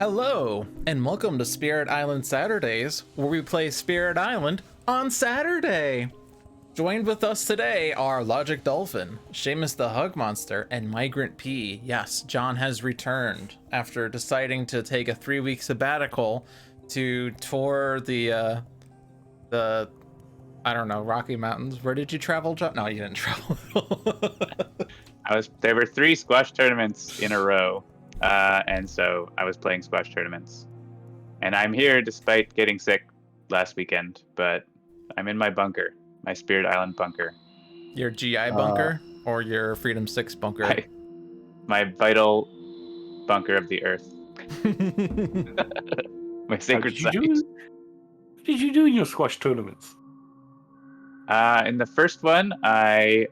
Hello, and welcome to Spirit Island Saturdays, where we play Spirit Island on Saturday. Joined with us today are LogicDolphin, SeamusTheHugMonster, and Migrant P. Yes, John has returned after deciding to take a 3-week sabbatical to tour the I don't know, Rocky Mountains. Where did you travel, John? No, you didn't travel. There were 3 squash tournaments in a row. And so I was playing squash tournaments. And I'm here despite getting sick last weekend, but I'm in my bunker, my Spirit Island bunker. Your GI bunker or your Freedom 6 bunker? My vital bunker of the earth. My sacred site. What did you do in your squash tournaments? In the first one, I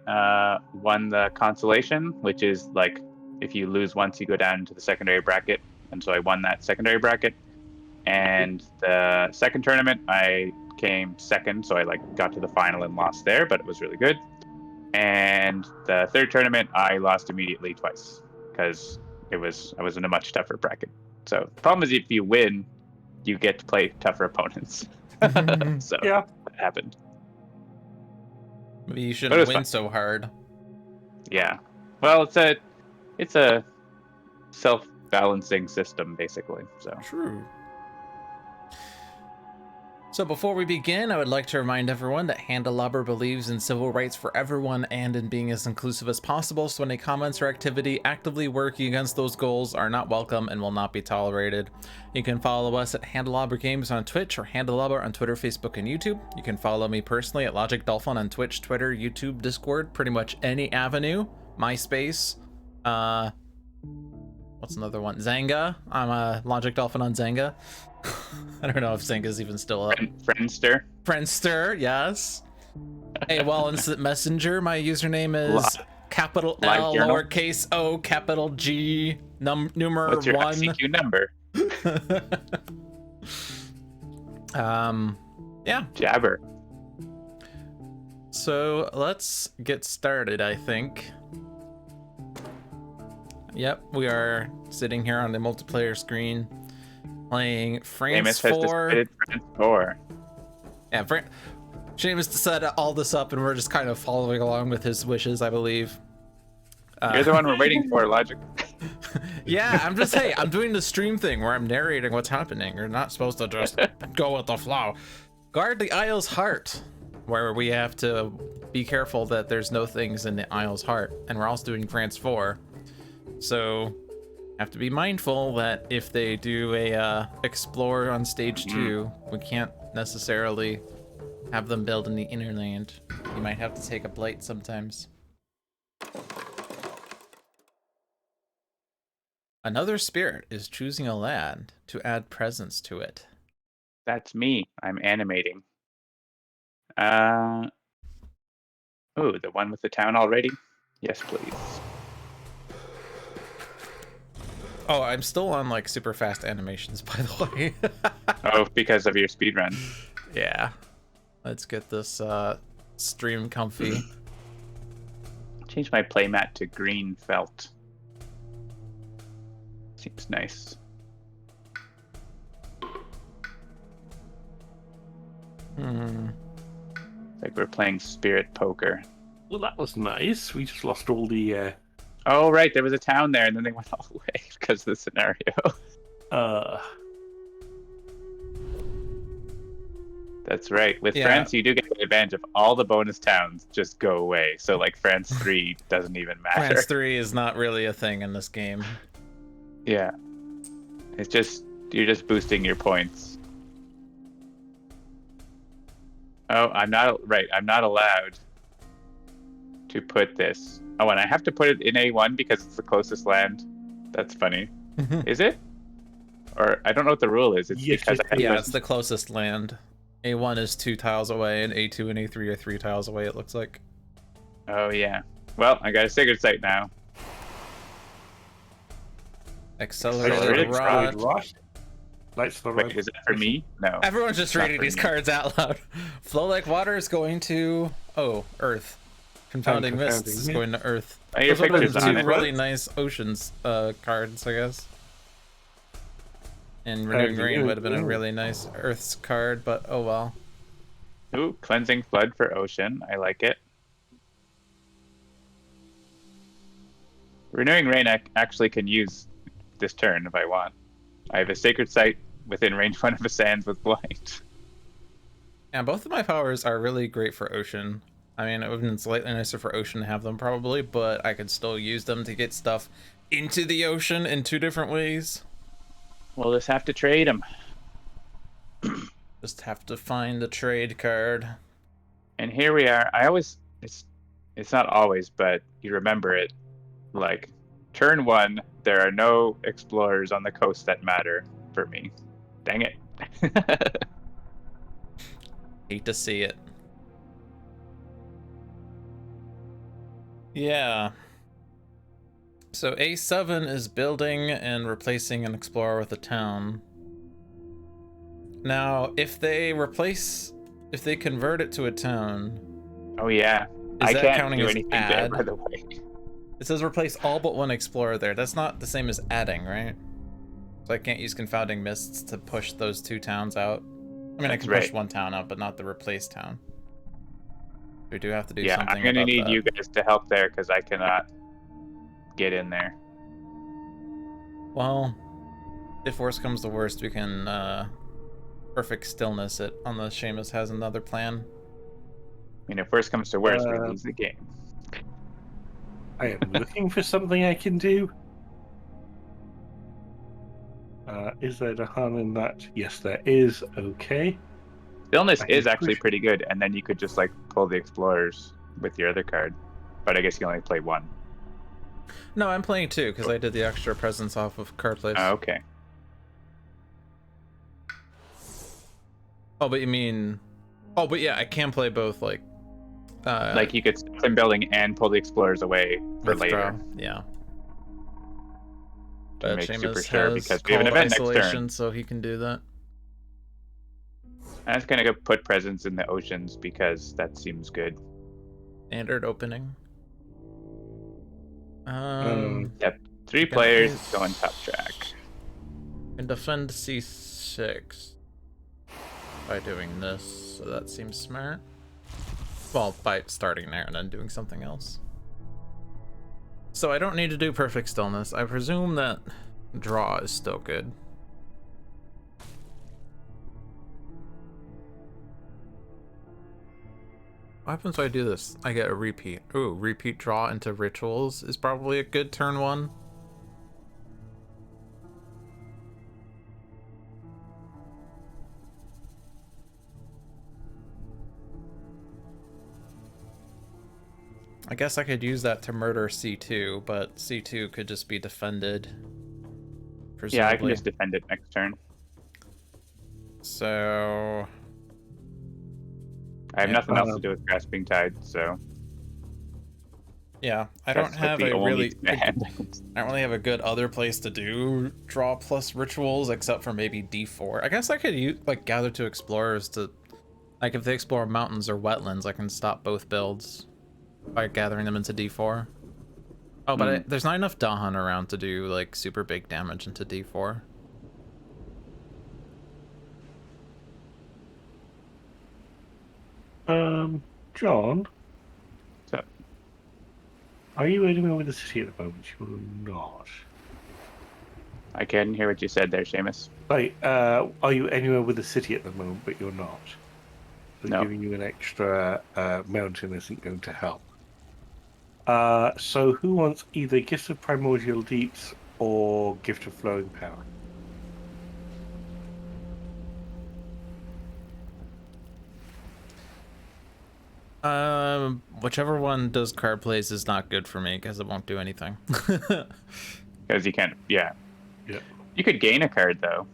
won the consolation, which is like, if you lose once, you go down into the secondary bracket. And so I won that secondary bracket. And the second tournament, I came second. So I got to the final and lost there, but it was really good. And the third tournament, I lost immediately twice because I was in a much tougher bracket. So the problem is if you win, you get to play tougher opponents. So yeah, that happened. Maybe you shouldn't win so hard. Yeah. Well, it's a self-balancing system, basically. So true. So before we begin, I would like to remind everyone that Handelabra believes in civil rights for everyone and in being as inclusive as possible, so any comments or activity actively working against those goals are not welcome and will not be tolerated. You can follow us at Handelabra Games on Twitch or Handelabra on Twitter, Facebook, and YouTube. You can follow me personally at LogicDolphin on Twitch, Twitter, YouTube, Discord, pretty much any avenue. MySpace. What's another one? Zanga. I'm a LogicDolphin on Zanga. I don't know if Zanga's even still up. Friendster, yes. AOL Instant Messenger. My username is capital L, lowercase O, capital G, numeral 1. What's your ICQ number? Yeah. Jabber. So let's get started, I think. Yep, we are sitting here on the multiplayer screen playing France 4. France 4. Yeah, Seamus set all this up and we're just kind of following along with his wishes, I believe. You're the one we're waiting for, Logic. Yeah, I'm doing the stream thing where I'm narrating what's happening. You're not supposed to just go with the flow. Guard the Isle's heart, where we have to be careful that there's no things in the Isle's heart. And we're also doing France 4. So have to be mindful that if they do a explore on stage 2, we can't necessarily have them build in the inner land. You might have to take a blight sometimes. Another spirit is choosing a land to add presence to it. That's me. I'm animating. Oh, the one with the town already? Yes, please. Oh, I'm still on like super fast animations, by the way. Oh, because of your speedrun. Yeah. Let's get this stream comfy. Change my playmat to green felt. Seems nice. It's like we're playing spirit poker. Well, that was nice. We just lost all the... Oh, right. There was a town there, and then they went all away because of the scenario. That's right. With France, you do get the advantage of all the bonus towns just go away. So, like, France 3 doesn't even matter. France 3 is not really a thing in this game. Yeah. It's just, you're just boosting your points. Oh, I'm not allowed to put this. Oh, and I have to put it in A1 because it's the closest land. That's funny. Is it? Or I don't know what the rule is. It's because it's the closest land. A1 is 2 tiles away, and A2 and A3 are 3 tiles away, it looks like. Oh, yeah. Well, I got a sacred site now. Accelerated rod. Wait, is that for me? No. Everyone's just reading these cards out loud. Flow like water is going to... Oh, Earth. Confounding Mists is going to Earth. Those are 2 really nice oceans cards, I guess. And Renewing Rain would have been a Renewing Rain. really nice Earth's card, but oh well. Ooh, Cleansing Flood for Ocean. I like it. Renewing Rain actually can use this turn if I want. I have a Sacred Site within range 1 of a Sands with Blight. Yeah, both of my powers are really great for Ocean. I mean, it would have been slightly nicer for Ocean to have them probably, but I could still use them to get stuff into the ocean in 2 different ways. We'll just have to trade them. Just have to find a trade card. And here we are. It's not always, but you remember it. Like, turn 1, there are no explorers on the coast that matter for me. Dang it. Hate to see it. Yeah. So A7 is building and replacing an explorer with a town. Now, if they convert it to a town, Oh yeah. is that can't counting do as anything there, add? by the way. It says replace all but 1 explorer there. That's not the same as adding, right? So I can't use Confounding Mists to push those 2 towns out. I mean, I That's can push right. 1 town out, but not the replace town. We do have to do Yeah, something I'm gonna about need that. you guys to help there because I cannot get in there. Well, if worst comes to worst, we can perfect stillness it on the Seamus has another plan. I mean, if worst comes to worst, we lose the game. I am looking for something I can do. Is there a harm in that? Yes, there is. Okay. Stillness I can is actually push- pretty good, and then you could just like pull the explorers with your other card. But I guess you only play 1. No, I'm playing 2 because I did the extra presence off of card place. Oh, okay. Oh, but you mean... Oh, but yeah, I can play both, like you could stop them building and pull the explorers away for withdraw. later. Yeah. To But make super Seamus sure, has because we have an called event next isolation, turn. so he can do that. I'm just gonna go put presence in the oceans because that seems good. Standard opening. Yep. 3 can players always- going top track. Can defend C6 by doing this, so that seems smart. Well, by starting there and then doing something else. So I don't need to do perfect stillness. I presume that draw is still good. What happens if I do this? I get a repeat. Ooh, repeat draw into rituals is probably a good turn 1. I guess I could use that to murder C2, but C2 could just be defended. Presumably. Yeah, I can just defend it next turn. So... I have Yeah, nothing else to do with Grasping Tide, so yeah, I don't that's have like the a only really... stand. I don't really have a good other place to do draw plus rituals except for maybe D4. I guess I could use, like, gather 2 explorers to... Like, if they explore mountains or wetlands, I can stop both builds by gathering them into D4. Oh, but there's not enough Dahan around to do, like, super big damage into D4. John, So, are you anywhere with the city at the moment? You're not. I couldn't hear what you said there, Seamus. Like, are you anywhere with the city at the moment, but you're not? So No. giving you an extra mountain isn't going to help. So who wants either Gift of Primordial Deeps or Gift of Flowing Power? Whichever one does card plays is not good for me because it won't do anything. Because you can't, yeah. Yeah. You could gain a card, though.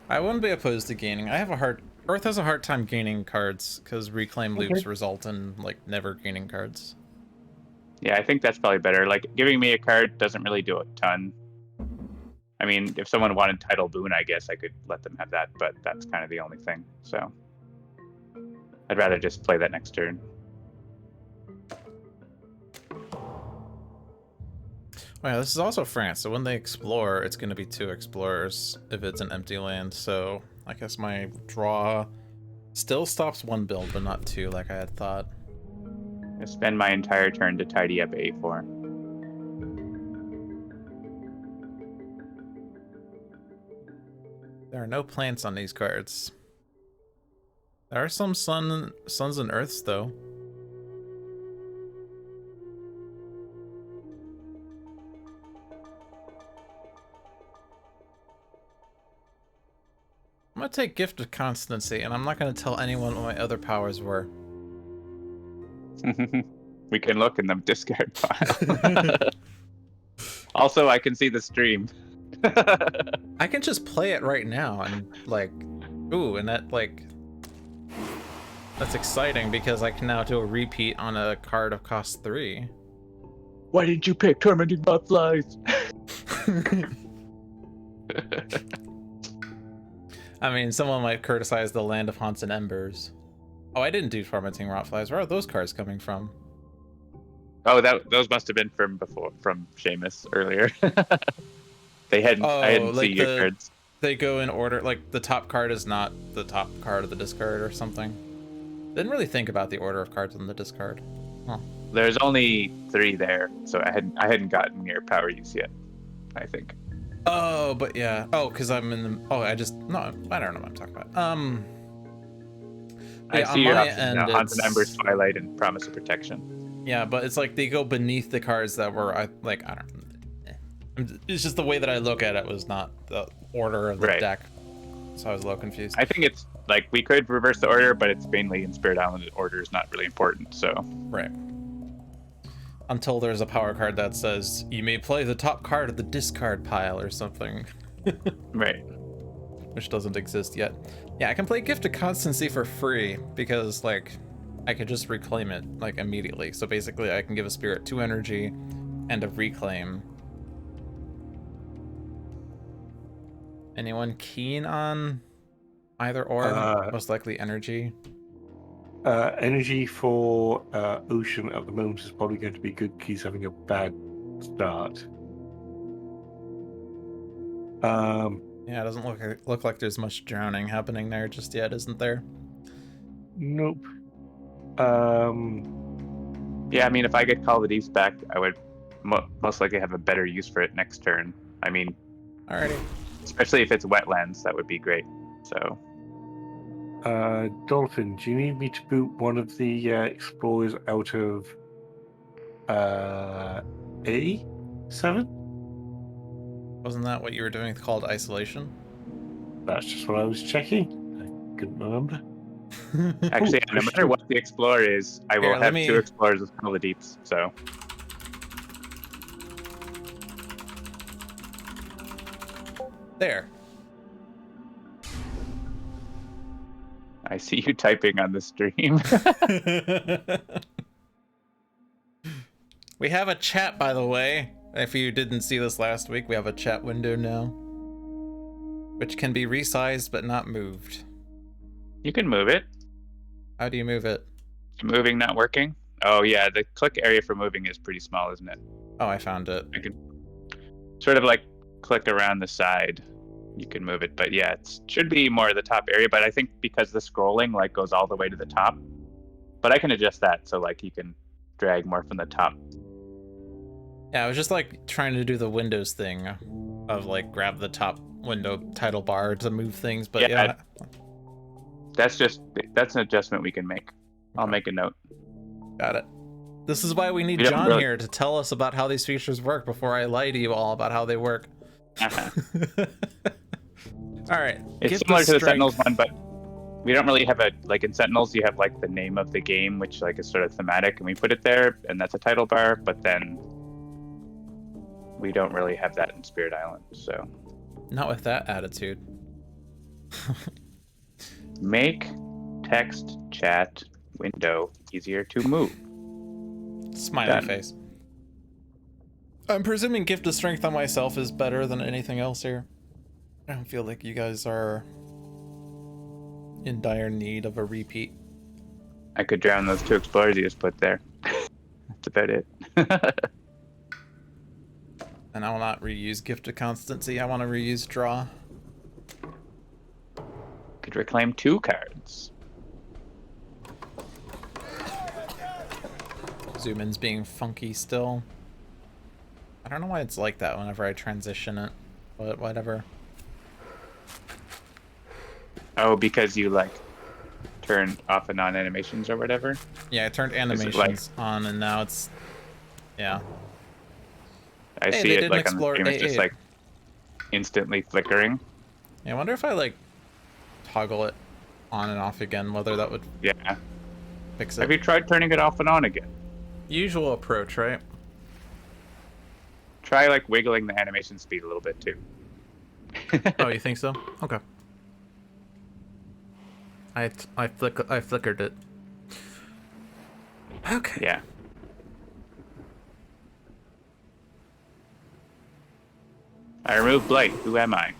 I wouldn't be opposed to gaining. Earth has a hard time gaining cards because reclaim loops result in, like, never gaining cards. Yeah, I think that's probably better. Like, giving me a card doesn't really do a ton. I mean, if someone wanted Tidal Boon, I guess I could let them have that, but that's kind of the only thing, so... I'd rather just play that next turn. Oh, yeah, this is also France, so when they explore, it's going to be 2 explorers if it's an empty land. So I guess my draw still stops 1 build, but not 2 like I had thought. I spend my entire turn to tidy up A4. There are no plants on these cards. There are some suns and earths, though. I'm gonna take Gift of Constancy, and I'm not gonna tell anyone what my other powers were. We can look in the discard pile. Also, I can see the stream. I can just play it right now, and like, ooh, and that like, that's exciting because I can now do a repeat on a card of cost 3. Why didn't you pick Tormenting Botflies? I mean, someone might criticize the Land of Haunts and Embers. Oh, I didn't do Tormenting Rotflies. Where are those cards coming from? Oh, those must have been from before, from Seamus earlier. I hadn't like seen your cards. They go in order, like the top card is not the top card of the discard or something. Didn't really think about the order of cards on the discard. Huh. There's only 3 there, so I hadn't gotten your power use yet, I think. Oh, but yeah. Oh, because I'm in the. Oh, I don't know what I'm talking about. I yeah, see your on my options end, now: Haunted it's- Embers, Twilight, and Promise of Protection. Yeah, but it's like they go beneath the cards that were I don't. It's just the way that I look at it was not the order of the Right. deck, so I was a little confused. I think it's like we could reverse the order, but it's mainly in Spirit Island. Order is not really important, so. Right. Until there's a power card that says you may play the top card of the discard pile or something. Right. Which doesn't exist yet. Yeah, I can play Gift of Constancy for free because like I could just reclaim it like immediately. So basically I can give a spirit 2 energy and a reclaim. Anyone keen on either or? Most likely energy. Energy for Ocean at the moment is probably going to be good because he's having a bad start. Yeah, it doesn't look like there's much drowning happening there just yet, isn't there? Nope. Yeah, I mean, if I get Call of the Deeps back, I would most likely have a better use for it next turn. I mean, Alrighty. especially if it's wetlands, that would be great. So. Dolphin, do you need me to boot one of the explorers out of A7? Wasn't that what you were doing called isolation? That's just what I was checking. I couldn't remember. Actually, no matter what the Explorer is, I will Here, have 2 Explorers with Call of the Deeps, so. There. I see you typing on the stream. We have a chat, by the way. If you didn't see this last week, we have a chat window now, which can be resized but not moved. You can move it. How do you move it? Moving not working? Oh yeah, the click area for moving is pretty small, isn't it? Oh, I found it. I can sort of like click around the side. You can move it, but yeah, it should be more the top area. But I think because the scrolling like goes all the way to the top, but I can adjust that so like you can drag more from the top. Yeah, I was just like trying to do the Windows thing of like grab the top window title bar to move things, but yeah. That's an adjustment we can make. I'll make a note. Got it. This is why we need John here to tell us about how these features work before I lie to you all about how they work. All right. It's similar to the Sentinels one, but we don't really have like in Sentinels you have like the name of the game, which like is sort of thematic, and we put it there, and that's a title bar. But then we don't really have that in Spirit Island, so. Not with that attitude. Make text chat window easier to move. Smiley face. I'm presuming Gift of Strength on myself is better than anything else here. I don't feel like you guys are in dire need of a repeat. I could drown those 2 Explorers you just put there. That's about it. And I will not reuse Gift of Constancy. I want to reuse Draw. Could reclaim 2 cards. Zoom in's being funky still. I don't know why it's like that whenever I transition it, but whatever. Oh, because you like turn off and on animations or whatever? Yeah, I turned animations on and now it's... Yeah. I Hey, see they it didn't like on the explore stream, it's just A8. like instantly flickering. Yeah, I wonder if I like toggle it on and off again, whether that would Yeah. fix Have it. you tried turning it off and on again? Usual approach, right? Try like wiggling the animation speed a little bit too. Oh, you think so? Okay. I flickered it. Okay. Yeah. I removed Blight. Who am I?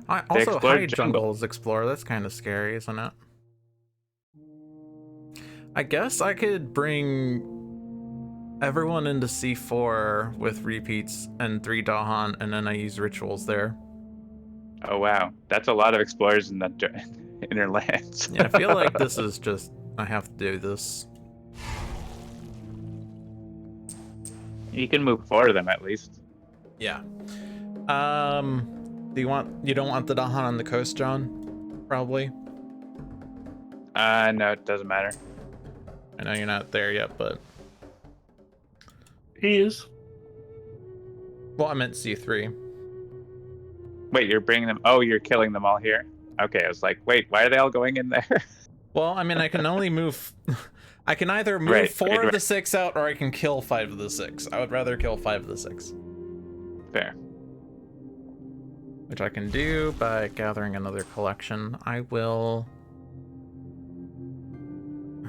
I also explored hide jungles explore. That's kind of scary, isn't it? I guess I could bring everyone into C4 with repeats and 3 Dahan, and then I use rituals there. Oh wow, that's a lot of explorers in the inner lands. Yeah, I feel like this is just I have to do this. You can move 4 of them at least. Yeah. You don't want the Dahan on the coast, John? Probably. No, it doesn't matter. I know you're not there yet, but He is. well, I meant C3. Wait, you're bringing them? Oh, you're killing them all here? Okay, I was like, wait, why are they all going in there? Well, I mean, I can only move. I can either move Right, 4 of the right. 6 out, or I can kill 5 of the 6. I would rather kill 5 of the 6. Fair. Which I can do by gathering another collection. I will...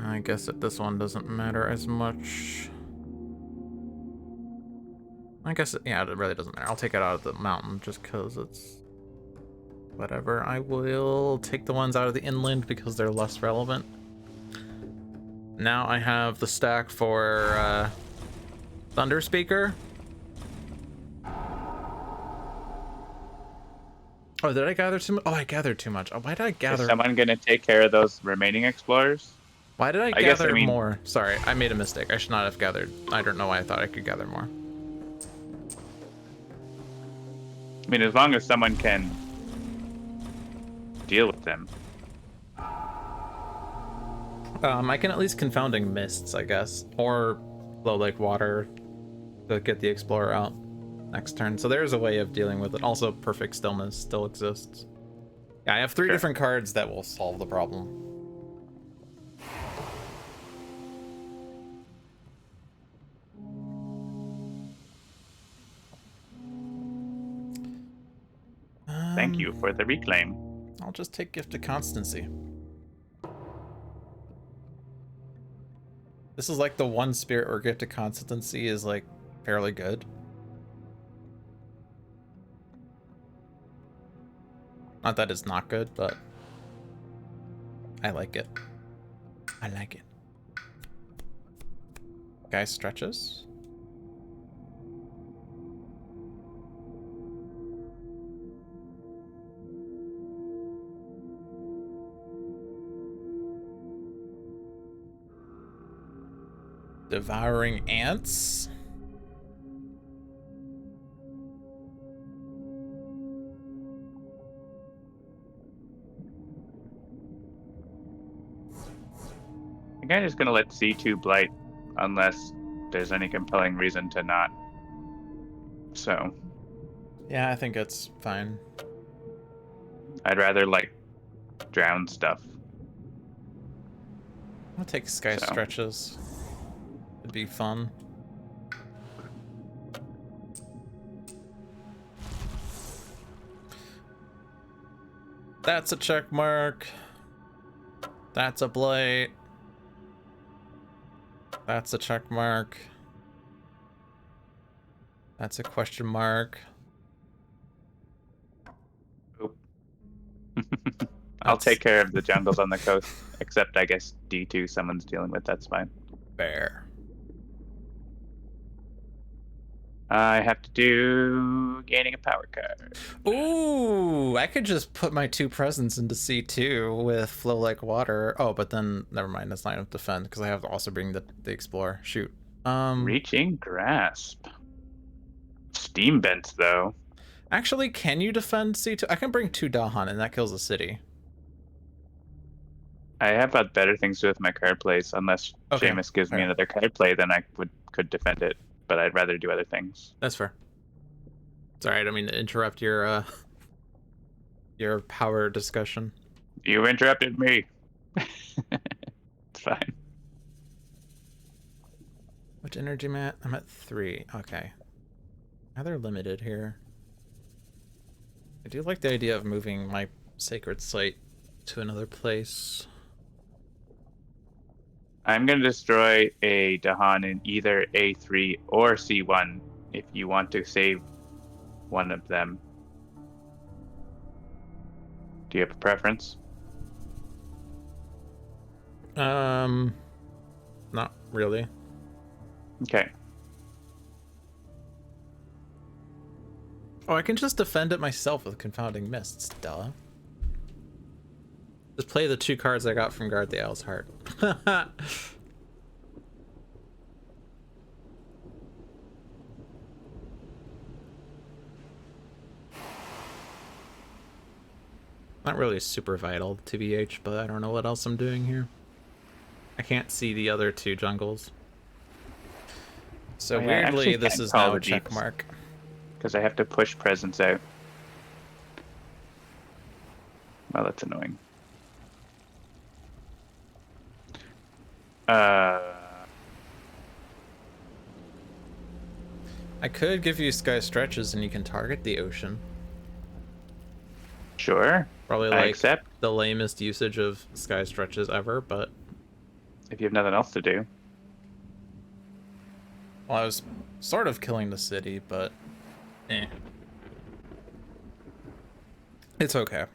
I guess that this one doesn't matter as much. I guess, yeah, it really doesn't matter. I'll take it out of the mountain just because it's... whatever. I will take the ones out of the inland because they're less relevant. Now I have the stack for Thunder Speaker. Oh, did I gather too much? Oh, I gathered too much. Oh, why did I Is gather? someone gonna take care of those remaining explorers? Why did I guess, gather I mean- more? Sorry, I made a mistake. I should not have gathered. I don't know why I thought I could gather more. I mean, as long as someone can deal with them. I can at least Confounding Mists, I guess. Or Flow Like Water to get the Explorer out next turn. So there's a way of dealing with it. Also, Perfect Stillness still exists. Yeah, I have 3 Sure. different cards that will solve the problem. Thank you for the reclaim. I'll just take Gift of Constancy. This is like the one spirit where Gift of Constancy is like fairly good. Not that it's not good, but I like it. I like it. Guy stretches. Devouring ants. I think I'm just gonna let C2 blight unless there's any compelling reason to not. So Yeah, I think it's fine. I'd rather like drown stuff. I'll take Sky So. Stretches. It'd be fun. That's a check mark. That's a blight. That's a check mark. That's a question mark. Oop. I'll That's take care of the jungles on the coast, except I guess D2 someone's dealing with, that's fine. fair. I have to do gaining a power card. Ooh, I could just put my 2 presents into C2 with flow like water. Oh, but then never mind. That's not enough to defend because I have to also bring the explorer. Shoot. Reaching grasp. Steam vents though. Actually, can you defend C2? I can bring 2 Dahan and that kills the city. I have better things to do with my card plays. Unless Okay, Seamus gives me fair. another card play, then I could defend it. But I'd rather do other things. That's fair. Sorry, I don't mean to interrupt your power discussion. You interrupted me. It's fine. Which energy am I at? I'm at 3. Okay. Now they're limited here. I do like the idea of moving my sacred site to another place. I'm going to destroy a Dahan in either A3 or C1 if you want to save one of them. Do you have a preference? Not really. Okay. Oh, I can just defend it myself with Confounding Mists, duh. Just play the 2 cards I got from Guard the Owl's Heart. Not really super vital, TBH, but I don't know what else I'm doing here. I can't see the other 2 jungles. So Oh, yeah, I weirdly, actually this can't is call now the a check deeps. mark. Because I have to push presence out. Well, that's annoying. I could give you Sky Stretches and you can target the ocean. Sure. Probably I like accept. the lamest usage of Sky Stretches ever, but... If you have nothing else to do. Well, I was sort of killing the city, but... eh. It's okay.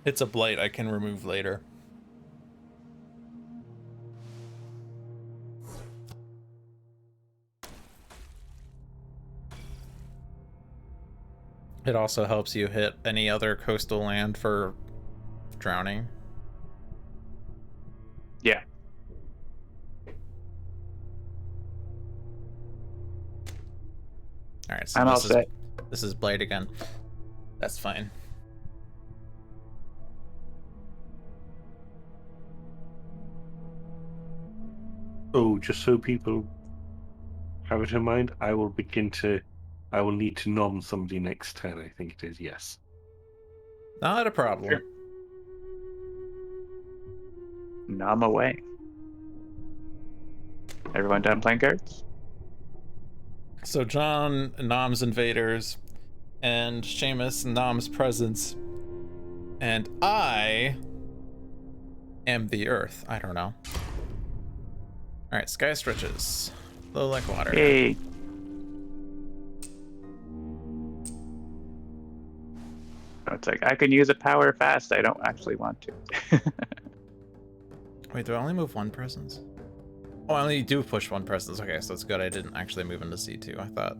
It's a blight I can remove later. It also helps you hit any other coastal land for drowning. Yeah. All right, so I'm all set. this is blight again. That's fine. Oh, just so people have it in mind, I will need to nom somebody next turn, I think it is, yes. Not a problem. Sure. Nom away. Everyone done playing cards? So John noms invaders, and Seamus noms presence, and I am the earth. I don't know. All right, Sky Stretches. Flow like water. Hey. It's like, I can use a power fast. I don't actually want to. Wait, do I only move 1 presence? Oh, I only do push 1 presence. Okay, so it's good I didn't actually move into C2. I thought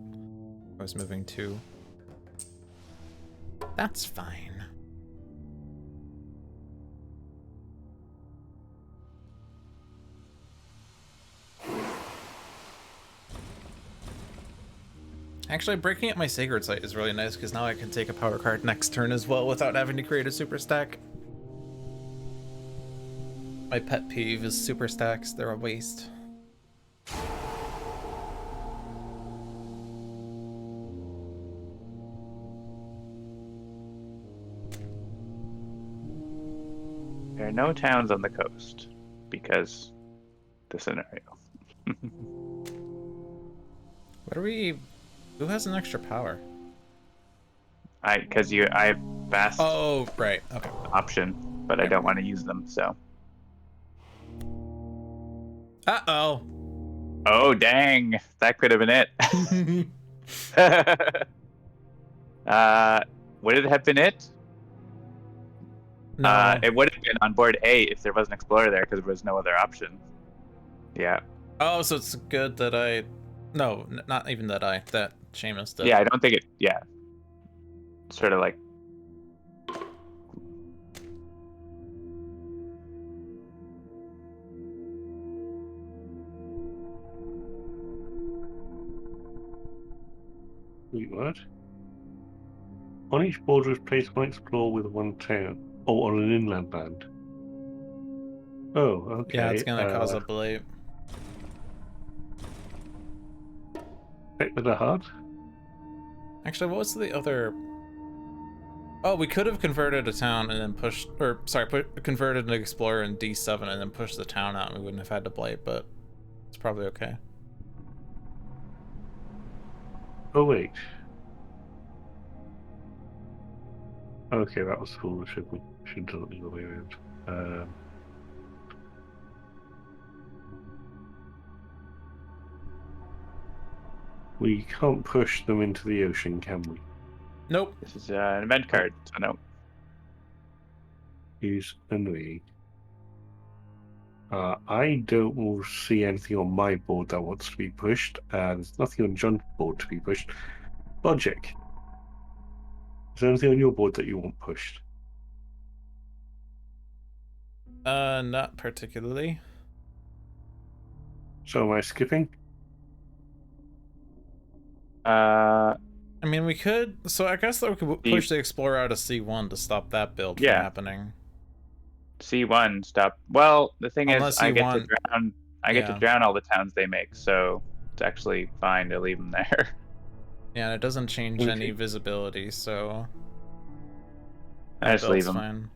I was moving 2. That's fine. Actually, breaking up my sacred site is really nice because now I can take a power card next turn as well without having to create a super stack. My pet peeve is super stacks. They're a waste. There are no towns on the coast because the scenario. What are we... Who has an extra power? I have fast Oh, right. Okay. option, but I don't want to use them, so. Uh-oh. Oh dang, that could have been it. Would it have been it? No. It would have been on board A if there was an explorer there because there was no other option. Yeah. Oh, so it's good that I No, not even that Seamus did. Yeah, I don't think it. Yeah, sort of like. Wait, what? On each board was placed one explore with one town. Oh, on an inland land. Oh, okay. Yeah, it's gonna cause a blight. Check with the heart. Actually, what was the other? Oh, we could have converted a town and then pushed, or sorry, converted an explorer in D7 and then pushed the town out, and we wouldn't have had to blight, but it's probably okay. Oh wait. Okay, that was foolish. We should have done it the other way around. We can't push them into the ocean, can we? Nope. This is an event card, so no. Is annoying. I don't see anything on my board that wants to be pushed. There's nothing on John's board to be pushed. Logic. Is there anything on your board that you want pushed? Not particularly. So am I skipping? I mean, we could. So I guess that we could push the explorer out of C1 to stop that build from happening. C1 stop. Well, the thing Unless is, I you get want... to drown. I get to drown all the towns they make, so it's actually fine to leave them there. Yeah, and it doesn't change any visibility, so I just leave them. Fine.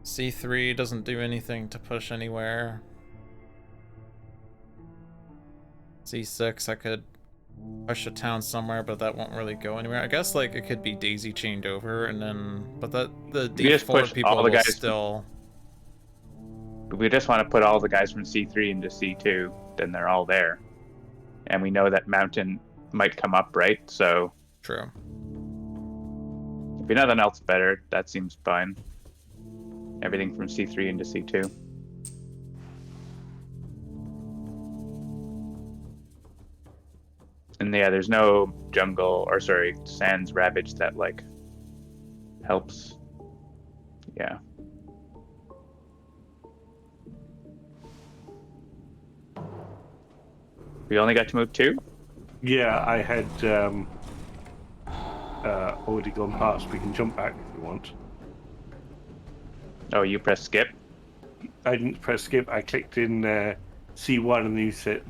C3 doesn't do anything to push anywhere. C6, I could push a town somewhere, but that won't really go anywhere. I guess like it could be daisy chained over, and then the D4 people will still. We just want to put all the guys from C3 into C2, then they're all there, and we know that mountain might come up, right? So true. If nothing else better, that seems fine. Everything from C3 into C2. And yeah, there's no jungle, or sorry, sands ravage that like helps. Yeah. We only got to move 2? Yeah, I had already gone past. We can jump back if we want. Oh, you press skip? I didn't press skip. I clicked in C1 and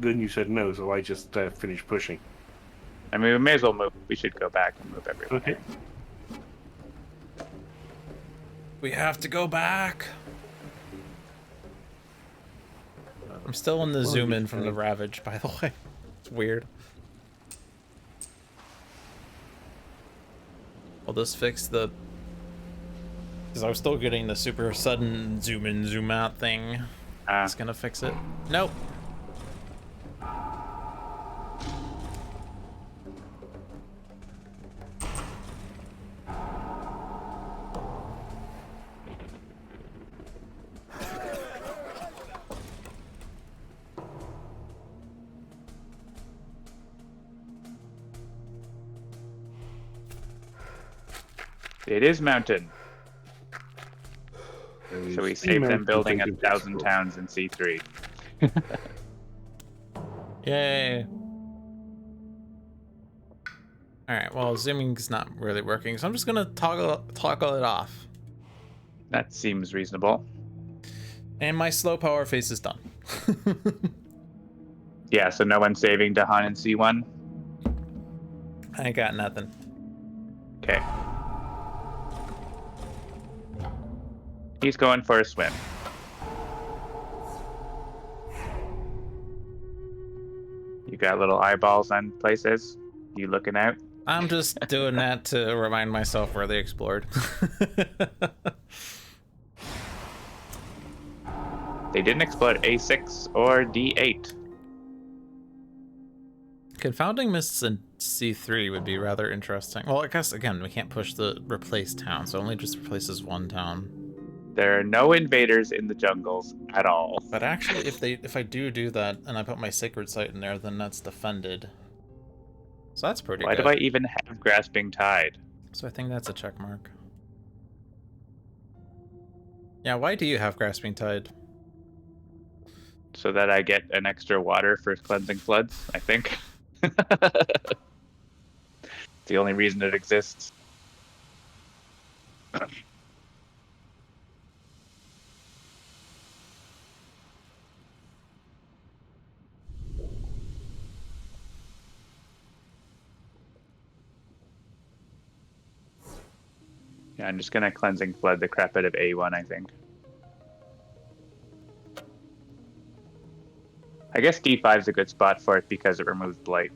then you said no, so I just finished pushing. I mean, we may as well move. We should go back and move everyone. Okay. We have to go back. I'm still in the zoom in from the Ravage, by the way. It's weird. Will this fix the... Because I was still getting the super sudden zoom in, zoom out thing. It's gonna fix it. Nope. It is mountain. So we save them building 1,000 towns in C3. Yay. Alright, well, zooming's not really working, so I'm just gonna toggle it off. That seems reasonable. And my slow power face is done. Yeah, so no one's saving Dahan in C1? I ain't got nothing. Okay. He's going for a swim. You got little eyeballs on places? You looking out? I'm just doing that to remind myself where they explored. They didn't explore A6 or D8. Confounding mists in C3 would be rather interesting. Well, I guess, again, we can't push the replace town, so it only just replaces one town. There are no invaders in the jungles at all. But actually, if I do that and I put my sacred site in there, then that's defended. So that's pretty Why good. do I even have Grasping Tide? So I think that's a check mark. Yeah, why do you have Grasping Tide? So that I get an extra water for cleansing floods, I think. It's the only reason it exists. Yeah, I'm just gonna cleansing flood the crap out of A1, I think. I guess D5 is a good spot for it because it removes blight.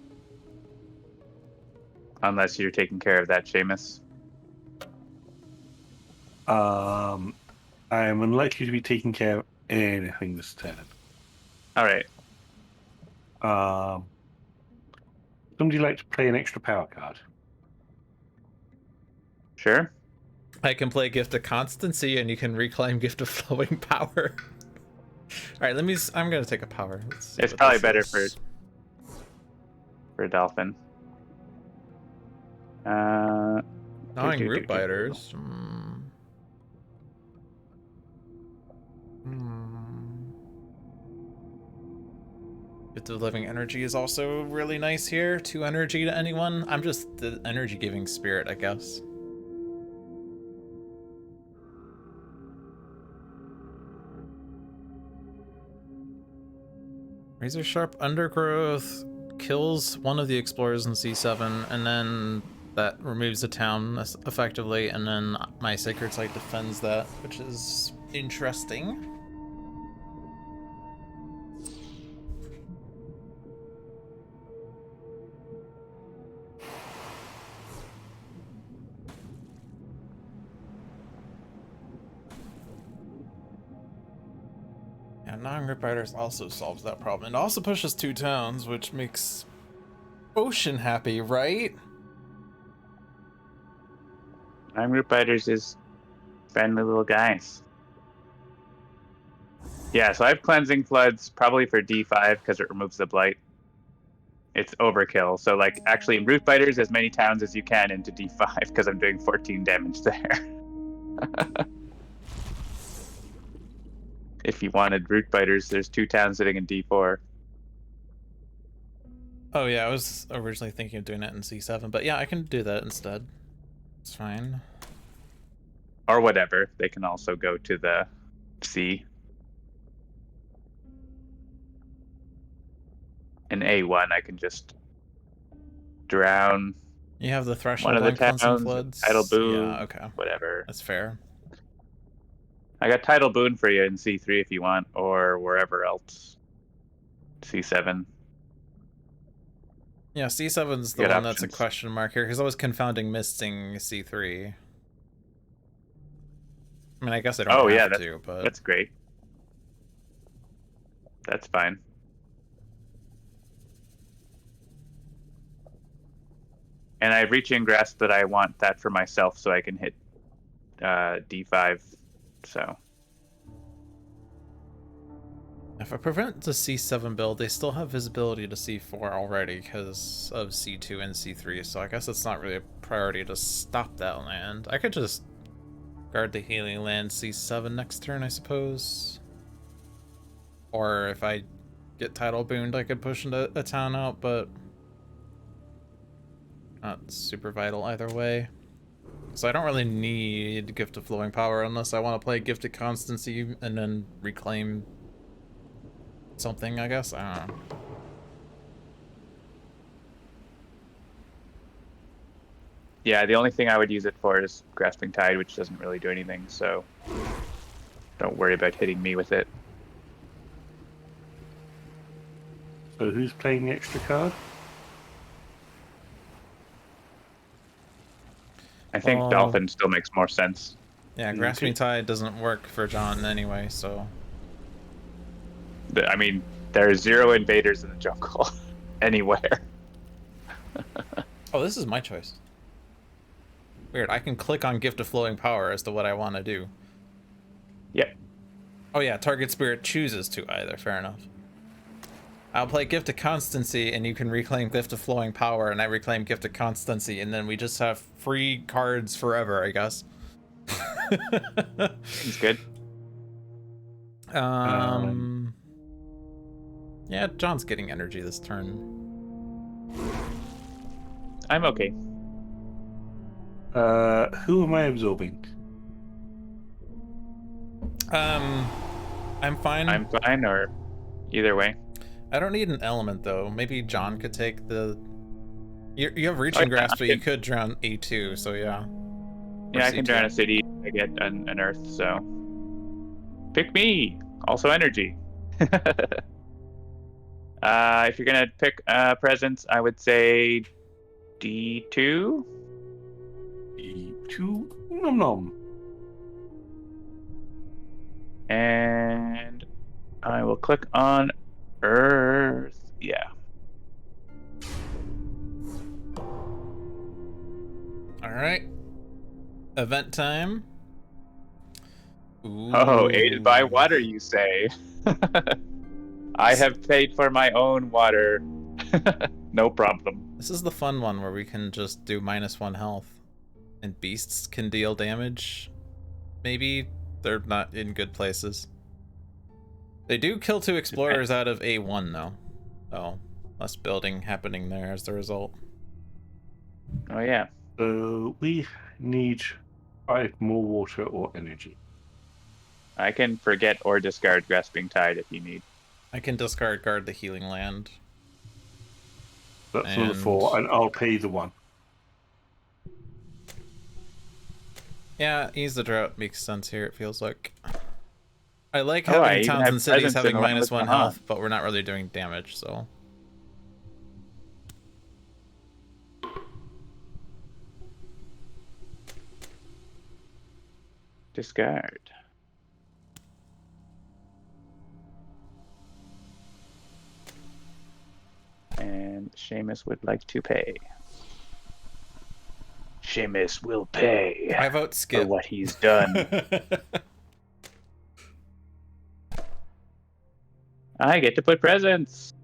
Unless you're taking care of that, Seamus. I am unlikely to be taking care of anything this turn. Alright. Somebody like to play an extra power card? Sure. I can play Gift of Constancy, and you can reclaim Gift of Flowing Power. All right, I'm gonna take a power. It's probably better for a dolphin. Gnawing Root Biters. Gift of Living Energy is also really nice here. 2 energy to anyone. I'm just the energy giving spirit, I guess. Razor Sharp Undergrowth kills one of the explorers in C7, and then that removes the town effectively, and then my Sacred Site defends that, which is interesting. Yeah, Non-Grip Riders also solves that problem. It also pushes 2 towns, which makes Ocean happy, right? Non-Group Fighters is friendly little guys. Yeah, so I have Cleansing Floods, probably for D5 because it removes the blight. It's overkill. So, like, actually, in Root Biters, as many towns as you can into D5 because I'm doing 14 damage there. If you wanted Root Biters, there's 2 towns sitting in D4. Oh yeah, I was originally thinking of doing it in C7, but yeah, I can do that instead. It's fine. Or whatever. They can also go to the C. In A1, I can just drown You have the one threshold of the on Cleansing towns, Floods? Tidal Boon, Yeah, okay. whatever. That's fair. I got Tidal Boon for you in C3 if you want, or wherever else. C7. Yeah, C7's the Good one that's a options. question mark here, because I was confounding Misting C3. I mean, I guess I don't have to, but... That's great. That's fine. And I have Reaching Grasp that I want that for myself so I can hit D5, so... If I prevent the C7 build, they still have visibility to C4 already because of C2 and C3, so I guess it's not really a priority to stop that land. I could just guard the healing land C7 next turn, I suppose. Or if I get Tidal Booned, I could push into a town out, but not super vital either way. So I don't really need Gift of Flowing Power unless I want to play Gift of Constancy and then reclaim something, I guess. I don't know. Yeah, the only thing I would use it for is Grasping Tide, which doesn't really do anything, so don't worry about hitting me with it. So who's playing the extra card? I think Dolphin still makes more sense. Yeah, Grasping Tide doesn't work for John anyway, so... I mean, there are 0 invaders in the jungle anywhere. Oh, this is my choice. Weird, I can click on Gift of Flowing Power as to what I want to do. Oh yeah, target spirit chooses to either. Fair enough. I'll play Gift of Constancy, and you can reclaim Gift of Flowing Power, and I reclaim Gift of Constancy, and then we just have free cards forever, I guess. Seems good. Yeah, John's getting energy this turn. I'm okay. Who am I absorbing? I'm fine. I'm fine, or either way. I don't need an element though. Maybe John could take the. You have reaching yeah, grasp, but you could drown A2. So yeah. Yeah, I C2. can drown a city. I get an earth, so pick me. Also energy. If you're gonna pick presence, I would say D2. D2. Nom nom. And I will click on Earth. Yeah. All right. Event time. Ooh. Oh, aided by water, you say? I have paid for my own water. No problem. This is the fun one where we can just do -1 health. And beasts can deal damage. Maybe they're not in good places. They do kill 2 explorers out of A1 though. So less building happening there as the result. Oh yeah. We need 5 more water or energy. I can forget or discard Grasping Tide if you need. I can discard Guard the Healing Land. That's another 4, and I'll pay the 1. Yeah, Ease the Drought makes sense here, it feels like. I like I having even towns have and cities presence having in one with -1 Mahan. health, but we're not really doing damage, so. Discard. And Seamus would like to pay. Seamus will pay I vote for skip. what he's done. I get to put presents.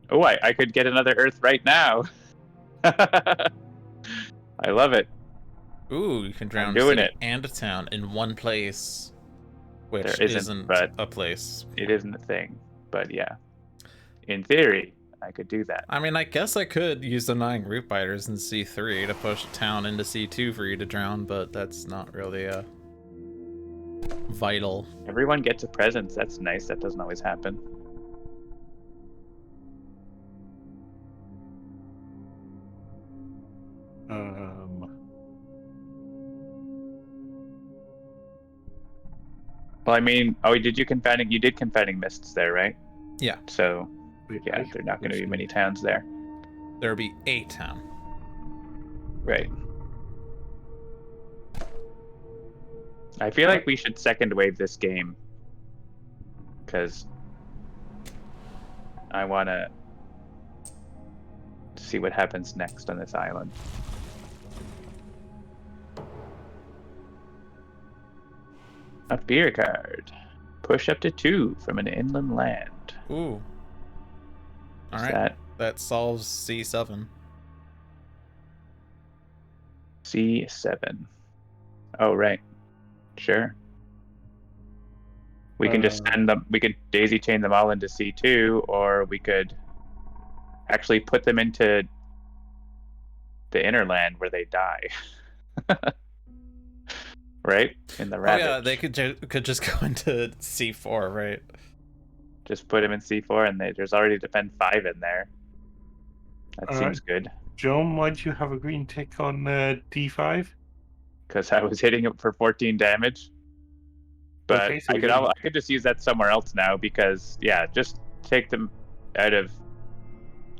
Oh, I could get another Earth right now. I love it. Ooh, you can drown a doing city it. and a town in one place. Which There isn't, but a place. It isn't a thing. But yeah, in theory, I could do that. I mean, I guess I could use the 9 Root Biters in C3 to push a town into C2 for you to drown, but that's not really vital. Everyone gets a present. That's nice. That doesn't always happen. Well, I mean, did you confounding? You did confounding mists there, right? Yeah. So, yeah, there are not going to be many towns there. There'll be a town. Right. I feel like we should second wave this game because I want to see what happens next on this island. A beer card. Push up to 2 from an inland land. Ooh. All Is right. That solves C7. C7. Oh, right. Sure. We can just send them. We could daisy chain them all into C2, or we could actually put them into the inner land where they die. Right? In the Ravage. Oh yeah, they could just go into C4, right? Just put them in C4, and there's already defend 5 in there. That seems good. John, why do you have a green tick on D5? Because I was hitting it for 14 damage. But Okay, so I could just use that somewhere else now because, yeah, just take them out of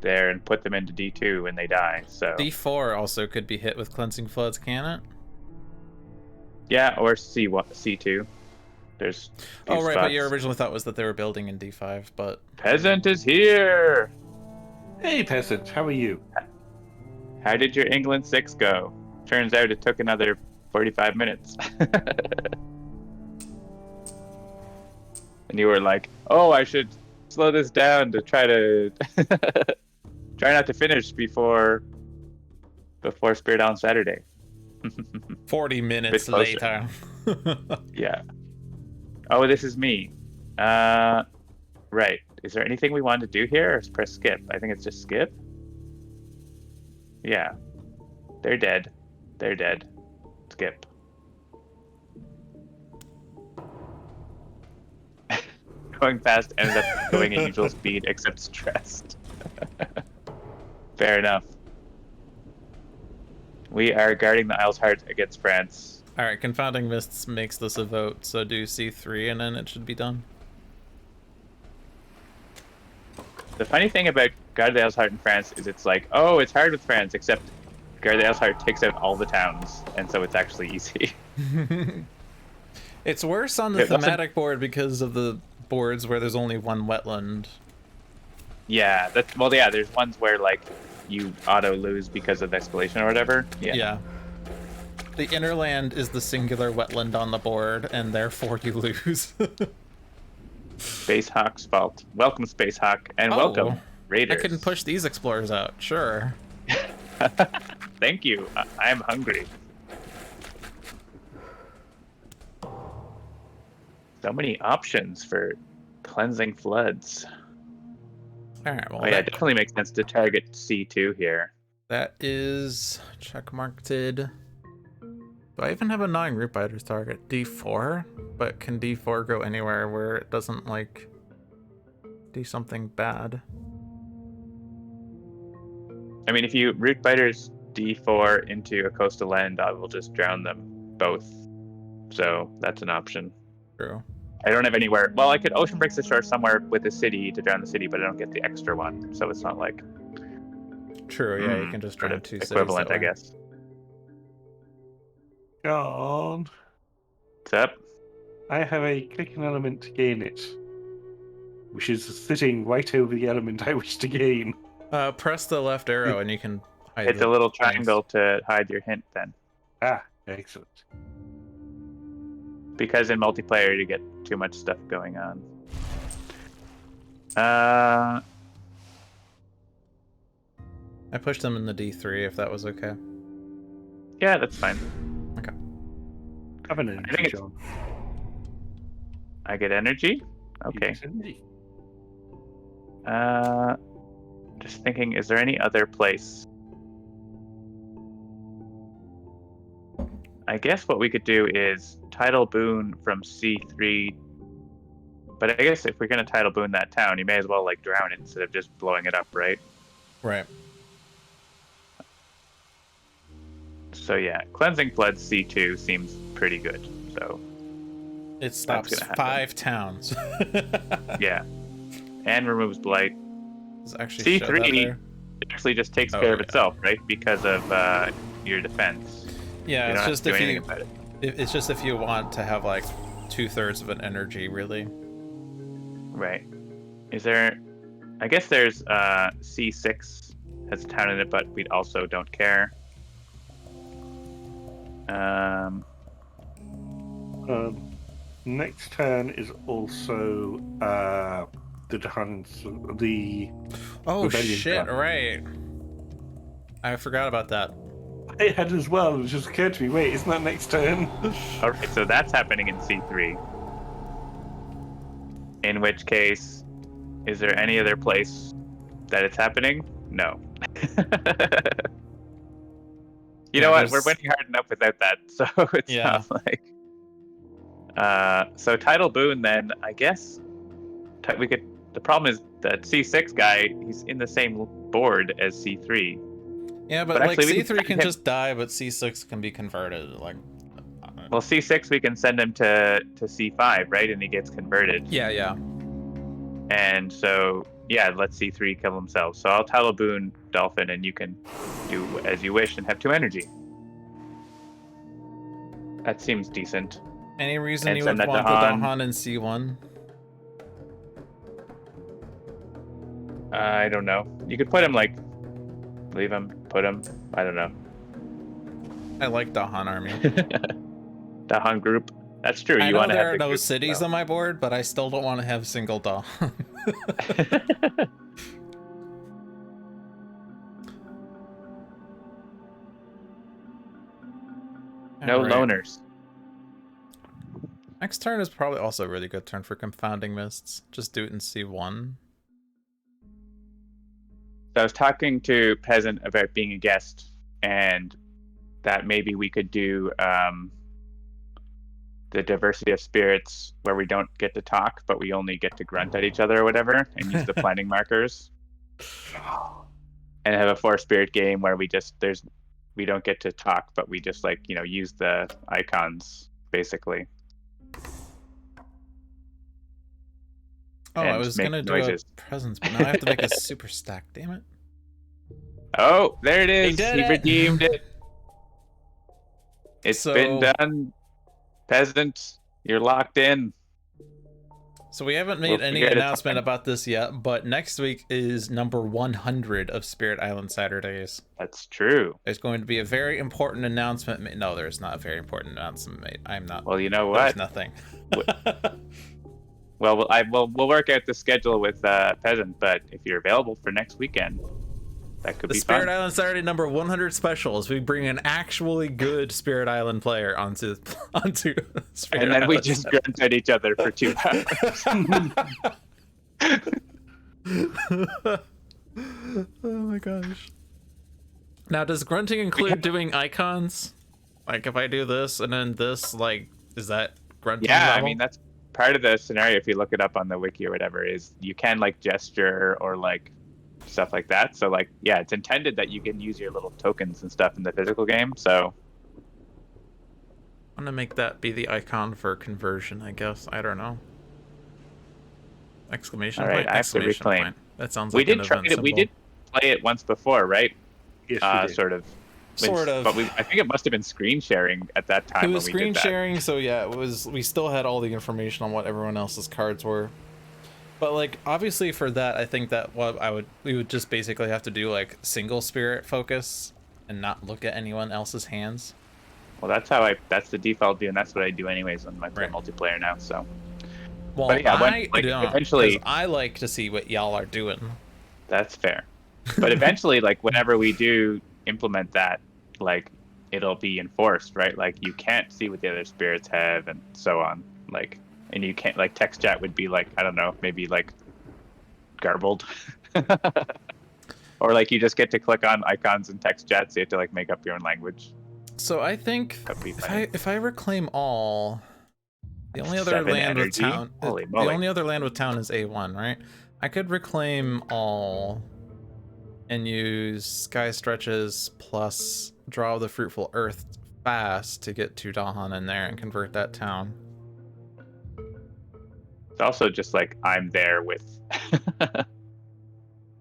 there and put them into D2 when they die. So D4 also could be hit with Cleansing Floods, can it? Yeah, or C2. There's oh, right, spots. but your original thought was that they were building in D5, but... Peasant is here! Hey, Peasant, how are you? How did your England 6 go? Turns out it took another 45 minutes. And you were like, "Oh, I should slow this down to try to try not to finish before Spirit on Saturday." 40 minutes closer. later. Yeah. Oh, this is me. Right. Is there anything we want to do here, or press skip? I think it's just skip. Yeah. They're dead. They're dead. Skip. Going fast ends up going at usual speed, except stressed. Fair enough. We are guarding the Isle's Heart against France. Alright, Confounding Mists makes this a vote, so do C3 and then it should be done. The funny thing about Guard the Isle's Heart in France is it's like, oh, it's hard with France, except Guard the Isle's Heart takes out all the towns, and so it's actually easy. It's worse on the thematic board because of the boards where there's only one wetland. Yeah, there's ones where like you auto lose because of escalation or whatever. Yeah. The innerland is the singular wetland on the board, and therefore you lose. Space Hawk's fault. Welcome, Space Hawk, and welcome, Raiders. I can push these explorers out, sure. Thank you. I am hungry. So many options for cleansing floods. Alright, well, yeah, it definitely makes sense to target C2 here. That is checkmarked. Do I even have a non-group fighters target? D4? But can D4 go anywhere where it doesn't, like, do something bad? I mean, if you root biters D4 into a coastal land, I will just drown them both. So that's an option. True. I don't have anywhere. Well, I could Ocean Breaks the Shore somewhere with the city to drown the city, but I don't get the extra one. So it's not like. True, yeah, you can just drown two cities. Equivalent, I guess. John. What's up? I have a clicking element to gain it, which is sitting right over the element I wish to gain. Press the left arrow and you can hide hit the little triangle to hide your hint then. Ah, excellent. Because in multiplayer you get too much stuff going on. I pushed them in the D3 if that was okay. Yeah, that's fine. Okay. Have an energy, John. I get energy? Okay. Energy. Just thinking, is there any other place? I guess what we could do is tidal boon from C3. But I guess if we're going to tidal boon that town, you may as well like drown it instead of just blowing it up, right? Right. So yeah, cleansing flood C2 seems pretty good. So it stops 5 towns. Yeah, and removes blight. Actually C3 actually just takes care of itself, right? Because of your defense. Yeah, it's just it's just if you want to have like 2/3 of an energy, really. Right. Is there? I guess there's C6 has a town in it, but we also don't care. Next turn is also the oh shit! Plan. Right. I forgot about that. I had as well. It just occurred to me. Wait, isn't that next turn? All right, so that's happening in C3. In which case, is there any other place that it's happening? No. You know what? We're winning hard enough without that, so it's not like. So tidal boon, then I guess we could. The problem is that C6 guy, he's in the same board as C3. Yeah, but like C3 can just die, but C6 can be converted. Like, well, C6 we can send him to C5, right? And he gets converted. Yeah, yeah. And so yeah, let C3 kill himself. So I'll tidal boon Dolphin, and you can do as you wish and have 2 energy. That seems decent. Any reason you would want the Dahan in C1? I don't know. You could put him like, leave him, put him. I don't know. I like Dahan army. Dahan group. That's true. I You know want to have there are the no group cities as on my board, but I still don't want to have single Dawn. well. No Alright. loners. Next turn is probably also a really good turn for Confounding Mists. Just do it in C1. So I was talking to Peasant about being a guest, and that maybe we could do the diversity of spirits where we don't get to talk, but we only get to grunt at each other or whatever, and use the planning markers, and have a 4-spirit game where we don't get to talk, but we just like use the icons basically. Oh, and I was make gonna do noises. a presence, but now I have to make a super stack. Damn it! Oh, there it is. did He it. redeemed it. It's been So- done. Peasant, you're locked in. So we haven't made We'll any figure it out. announcement about this yet, but next week is number 100 of Spirit Island Saturdays. That's true. There's going to be a very important announcement made. No, there's not a very important announcement made. I'm not. Well, you know There's what? nothing. Well, we'll work out the schedule with Peasant, but if you're available for next weekend, that could The be Spirit fun. Island Saturday number 100 specials. We bring an actually good Spirit Island player onto Spirit And then we Island just Saturday. grunt at each other for 2 hours. Oh my gosh. Now, does grunting include doing icons? Like, if I do this and then this, like, is that grunting Yeah, I level? mean that's part of the scenario. If you look it up on the wiki or whatever, is you can like gesture or like stuff like that. So like, yeah, it's intended that you can use your little tokens and stuff in the physical game. So I'm gonna make that be the icon for conversion, I guess. I don't know. Exclamation All right, point, I have to exclamation reclaim. point. That sounds we like did an try event it. We symbol. did play it once before, right? Yes, we did. Sort of. Sort of. But I think it must have been screen sharing at that time. It was when we screen did that. sharing, so yeah, it was. We still had all the information on what everyone else's cards were. But like, obviously, for that, I think that we would just basically have to do like single spirit focus and not look at anyone else's hands. Well, that's the default view, and that's what I do anyways when I play Right. multiplayer now. So Well, But yeah, I like, don't, eventually- 'cause I like to see what y'all are doing. that's fair. But eventually, like whenever we do implement that, like it'll be enforced, right? Like you can't see what the other spirits have, and so on. Like, and you can't like text chat would be like, I don't know, maybe like garbled, or like you just get to click on icons and text chat, so you have to like make up your own language. So I think That'd be funny. if I reclaim all, the only other 7 land with energy? town, Holy the moly. only other land with town is A1, right? I could reclaim all and use sky stretches plus draw the fruitful earth fast to get 2 Dahan in there and convert that town. It's also just like I'm there with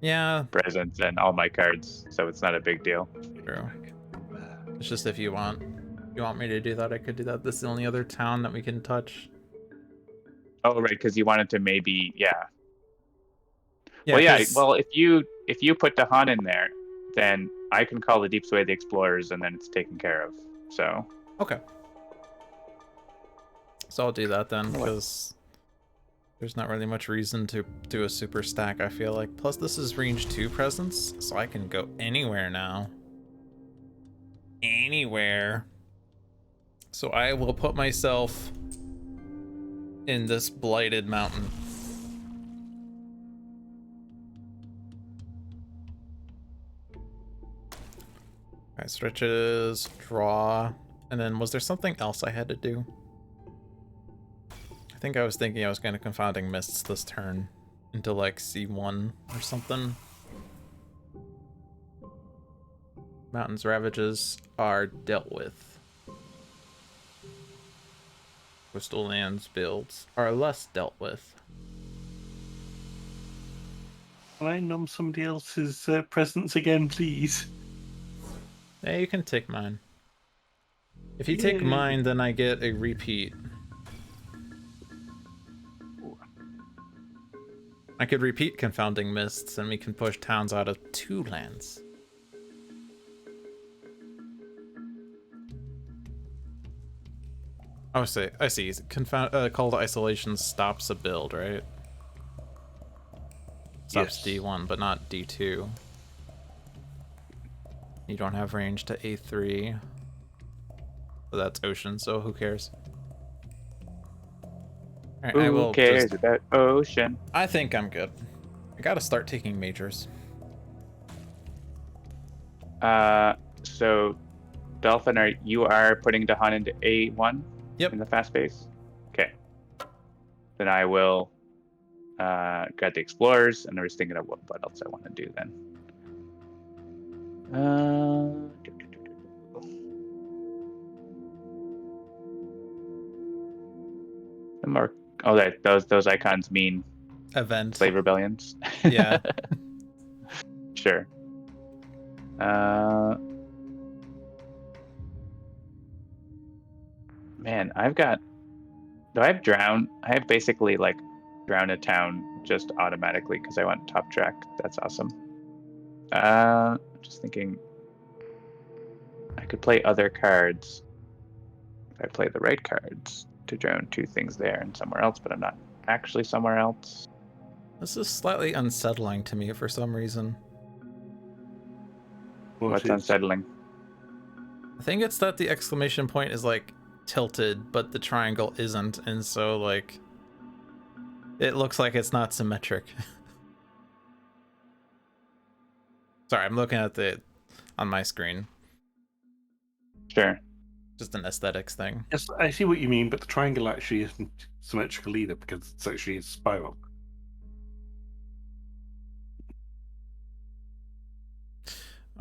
Yeah, presents and all my cards, so it's not a big deal. true. It's just if you want me to do that, I could do that. This is the only other town that we can touch. Oh, right, because you wanted to maybe, yeah. Yeah, Well, yeah. 'cause- Well, if you put Dahan in there, then I can call the Deep Sway the Explorers, and then it's taken care of. So Okay. So I'll do that then, because there's not really much reason to do a super stack, I feel like. Plus, this is range 2 presence, so I can go anywhere now. Anywhere. So I will put myself in this blighted mountain. Alright, stretches, draw, and then was there something else I had to do? I think I was thinking I was going to Confounding Mists this turn into like C1 or something. Mountains Ravages are dealt with. Coastal Lands builds are less dealt with. Can I nom somebody else's presents again, please? Yeah, you can take mine. If you take Yay. mine, then I get a repeat. I could repeat Confounding Mists, and we can push towns out of 2 lands. Oh, I see. Confound call to isolation stops a build, right? Stops Yes. D1, but not D2. You don't have range to A3. But that's ocean, so who cares? Alright, I Who will cares just... about ocean? I think I'm good. I gotta start taking majors. So Dolphin, you are putting Dahan into A1 Yep. in the fast pace? Okay. Then I will grab the explorers, and I was thinking of what else I want to do then. The more those icons mean Event. slave rebellions. Yeah. Sure. Man, do I have drown? I have basically like drown a town just automatically because I want top track. That's awesome. Just thinking I could play other cards if I play the right cards to drown 2 things there and somewhere else, but I'm not actually somewhere else. This is slightly unsettling to me for some reason. What's unsettling? I think it's that the exclamation point is like tilted, but the triangle isn't, and so like it looks like it's not symmetric. Sorry, I'm looking at it on my screen. Sure. Just an aesthetics thing. Yes, I see what you mean, but the triangle actually isn't symmetrical either because it's actually a spiral.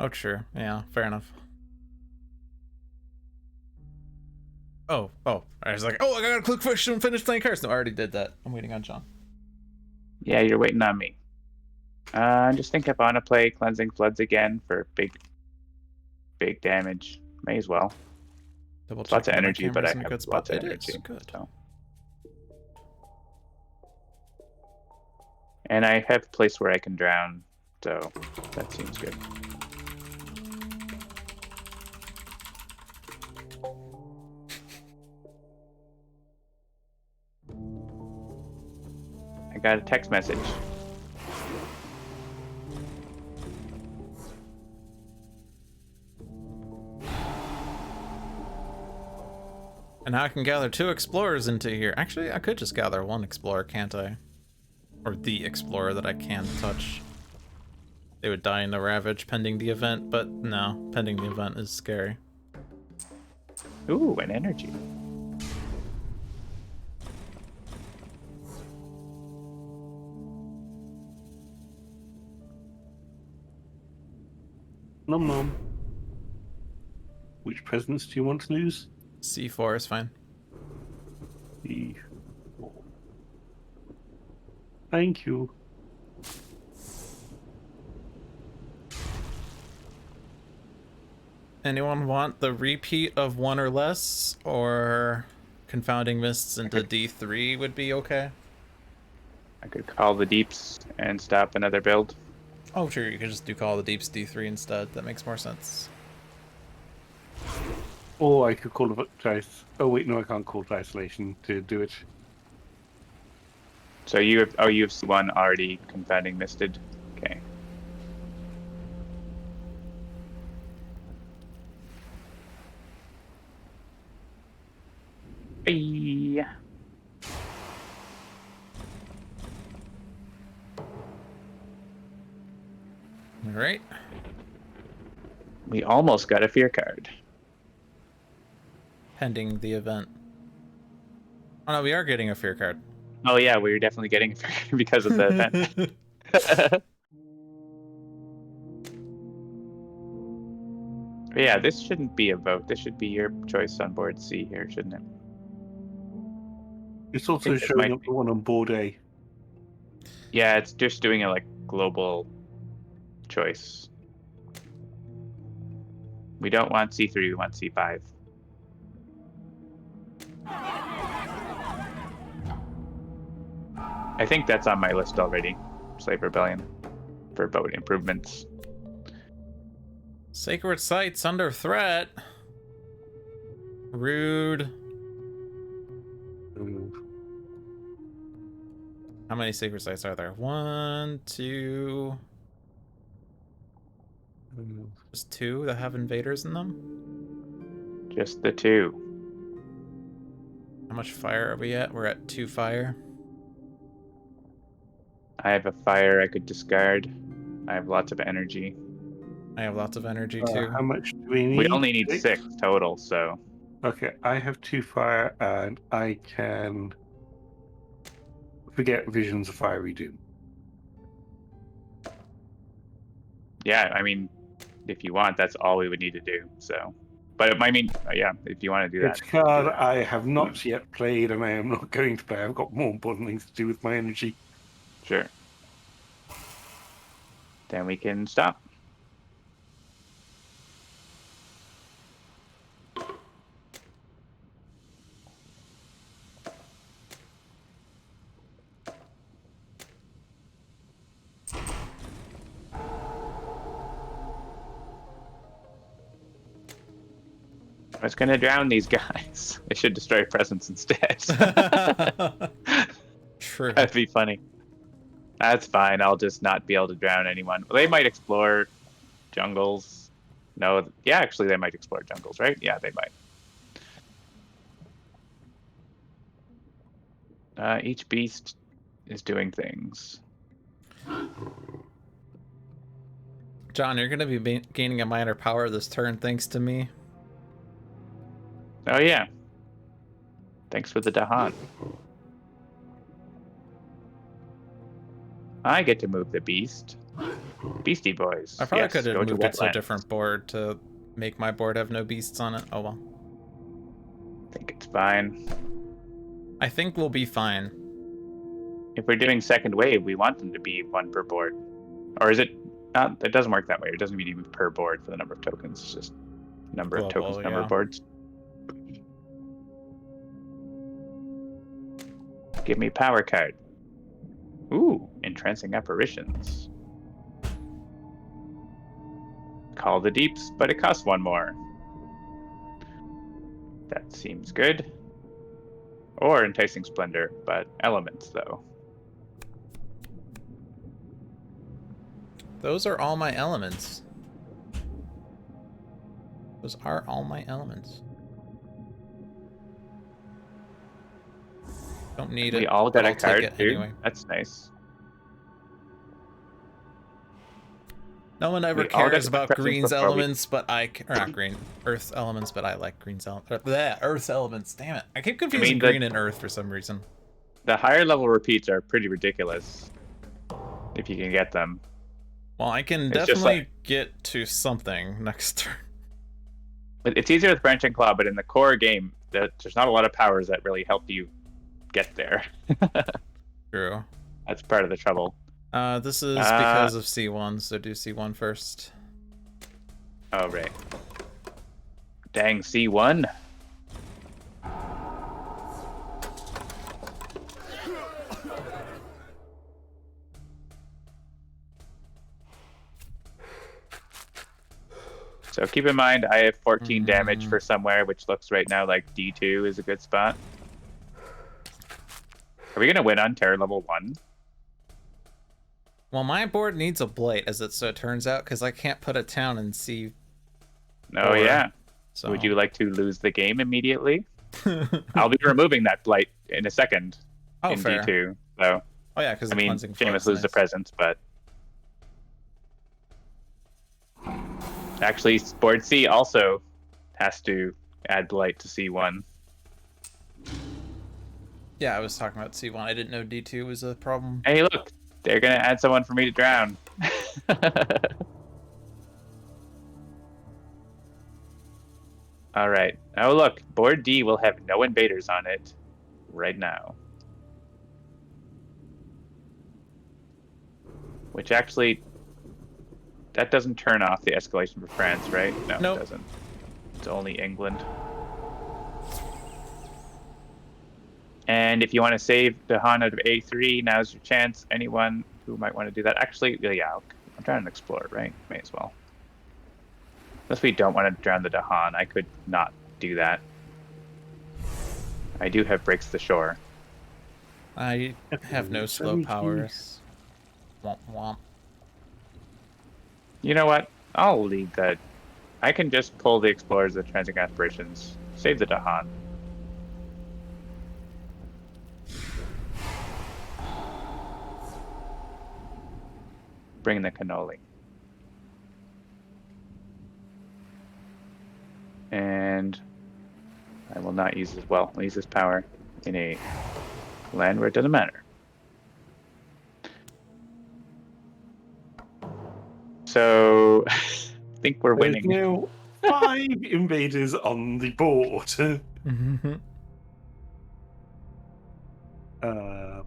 Oh, sure. Yeah, fair enough. Oh. I was like, oh, I gotta click finish and finish playing cards. No, I already did that. I'm waiting on John. Yeah, you're waiting on me. I just think if I want to play Cleansing Floods again for big damage, may as well. Double It's lots of checking my energy, but camera's I in a have good spot. lots of It energy. is good. So. And I have a place where I can drown, so that seems good. I got a text message. And now I can gather 2 explorers into here. Actually, I could just gather 1 explorer, can't I? Or the explorer that I can touch. They would die in the Ravage pending the event, but no, pending the event is scary. Ooh, an energy. Nom nom. Which presents do you want to lose? C4 is fine. Thank you. Anyone want the repeat of 1 or less, or Confounding Mists into D3 would be okay? I could call the deeps and stop another build. Oh, sure, you could just do Call of the Deeps D3 instead. That makes more sense. Or I could call it dice. Oh wait, no, I can't call it isolation to do it. So you have C1 already confounding misted. Okay. Bye. All right. We almost got a fear card. Pending the event. Oh no, we are getting a fear card. Oh yeah, we were definitely getting a fear card because of the event. Yeah, this shouldn't be a vote. This should be your choice on board C here, shouldn't it? It's also this showing might up be- the one on board A. Yeah, it's just doing a like global choice. We don't want C3, we want C5. I think that's on my list already. Slave Rebellion for boat improvements. Sacred sites under threat. Rude. How many sacred sites are there? 1, 2. Just 2 that have invaders in them? Just the 2. How much fire are we at? We're at 2 fire. I have a fire I could discard. I have lots of energy. I have lots of energy too. How much do we need? We only need 6? 6 total, so. Okay, I have 2 fire, and I can forget Visions of Fiery Doom. Yeah, I mean, if you want, that's all we would need to do. So, but I mean, yeah, if you want to do that. It's a card I have not yet played, and I am not going to play. I've got more important things to do with my energy. Sure. Then we can stop. I was gonna drown these guys. I should destroy presence instead. True. That'd be funny. That's fine. I'll just not be able to drown anyone. They might explore jungles. No, yeah, actually, they might explore jungles, right? Yeah, they might. Each beast is doing things. John, you're going to be gaining a minor power this turn thanks to me. Oh, yeah. Thanks for the Dahan. I get to move the beast. Beastie Boys. I probably Yes, could have go moved it to a wetlands. different board to make my board have no beasts on it. Oh well. I think it's fine. I think we'll be fine. If we're doing second wave, we want them to be 1 per board. Or is it not? It doesn't work that way. It doesn't mean even per board for the number of tokens. It's just number of Global, tokens, number yeah. of boards. Give me power card. Ooh, entrancing apparitions. Call the deeps, but it costs 1 more. That seems good. Or enticing splendor, but elements though. Those are all my elements. Those are all my elements. Don't need it. We all but got a I'll take card it too. anyway. That's nice. No one ever We all got cares the about presents Green's before we- elements, but or not Green, Earth elements, but I like Green's elements. Earth's elements. Damn it! I keep confusing Green and Earth for some reason. The higher level repeats are pretty ridiculous. If you can get them. Well, I can It's just definitely like- get to something next turn. But it's easier with Branching Claw, but in the core game, there's not a lot of powers that really help you get there. True. That's part of the trouble. This is because of C1, so do C1 first. Oh, right. Dang, C1. So keep in mind, I have 14 damage for somewhere, which looks right now like D2 is a good spot. Are we going to win on Terror level 1? Well, my board needs a blight, as it so turns out, because I can't put a town in C. Oh, yeah. So. Would you like to lose the game immediately? I'll be removing that blight in a second in fair. D2. So, Oh yeah, because I mean, Seamus loses the presence, but actually, board C also has to add blight to C1. Yeah, I was talking about C1. I didn't know D2 was a problem. Hey, look, they're gonna add someone for me to drown. All right. Oh, look, board D will have no invaders on it right now. Which actually, that doesn't turn off the escalation for France, right? No, Nope. It doesn't. It's only England. And if you want to save the Han out of A3, now's your chance. Anyone who might want to do that. Actually, yeah, I'm trying to explore, right? May as well. Unless we don't want to drown the Dahan, I could not do that. I do have Breaks the Shore. I have no slow 70. powers. Womp womp. You know what? I'll leave that. I can just pull the Explorers of Transient Aspirations. Save the Dahan. Bring the cannoli. And I will not use this. Well, I'll use this power in a land where it doesn't matter. So I think we're There's winning. now 5 invaders on the board. Oh,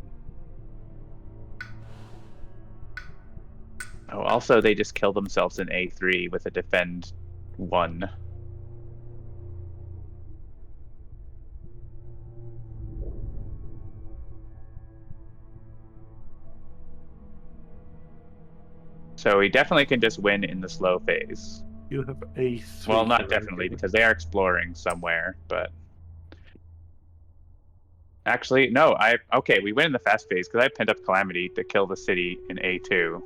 also they just kill themselves in A3 with a defend 1. So we definitely can just win in the slow phase. You have A3. Well, not definitely, because they are exploring somewhere, but... Actually, no, okay, we win in the fast phase, because I pinned up Calamity to kill the city in A2.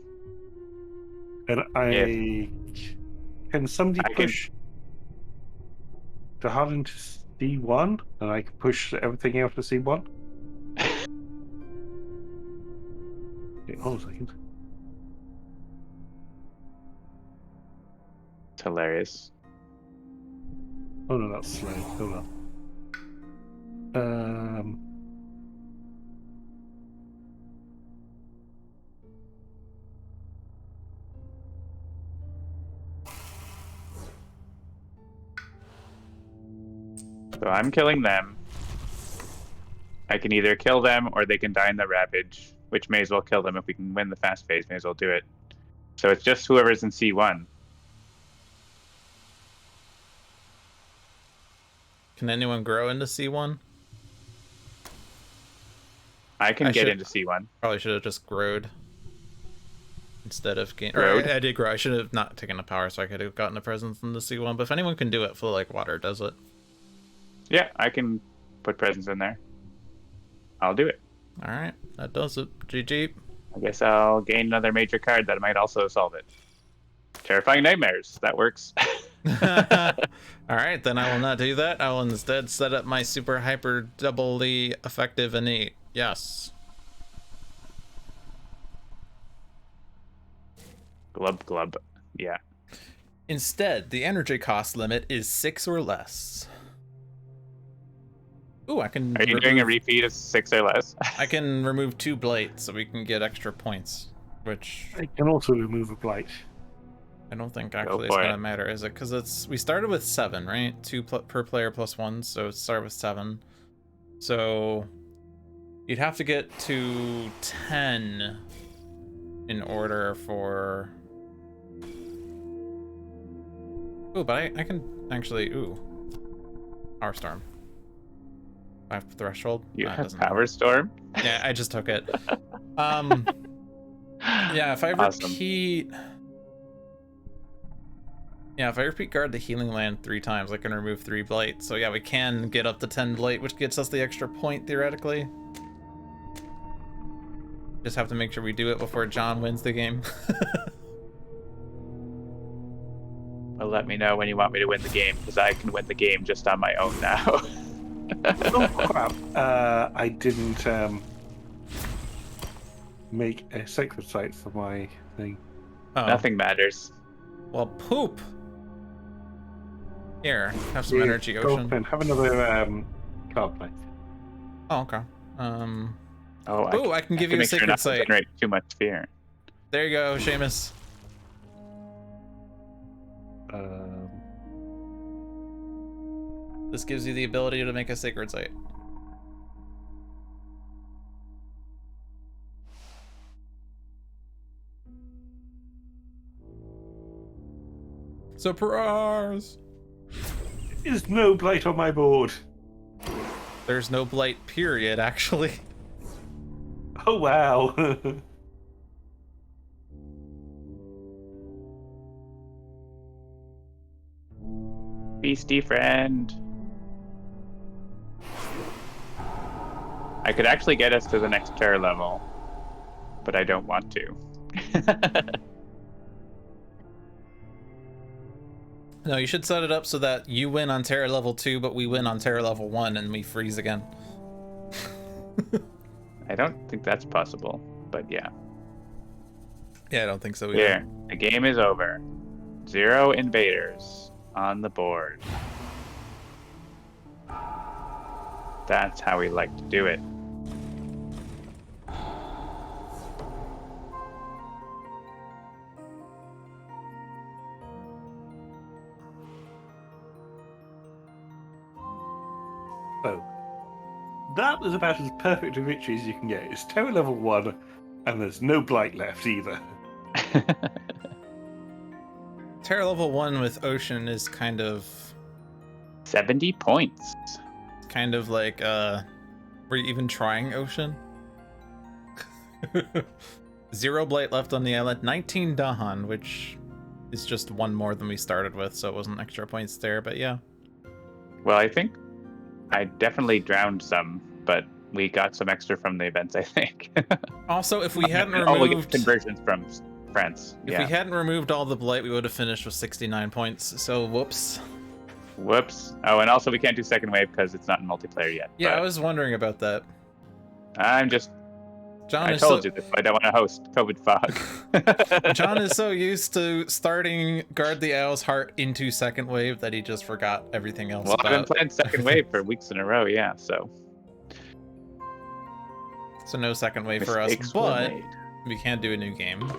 And can somebody push the hard into C1, and I can push everything else to C1? Okay, hold on a second. It's hilarious. Oh no, that's slow. Hold on. So I'm killing them. I can either kill them or they can die in the Ravage, which may as well kill them if we can win the fast phase, may as well do it. So it's just whoever's in C1. Can anyone grow into C1? I can get into C1. Probably should have just growed instead of gain. Growed? I did grow. I should have not taken a power, so I could have gotten a presence in the C1. But if anyone can do it, flow like water does it. Yeah, I can put presence in there. I'll do it. All right, that does it. GG. I guess I'll gain another major card that might also solve it. Terrifying Nightmares. That works. All right, then I will not do that. I will instead set up my super hyper doubly effective innate. Yes. Glub glub. Yeah. Instead, the energy cost limit is 6 or less. Ooh, I can. Are you doing a repeat of 6 or less? I can remove 2 blights, so we can get extra points. Which I can also remove a blight. I don't think actually it's gonna matter, is it? Because we started with 7, right? 2 per player plus 1, so start with 7. So you'd have to get to 10 in order for. Ooh, but I can actually. Ooh, Power Storm. I have threshold. You have Power Storm? Yeah, I just took it. Yeah, if I repeat. Yeah, if I repeat guard the healing land 3 times, I can remove 3 blight. So yeah, we can get up to 10 blight, which gets us the extra point theoretically. Just have to make sure we do it before John wins the game. Well, let me know when you want me to win the game, because I can win the game just on my own now. Oh crap! I didn't make a sacred site for my thing. Oh. Nothing matters. Well, poop. Here, have some energy ocean. Have another card play. Oh, okay. Oh, I can give you a make sure sacred not to site. generate too much fear. There you go, Seamus. This gives you the ability to make a sacred site. Surprise! There's no blight on my board. There's no blight, period, actually. Oh wow. Beastie friend. I could actually get us to the next terror level, but I don't want to. No, you should set it up so that you win on terror level 2, but we win on terror level 1 and we freeze again. I don't think that's possible, but yeah. Yeah, I don't think so either. Here, the game is over. 0 invaders on the board. That's how we like to do it. So, that is about as perfect a victory as you can get. It's terror level 1, and there's no blight left either. Terror level 1 with Ocean is kind of 70 points. like, were you even trying Ocean? 0 blight left on the island, 19 Dahan, which is just 1 more than we started with, so it wasn't extra points there, but yeah. Well, I think I definitely drowned some, but we got some extra from the events, I think. Also, if we hadn't Oh, we get removed conversions from France. if we hadn't removed all the blight, we would have finished with 69 points. So whoops. Whoops. Oh, and also we can't do second wave because it's not in multiplayer yet. Yeah, I but was wondering about that. I'm just. John I is told so, you this. I don't want to host COVID fog. John is so used to starting Guard the Owl's Heart into second wave that he just forgot everything else. Well, about I've been playing second wave for weeks in a row. Yeah, so. So no second wave for us, Mistakes were but made. we can do a new game,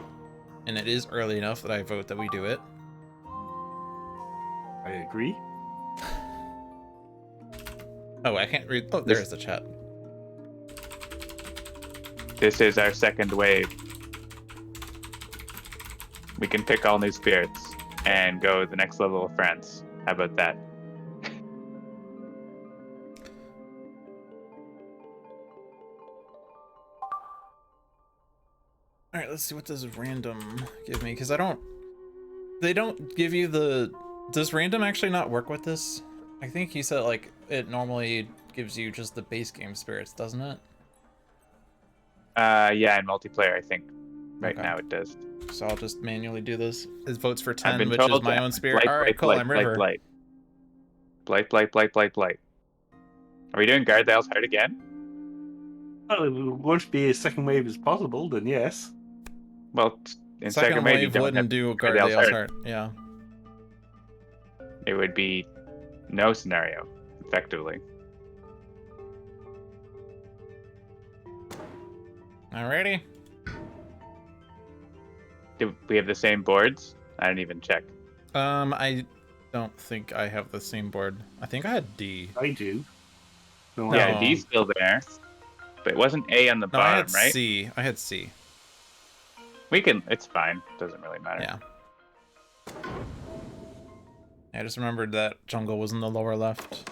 and it is early enough that I vote that we do it. I agree. Oh, I can't read. Oh, there's the chat. This is our second wave. We can pick all new spirits and go the next level of France. How about that? All right, let's see, what does random give me? Because they don't give you the. Does random actually not work with this? I think he said like it normally gives you just the base game spirits, doesn't it? Yeah, in multiplayer, I think. Right Okay. now it does. So I'll just manually do this. It votes for I've 10, been which is told my that. own spirit. Blight, All right, blight, cool. blight, I'm blight, River. blight. Blight, blight, blight, blight, blight. Are we doing Guard the Owl's Heart again? Well, if it won't be as second wave as possible, then yes. Well, in Second wave, you wave don't wouldn't have do Guard Guard the the Owl's Owl's Heart. Heart. Yeah. It would be no scenario, effectively. Alrighty. Do we have the same boards? I didn't even check. I don't think I have the same board. I think I had D. I do. No, No. Yeah, D's still there, but it wasn't A on the No, I bottom, had right? C. I had C. We can. It's fine. Doesn't really matter. Yeah. I just remembered that jungle was in the lower left.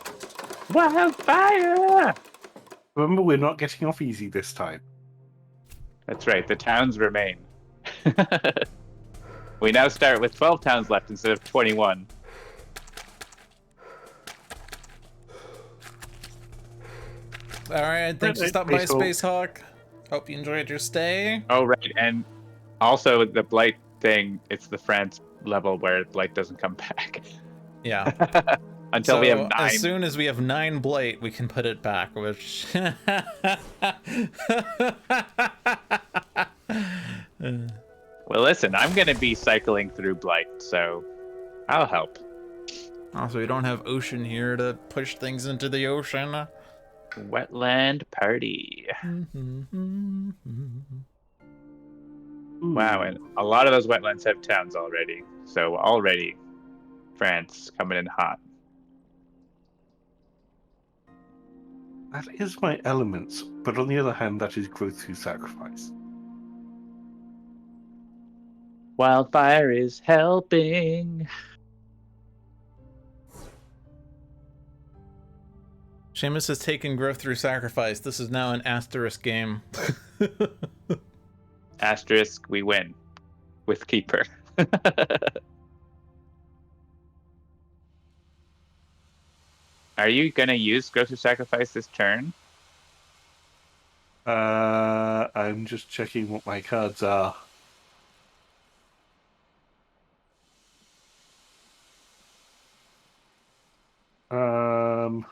Wildfire! Remember, we're not getting off easy this time. That's right. The towns remain. We now start with 12 towns left instead of 21. All right, thanks for Right, stopping by, Space Hawk. Space Hawk. Hope you enjoyed your stay. Oh, right. And also the blight thing, it's the France level where blight doesn't come back. Yeah. Until we have So, 9. As soon as we have 9 blight, we can put it back, which. Well, listen, I'm going to be cycling through blight, so I'll help. Also, we don't have ocean here to push things into the ocean. Wetland party. Ooh. Wow, and a lot of those wetlands have towns already. So already, France coming in hot. That is my elements, but on the other hand, that is growth through sacrifice. Wildfire is helping. Seamus has taken growth through sacrifice. This is now an asterisk game. Asterisk, we win with Keeper. Are you going to use growth through sacrifice this turn? I'm just checking what my cards are. Um,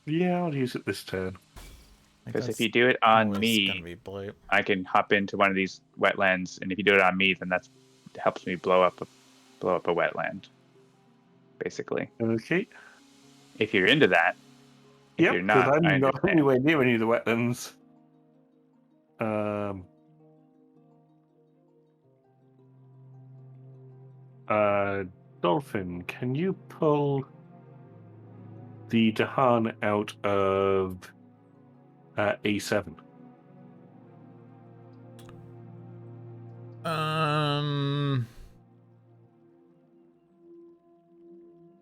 yeah, I'll use it this turn. Because if you do it on always gonna me, be blue. I can hop into one of these wetlands, and if you do it on me, then that helps me blow up a wetland, basically. Okay. If you're into that. If Yep, you're because not, I I'm not understand. anywhere near any of the wetlands. Dolphin, can you pull the Dahan out of A7?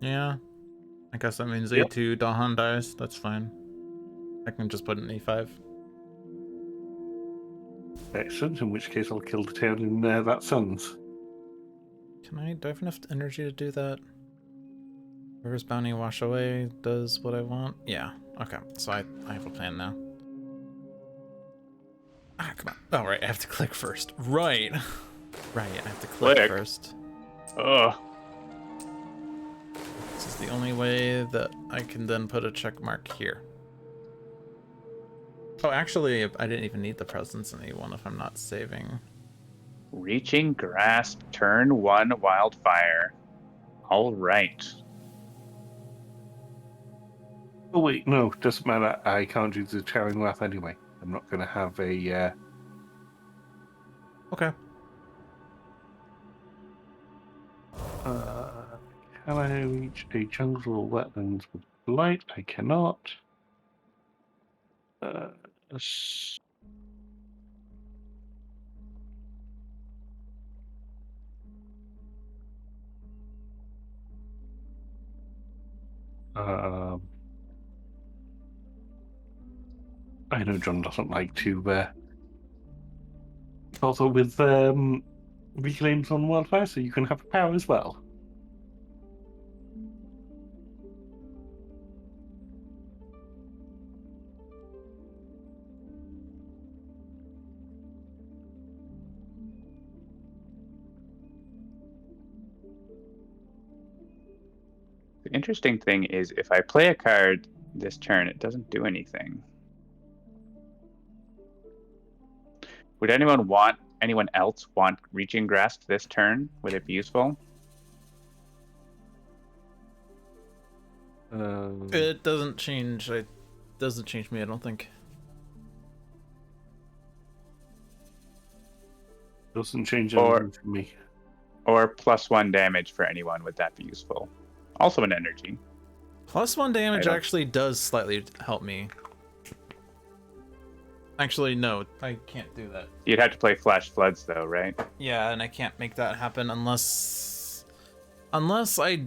Yeah. I guess that means Yep. A2 Dahan dies. That's fine. I can just put an E5. Excellent, in which case I'll kill the tail in that sun's. Do I have enough energy to do that? River's Bounty Wash Away does what I want? Yeah. Okay, so I have a plan now. Ah, come on. Oh, right, I have to click first. Right. Right, I have to click first. Ugh. This is the only way that I can then put a check mark here. Oh, actually, I didn't even need the presence in A1 if I'm not saving. Reaching Grasp, turn 1 Wildfire. All right. Oh wait, no, doesn't matter. I can't do the Towering Wrath anyway. I'm not going to have a... Okay. Can I reach a jungle or wetlands with light? I cannot. I know John doesn't like to bother with reclaims on wildfire, so you can have power as well. The interesting thing is if I play a card this turn, it doesn't do anything. Would anyone else want Reaching Grasp this turn? Would it be useful? It doesn't change. It doesn't change me, I don't think. Doesn't change anything for me. Or +1 damage for anyone, would that be useful? Also an energy. +1 damage actually does slightly help me. Actually, no, I can't do that. You'd have to play Flash Floods though, right? Yeah, and I can't make that happen unless I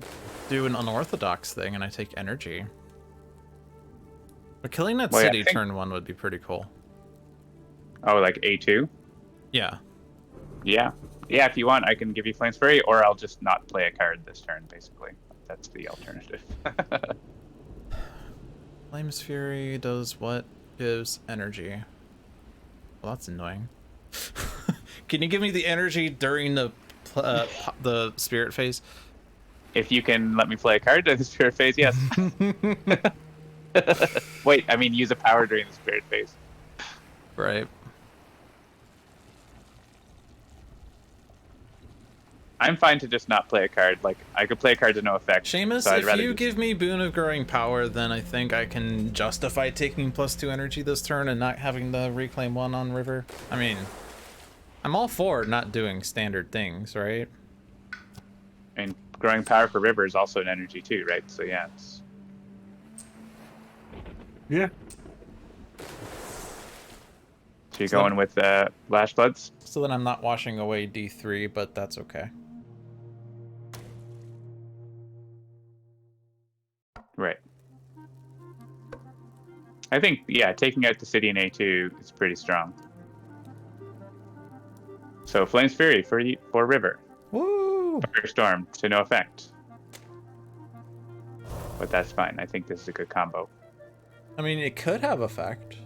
do an unorthodox thing and I take energy. But killing that city turn 1 would be pretty cool. Oh, like A2? Yeah. Yeah. Yeah, if you want, I can give you Flames Fury, or I'll just not play a card this turn, basically. That's the alternative. Flames Fury does what? Gives energy. Well, that's annoying. Can you give me the energy during the spirit phase? If you can let me play a card during the spirit phase, yes. Wait, I mean use a power during the spirit phase. Right. I'm fine to just not play a card. Like, I could play a card to no effect. Seamus, so if you give me Boon of Growing Power, then I think I can justify taking +2 energy this turn and not having the Reclaim 1 on River. I mean, I'm all for not doing standard things, right? And Growing Power for River is also an energy too, right? So yeah, it's... Yeah. So you're going with Lash Floods? So then I'm not washing away D3, but that's okay. Right. I think, yeah, taking out the city in A2 is pretty strong. So Flames Fury for River. Woo! Oh. Firestorm to no effect. But that's fine. I think this is a good combo. I mean, it could have effect.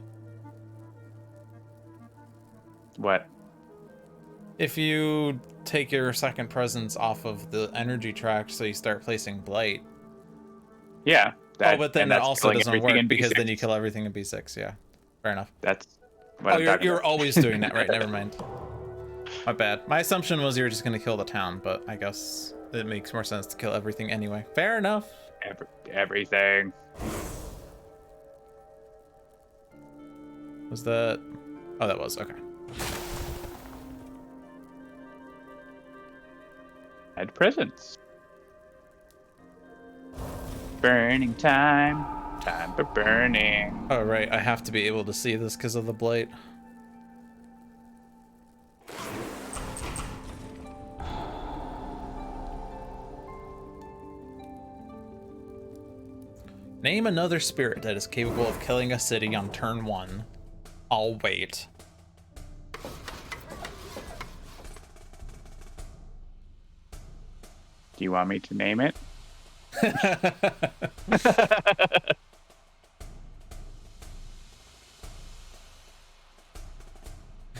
What? If you take your second presence off of the energy track, so you start placing blight. Yeah. But then it also doesn't work because B6. then you kill everything in B6. Yeah, fair enough. That's what I'm talking you're about. always doing that, right? Never mind. My bad. My assumption was you were just gonna kill the town, but I guess it makes more sense to kill everything anyway. Fair enough. Everything. Was that? Oh, that was okay. Add presents. Burning time. Time for burning. Oh right, I have to be able to see this because of the blight. Name another spirit that is capable of killing a city on turn 1. I'll wait. Do you want me to name it?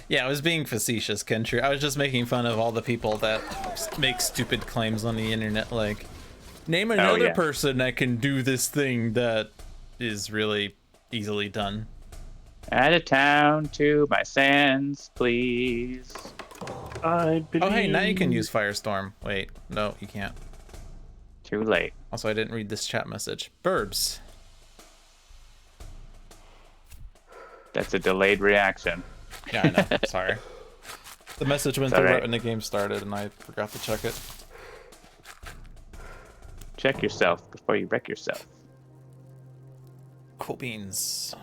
Yeah, I was being facetious, Kentry. I was just making fun of all the people that make stupid claims on the internet, like, name another person that can do this thing that is really easily done. Add a town to my sands, please. I believe... Oh, hey, now you can use Firestorm. Wait, no, you can't. Too late. Also, I didn't read this chat message. Burbs. That's a delayed reaction. Yeah, I know. Sorry. The message went through right. right when the game started, and I forgot to check it. Check yourself before you wreck yourself. Cool beans.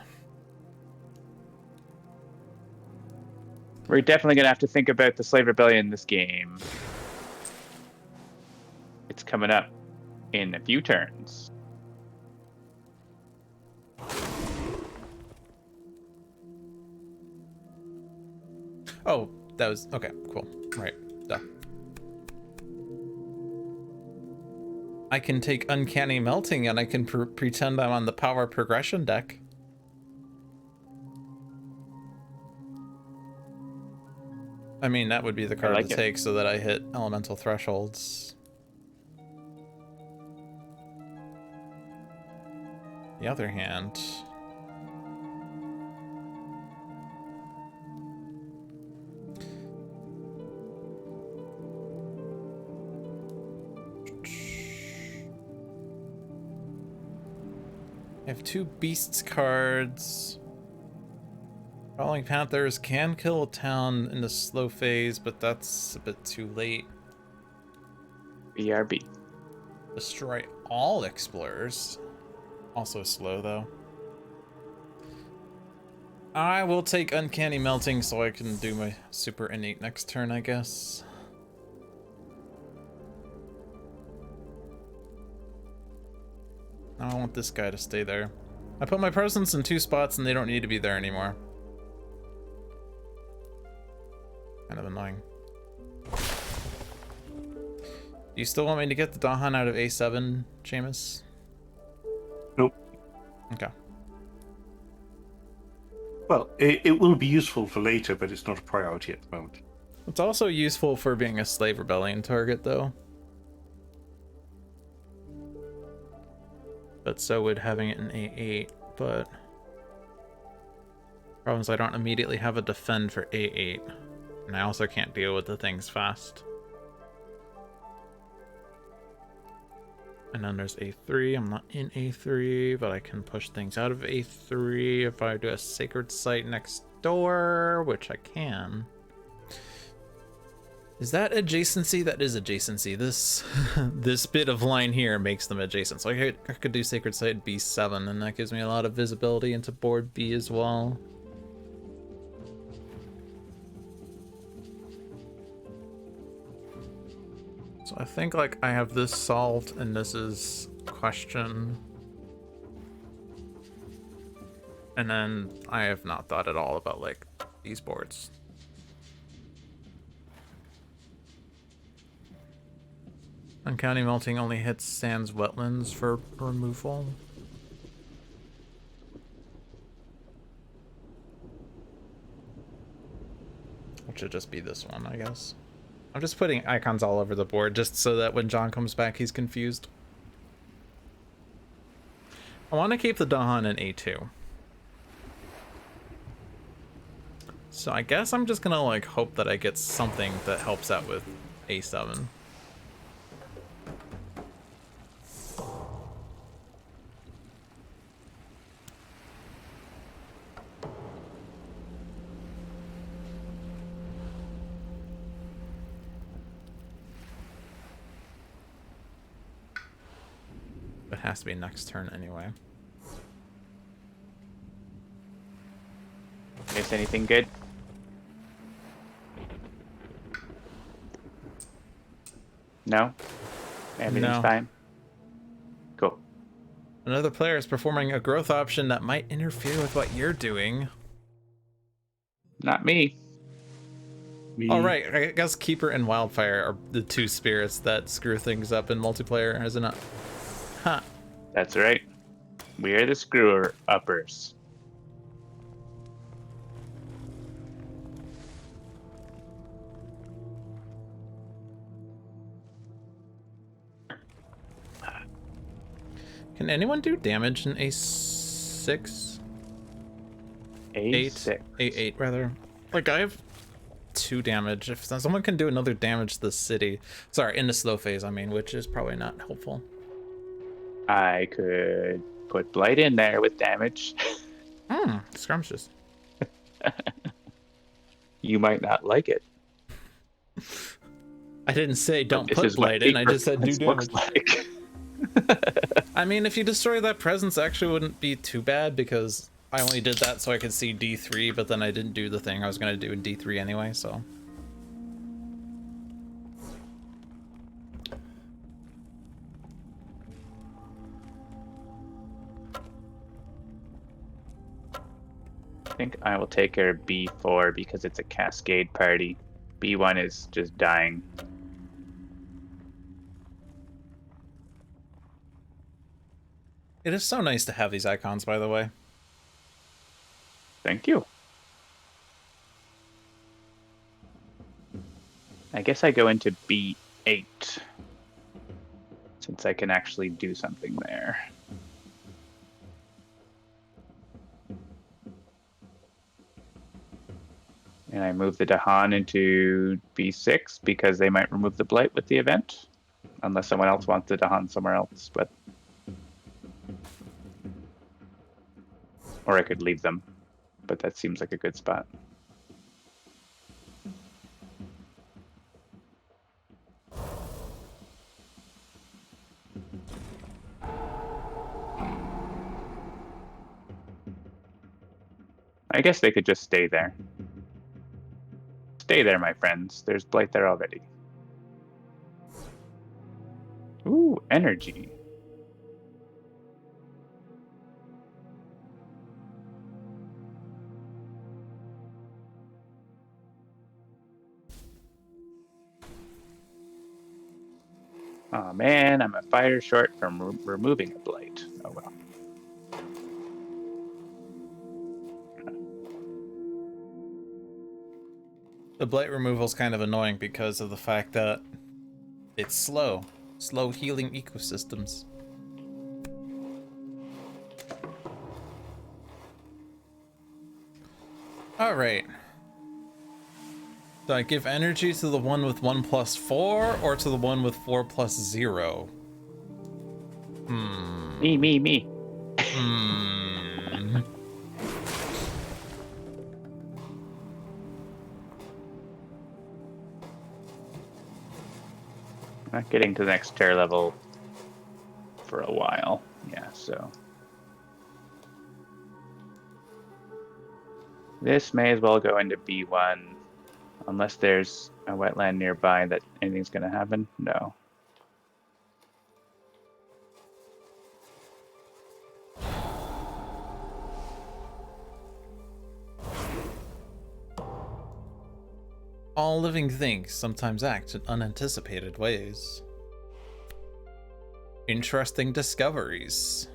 We're definitely going to have to think about the Slave Rebellion in this game. It's coming up in a few turns. Oh, that was... Okay, cool. Right. Duh. I can take Uncanny Melting, and I can pretend I'm on the power progression deck. I mean, that would be the card to take so that I hit elemental thresholds. The other hand... I have 2 Beasts cards. Crawling Panthers can kill a town in the slow phase, but that's a bit too late. BRB. Destroy all Explorers. Also slow, though. I will take Uncanny Melting so I can do my Super Innate next turn, I guess. I want this guy to stay there. I put my presents in 2 spots and they don't need to be there anymore. Kind of annoying. Do you still want me to get the Dahan out of A7, Seamus? Nope. Okay. Well, it will be useful for later, but it's not a priority at the moment. It's also useful for being a Slave Rebellion target, though. But so would having it in A8, but... Problem is I don't immediately have a defend for A8. And I also can't deal with the things fast. And then there's A3. I'm not in A3, but I can push things out of A3 if I do a Sacred Site next door, which I can. Is that adjacency? That is adjacency. This this bit of line here makes them adjacent. So I could do Sacred Site B7, and that gives me a lot of visibility into board B as well. So I think like I have this solved, and this is question. And then I have not thought at all about like these boards. Uncanny melting only hits sands wetlands for removal. Which should just be this one, I guess. I'm just putting icons all over the board just so that when John comes back, he's confused. I want to keep the Dahan in A2. So I guess I'm just gonna like hope that I get something that helps out with A7. It has to be next turn anyway. Miss anything good? No? Everything's No. fine? Cool. Another player is performing a growth option that might interfere with what you're doing. Not me. All right, I guess Keeper and Wildfire are the two spirits that screw things up in multiplayer, isn't it? Huh. That's right. We are the screwer uppers. Can anyone do damage in A6? A6. A8 rather. Like I have 2 damage. If someone can do another damage to the city, sorry, in the slow phase, I mean, which is probably not helpful. I could put Blight in there with damage. Scrumptious. You might not like it. I didn't say don't This put is what Blight in, I just said do Performance looks damage. like. I mean, if you destroy that presence, actually wouldn't be too bad because I only did that so I could see D3, but then I didn't do the thing I was going to do in D3 anyway, so. I think I will take her B4 because it's a cascade party. B1 is just dying. It is so nice to have these icons, by the way. Thank you. I guess I go into B8 since I can actually do something there. And I move the Dahan into B6 because they might remove the Blight with the event. Unless someone else wants the Dahan somewhere else, but... Or I could leave them, but that seems like a good spot. I guess they could just stay there. Stay there, my friends. There's Blight there already. Ooh, energy. Oh man, I'm a fire short from removing a Blight. Oh well. The Blight removal is kind of annoying because of the fact that it's slow healing ecosystems. All right. Do I give energy to the one with 1+4 or to the one with 4+0? Me. Not getting to the next tier level for a while. Yeah, so. This may as well go into B1. Unless there's a wetland nearby that anything's going to happen. No. All living things sometimes act in unanticipated ways. interesting discoveries.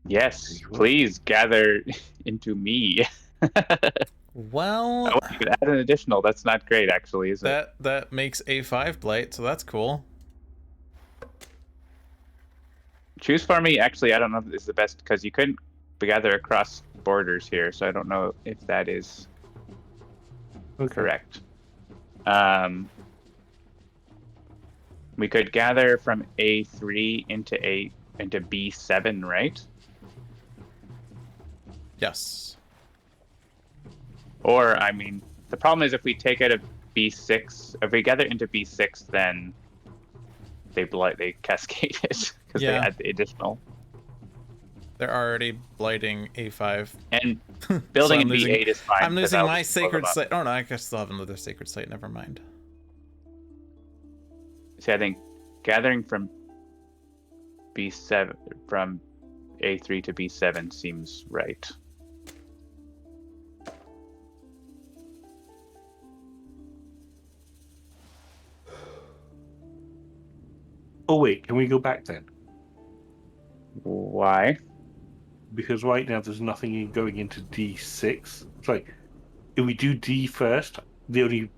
Yes, please gather into me. Well, Oh, you could add an additional. That's not great, actually, is it? that makes A5 blight, so that's cool. Choose for me. Actually, I don't know if this is the best because you couldn't gather across borders here, so I don't know if that is correct. We could gather from A3 into B7, right? Yes. Or I mean, the problem is if we take out a B6, if we gather into B6, then they cascade it because they add the additional. They're already blighting A5. And building So in B8 is fine. I'm losing my sacred site. Oh no, I guess I still have another sacred site. Never mind. See, I think gathering from B7 from A3 to B7 seems right. Oh wait, can we go back then? Why? Because right now there's nothing going into D6. Sorry, if we do D first, the only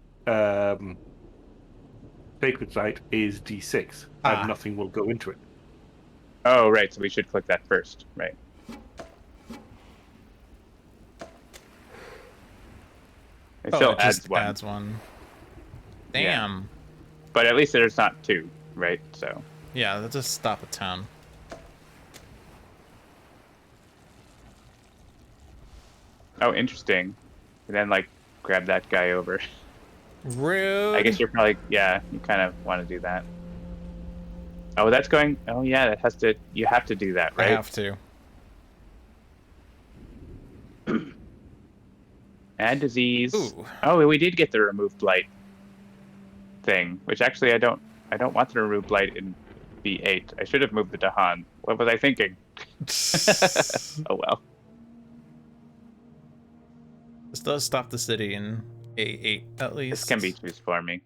sacred site is D6, and nothing will go into it. Oh, right. So we should click that first, right? It still adds one. Adds one. Damn. Yeah. But at least there's not two, right? So. Yeah, let's just stop a town. Oh, interesting. And then like grab that guy over. Rude. I guess you're probably you kind of want to do that. Oh, that's going. Oh yeah, that has to. You have to do that, right? I have to. Add disease. Ooh. Oh, we did get the remove blight thing, which actually I don't want to remove blight in B8. I should have moved the Dahan. What was I thinking? Oh well. This does stop the city in A8 at least. This can be choose for me.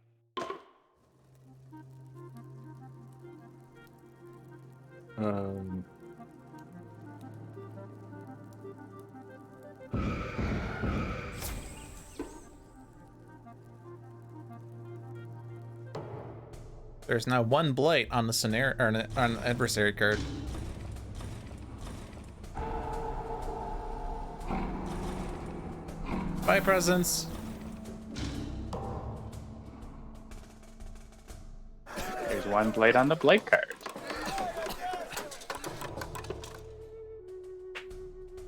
There's now one blight on the scenario or on the adversary card. Bye, presents. There's one blight on the blight card.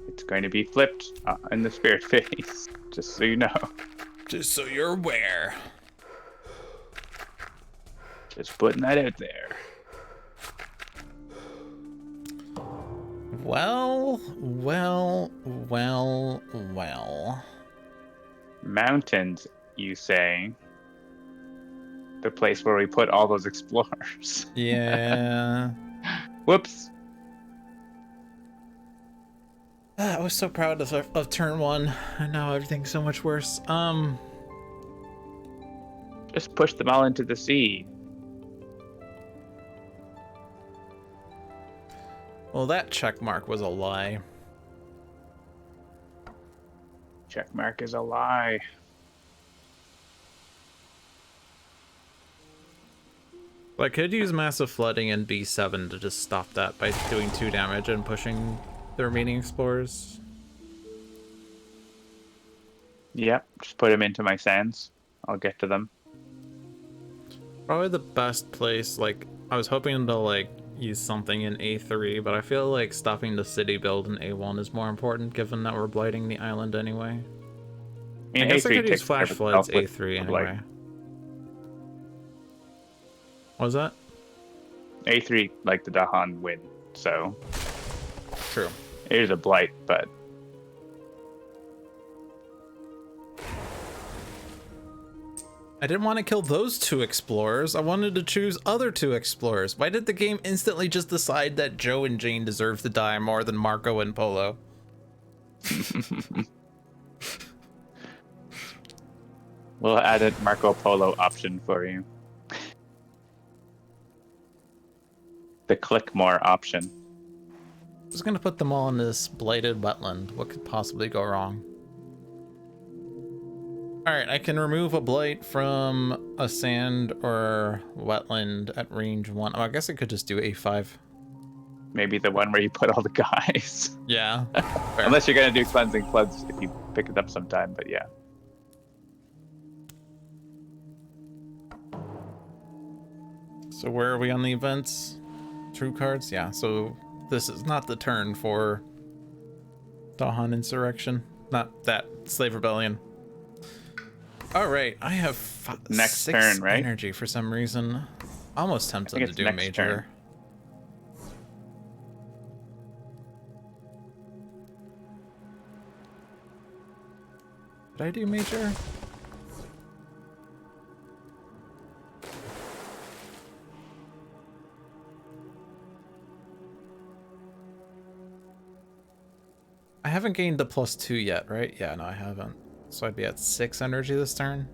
It's going to be flipped in the spirit phase, just so you know. Just so you're aware. Just putting that out there. Well. Mountains, you say? The place where we put all those explorers. Yeah. Whoops. I was so proud of turn one, and now everything's so much worse. Just push them all into the sea. Well, that check mark was a lie. Check mark is a lie. I could use massive flooding in B7 to just stop that by doing 2 damage and pushing the remaining explorers. Yep, just put them into my sands. I'll get to them. Probably the best place, like, I was hoping to, like, use something in A3, but I feel like stopping the city build in A1 is more important, given that we're blighting the island anyway. I guess I could use flash floods A3 anyway. What was that? A3, like the Dahan win, so... True. It is a blight, but... I didn't want to kill those 2 explorers. I wanted to choose other 2 explorers. Why did the game instantly just decide that Joe and Jane deserve to die more than Marco and Polo? We'll add a Marco Polo option for you. the click more option. I'm just gonna put them all in this blighted wetland. What could possibly go wrong? Alright, I can remove a blight from a sand or wetland at range 1. Oh, I guess I could just do A5. Maybe the one where you put all the guys. Yeah. Fair. Unless you're gonna do cleansing floods if you pick it up sometime, but yeah. So where are we on the events? True cards? Yeah, so this is not the turn for Dahan Insurrection. Not that. Slave Rebellion. Alright, I have Next 6 turn, right? energy for some reason. Almost tempted to it's do next major. turn. Did I do major? I haven't gained the +2 yet, right? Yeah, no, I haven't. So I'd be at 6 energy this turn.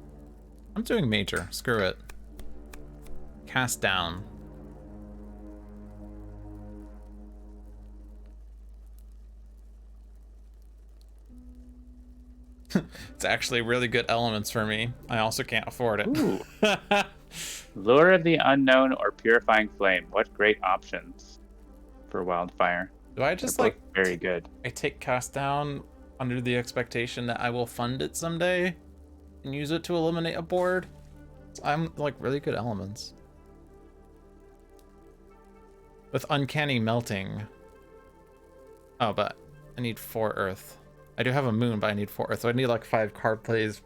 I'm doing major. Screw it. Cast down. It's actually really good elements for me. I also can't afford it. Ooh. Lure of the Unknown or Purifying Flame. What great options for Wildfire. Do I just They're like both very good. I take cast down under the expectation that I will fund it someday and use it to eliminate a board? I'm like really good elements. With Uncanny Melting. Oh, but I need 4 earth. I do have a moon, but I need 4 earth, so I need like 5 card plays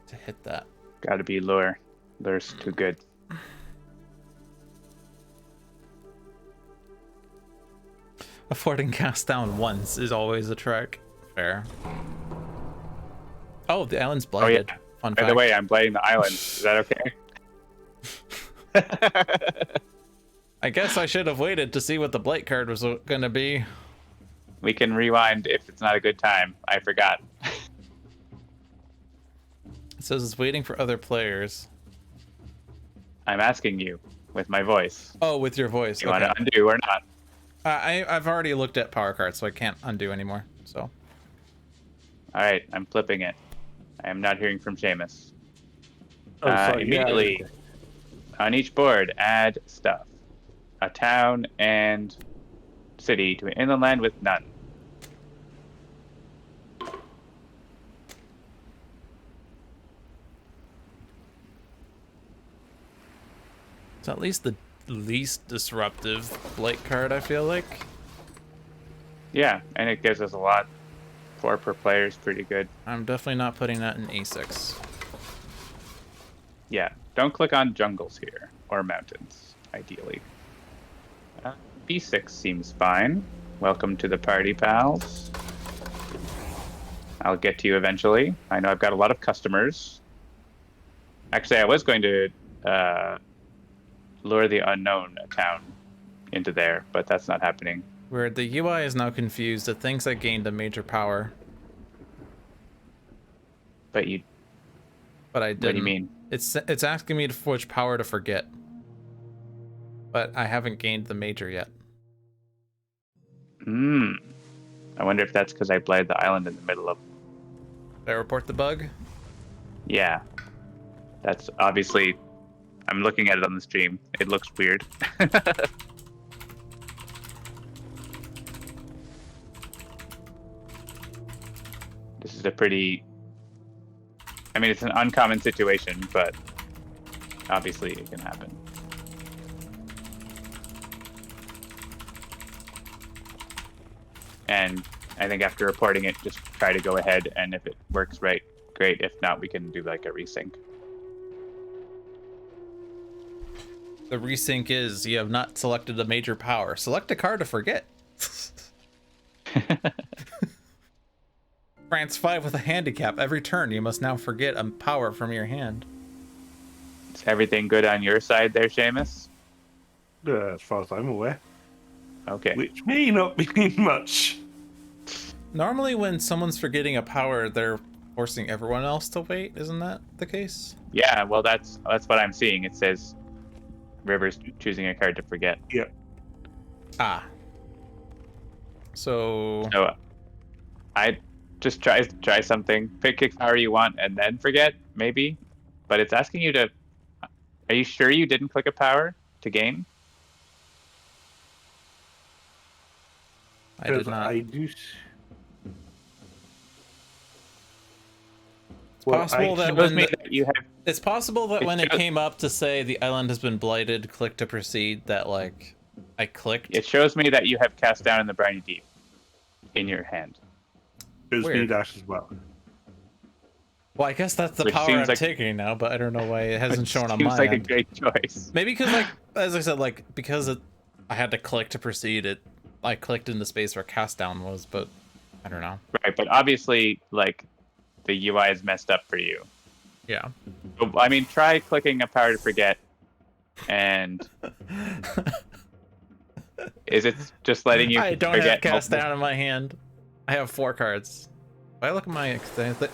to hit that. Gotta be Lure. Lure's too good. Affording cast down once is always a trick. Fair. Oh, the island's blighted. Oh, yeah. Fun By fact. the way, I'm blighting the island. Is that okay? I guess I should have waited to see what the blight card was gonna be. We can rewind if it's not a good time. I forgot. It says it's waiting for other players. I'm asking you with my voice. Oh, with your voice. You Okay. want to undo or not? I've already looked at power cards, so I can't undo anymore. So All right, I'm flipping it. I am not hearing from Seamus. Oh, sorry, Immediately, on each board, add stuff. A town and city to an inland land with none. it's at least the least disruptive blight card, I feel like. Yeah, and it gives us a lot. 4 per player is pretty good. I'm definitely not putting that in A6. Yeah, don't click on jungles here, or mountains, ideally. B6 seems fine. Welcome to the party, pals. I'll get to you eventually. I know I've got a lot of customers. Actually, I was going to lure the Unknown town into there, but that's not happening. Where the UI is now confused. It thinks I gained a major power, But you, but I didn't. what do you mean? It's asking me to which power to forget. But I haven't gained the major yet. I wonder if that's because I blighted the island in the middle of... Did I report the bug? Yeah. That's obviously... I'm looking at it on the stream. It looks weird. This is a pretty... I mean, it's an uncommon situation, but obviously it can happen. And I think after reporting it, just try to go ahead, and if it works right, great. If not, we can do like a resync. The resync is you have not selected a major power. Select a card to forget. France 5 with a handicap. Every turn, you must now forget a power from your hand. Is everything good on your side there, Seamus? As far as I'm aware. Okay. Which may not mean much. Normally, when someone's forgetting a power, they're forcing everyone else to wait. Isn't that the case? Yeah, well, that's what I'm seeing. It says River's choosing a card to forget. Yeah. Ah. So So I just try something. Pick a power you want and then forget, maybe. But it's asking you to. Are you sure you didn't click a power to gain? I did Because not. I do. Possible that Shows when me that you have. it's possible that It when it shows- came up to say the island has been blighted, click to proceed, that like I clicked. It shows me that you have cast down in the briny deep in your hand. Shows me Weird. that as well. Well, I guess that's the Which power seems I'm like- taking now, but I don't know why it hasn't shown on Seems my like a end. great choice. Maybe because, like, as I said, like because I had to click to proceed. I clicked in the space where cast down was, but I don't know. Right, but obviously, like, the UI is messed up for you. Yeah. So, I mean, try clicking a power to forget, and is it just letting you I don't forget have cast multiple- down in my hand. I have 4 cards. If I look at my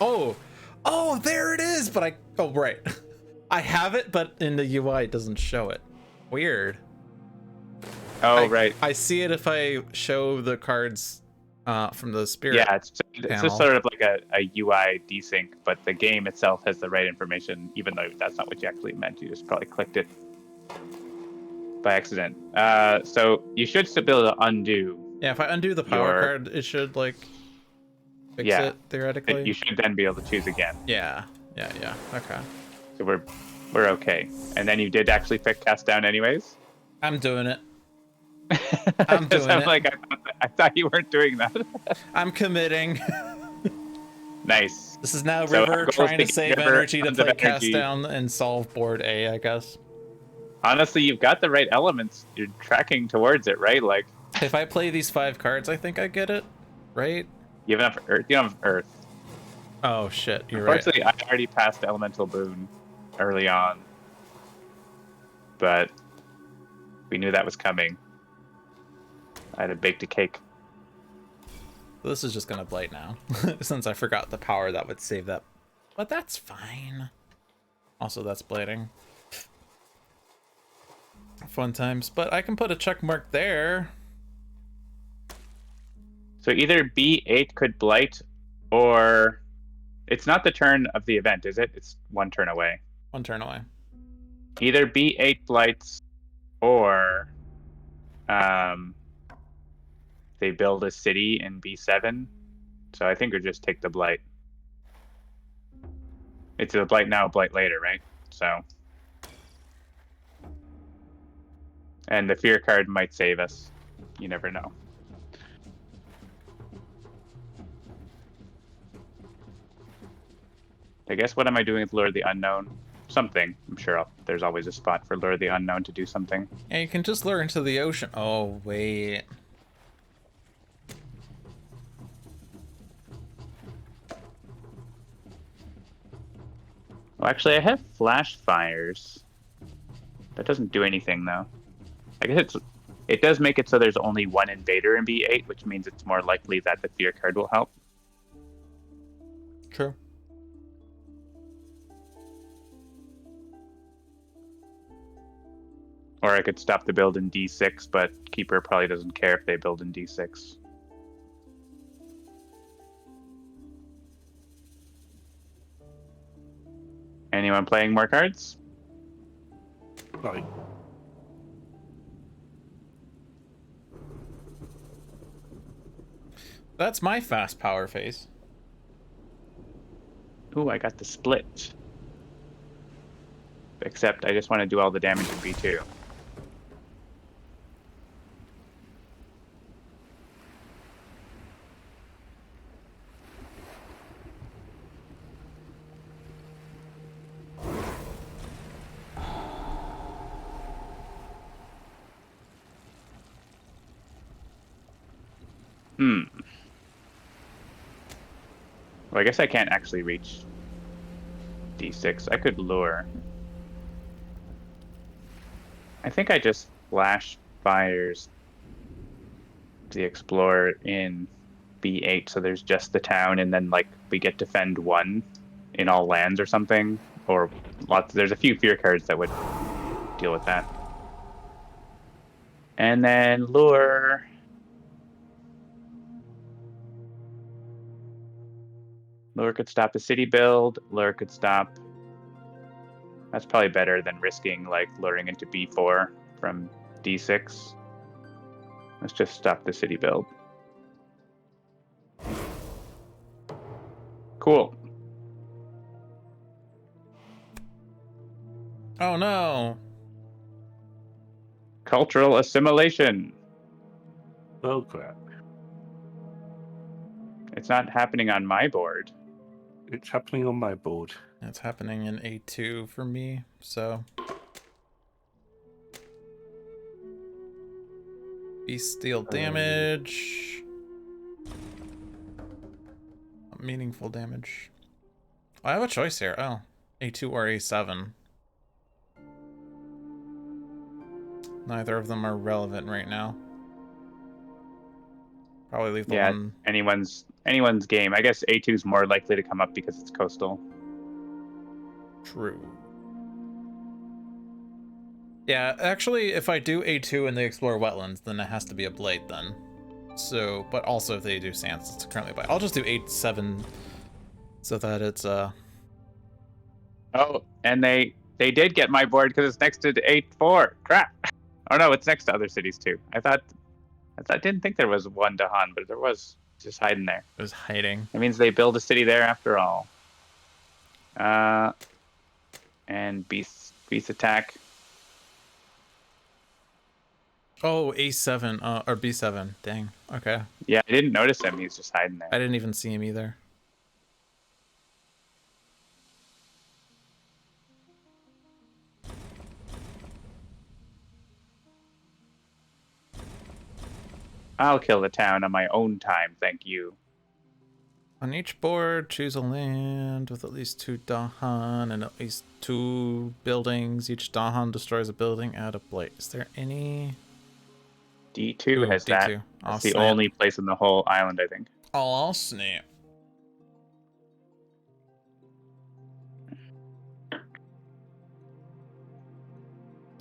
oh, there it is. But right. I have it, but in the UI it doesn't show it. Weird. Oh, right. I see it if I show the cards from the spirit. Yeah, it's panel. just sort of like a UI desync, but the game itself has the right information, even though that's not what you actually meant. You just probably clicked it by accident. So you should still be able to undo. Yeah, if I undo the power card, it should like fix it theoretically. You should then be able to choose again. Yeah. Okay. So we're okay. And then you did actually pick cast down anyways. I'm doing it. I'm doing it. Like I thought you weren't doing that. I'm committing. Nice. This is now So our River goal is trying to to save give her energy to tons of play cast energy. down and solve board A, I guess. Honestly, you've got the right elements. You're tracking towards it, right? Like If I play these 5 cards, I think I get it, right? you have enough Earth. You don't have Earth. Oh shit, you're right. Unfortunately, I already passed Elemental Boon early on, but we knew that was coming. I had to bake the cake. This is just gonna blight now, since I forgot the power that would save that. But that's fine. Also, that's blighting. Fun times, but I can put a check mark there. So either B8 could blight, or it's not the turn of the event, is it? It's one turn away. 1 turn away. Either B8 blights, or they build a city in B7. So I think we'll just take the blight. It's a blight now, blight later, right? So, and the fear card might save us. You never know. I guess what am I doing with Lure of the Unknown? Something. I'm sure there's always a spot for Lure of the Unknown to do something. Yeah, you can just lure into the ocean. Oh, wait. Well, actually, I have flash fires. That doesn't do anything, though. I guess it does make it so there's only one invader in B8, which means it's more likely that the fear card will help. True. Or I could stop the build in D6, but Keeper probably doesn't care if they build in D6. Anyone playing more cards? Right. That's my fast power phase. Ooh, I got the split. Except I just want to do all the damage in B2. Well, I guess I can't actually reach D6. I could lure. I think I just flash fires the Explorer in B8, so there's just the town, and then like we get defend 1 in all lands or something, or lots. There's a few fear cards that would deal with that. And then lure. Lure could stop the city build. Lure could stop. That's probably better than risking like luring into B4 from D6. Let's just stop the city build. Cool. Oh no. Cultural assimilation. Oh crap. It's not happening on my board. It's happening on my board. It's happening in A2 for me, so. Beast deal damage. Meaningful damage. I have a choice here. Oh, A2 or A7. Neither of them are relevant right now. Probably leave the one. Anyone's game. I guess A2 is more likely to come up because it's coastal. True. Yeah, actually, if I do A2 and they explore wetlands, then it has to be a blight then. So, but also if they do sands, it's currently a blight. I'll just do A7 so that it's Oh, and they did get my board because it's next to A4. Crap. Oh no, it's next to other cities too. I didn't think there was one Dahan, but there was, just hiding there. It was hiding. It means they build a city there after all. And beast attack. Oh, A7, or B7. Dang. Okay. Yeah, I didn't notice him. He's just hiding there. I didn't even see him either. I'll kill the town on my own time, thank you. On each board, choose a land with at least 2 Dahan and at least 2 buildings. Each Dahan destroys a building, add a blight. Is there any? D2 has D2. that. That's the only place in the whole island, I think. I'll snap.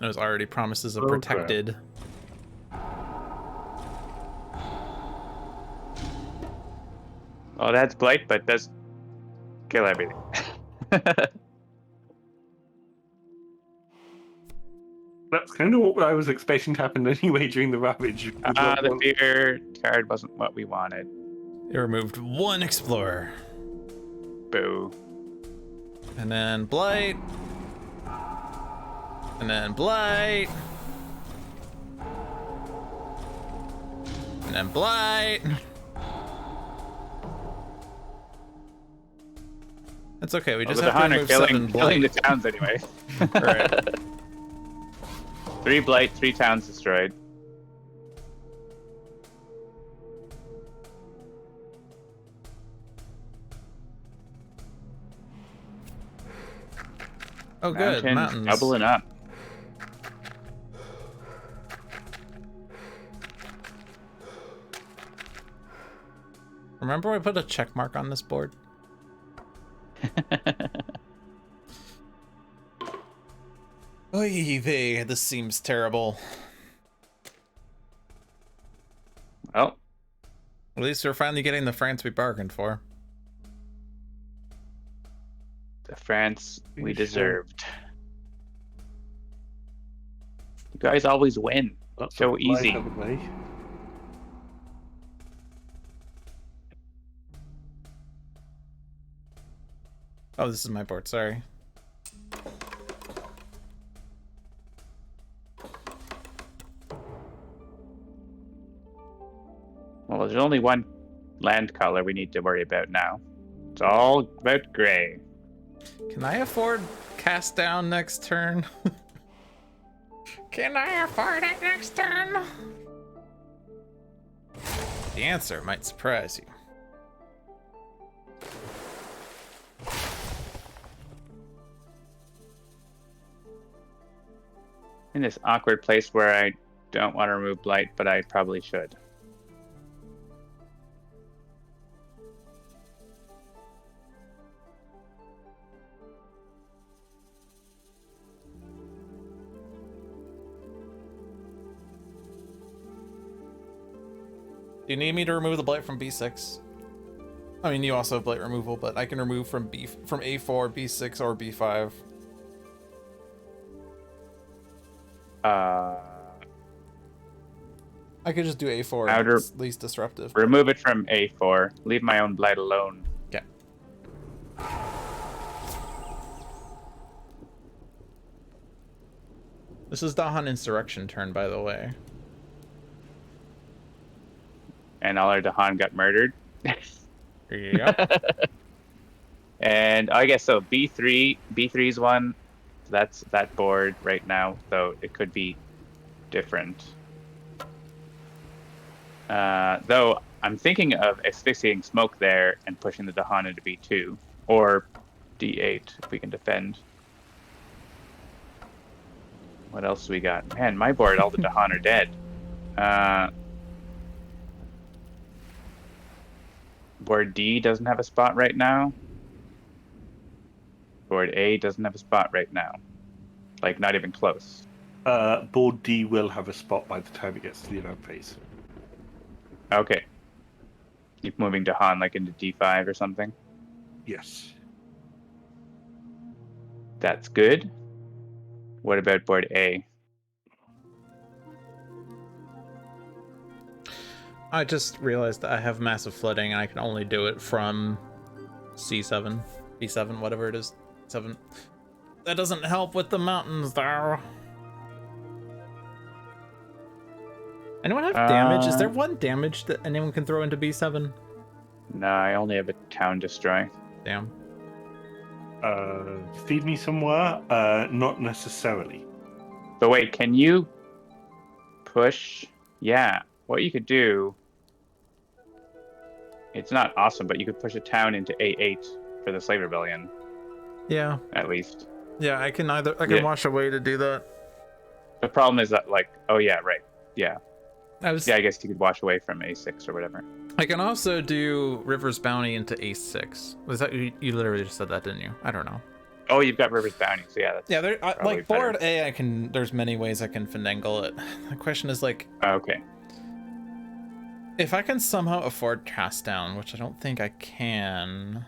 It was already promises of protected. Oh, that's blight, but does kill everything. That's kind of what I was expecting to happen anyway during the Ravage. The fear card wasn't what we wanted. It removed 1 explorer. Boo. And then blight. And then blight. And then blight. That's okay. We just have to remove 7 blight. Killing the towns anyway. Alright. 3 blight, 3 towns destroyed. Oh, good. Mountains. Doubling up. Remember I put a check mark on this board? Oy vey, this seems terrible. Well, at least we're finally getting the France we bargained for. The France we deserved. You guys always win. That's so easy. Oh, this is my board, sorry. Well, there's only one land color we need to worry about now. It's all about gray. Can I afford cast down next turn? Can I afford it next turn? The answer might surprise you. In this awkward place where I don't want to remove blight, but I probably should. Do you need me to remove the blight from B6? I mean, you also have blight removal, but I can remove from A4, B6, or B5. I could just do A4. Outer, It's least disruptive. remove it from A4. Leave my own blight alone. Okay. This is Dahan Insurrection turn, by the way. And all our Dahan got murdered. Yep. And I guess so. B3's one. So that's that board right now, though it could be different. Though I'm thinking of asphyxiating smoke there and pushing the Dahan into B2 or D8 if we can defend. What else do we got? Man, my board, all the Dahan are dead. Board D doesn't have a spot right now. Board A doesn't have a spot right now. Like, not even close. Board D will have a spot by the time it gets to the event phase. Okay. Keep moving Dahan like into D5 or something. Yes. That's good. What about board A? I just realized that I have massive flooding and I can only do it from C7, B7, whatever it is. 7. That doesn't help with the mountains, though. Anyone have damage? Is there one damage that anyone can throw into B7? No, I only have a town destroy. Damn. Feed me somewhere? Not necessarily. But wait, can you push? Yeah, what you could do, it's not awesome, but you could push a town into A8 for the Slave Rebellion, Yeah. at least. Yeah, I can Yeah. wash away to do that. The problem is that, like, oh yeah, right. Yeah. I Yeah, I guess you could wash away from A6 or whatever. I can also do River's Bounty into A6. Was that you literally just said that, didn't you? I don't know. Oh, you've got River's Bounty, so yeah, that's probably like board better. A, there's many ways I can finagle it. The question is like, Okay. if I can somehow afford cast down, which I don't think I can,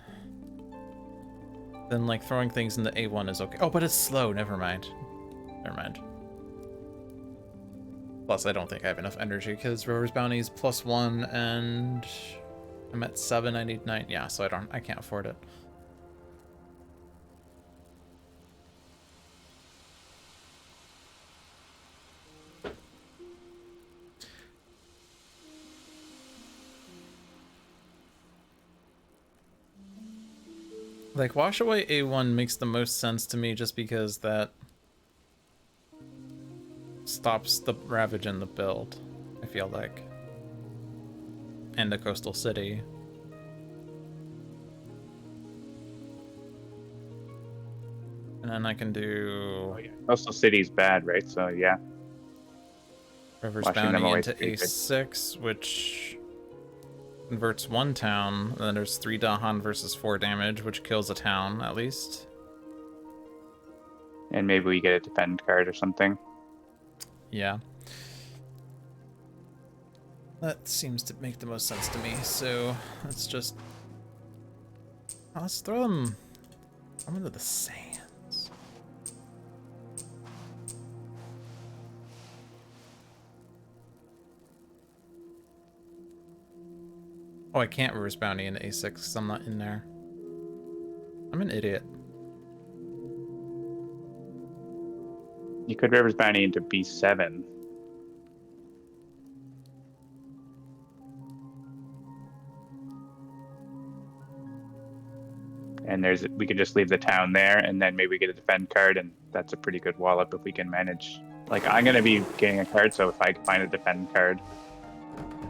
then like throwing things into A1 is okay. Oh, but it's slow. Never mind. Never mind. Plus, I don't think I have enough energy because River's Bounty is +1 and I'm at 7. I need 9. Yeah, so I can't afford it. Like, wash away A1 makes the most sense to me just because that stops the Ravage in the build, I feel like. And the coastal city. And then I can do Oh, yeah. Coastal City's bad, right? So yeah. River's Washing them Bounty away into is pretty good. A6, which converts one town. And then there's 3 Dahan versus 4 damage, which kills a town at least. And maybe we get a defend card or something. Yeah. That seems to make the most sense to me. So let's just let's throw them into the sands. Oh, I can't reverse bounty into A6 because I'm not in there. I'm an idiot. You could River's Bounty into B7. And we could just leave the town there, and then maybe get a defend card, and that's a pretty good wallop if we can manage. Like, I'm gonna be getting a card, so if I can find a defend card,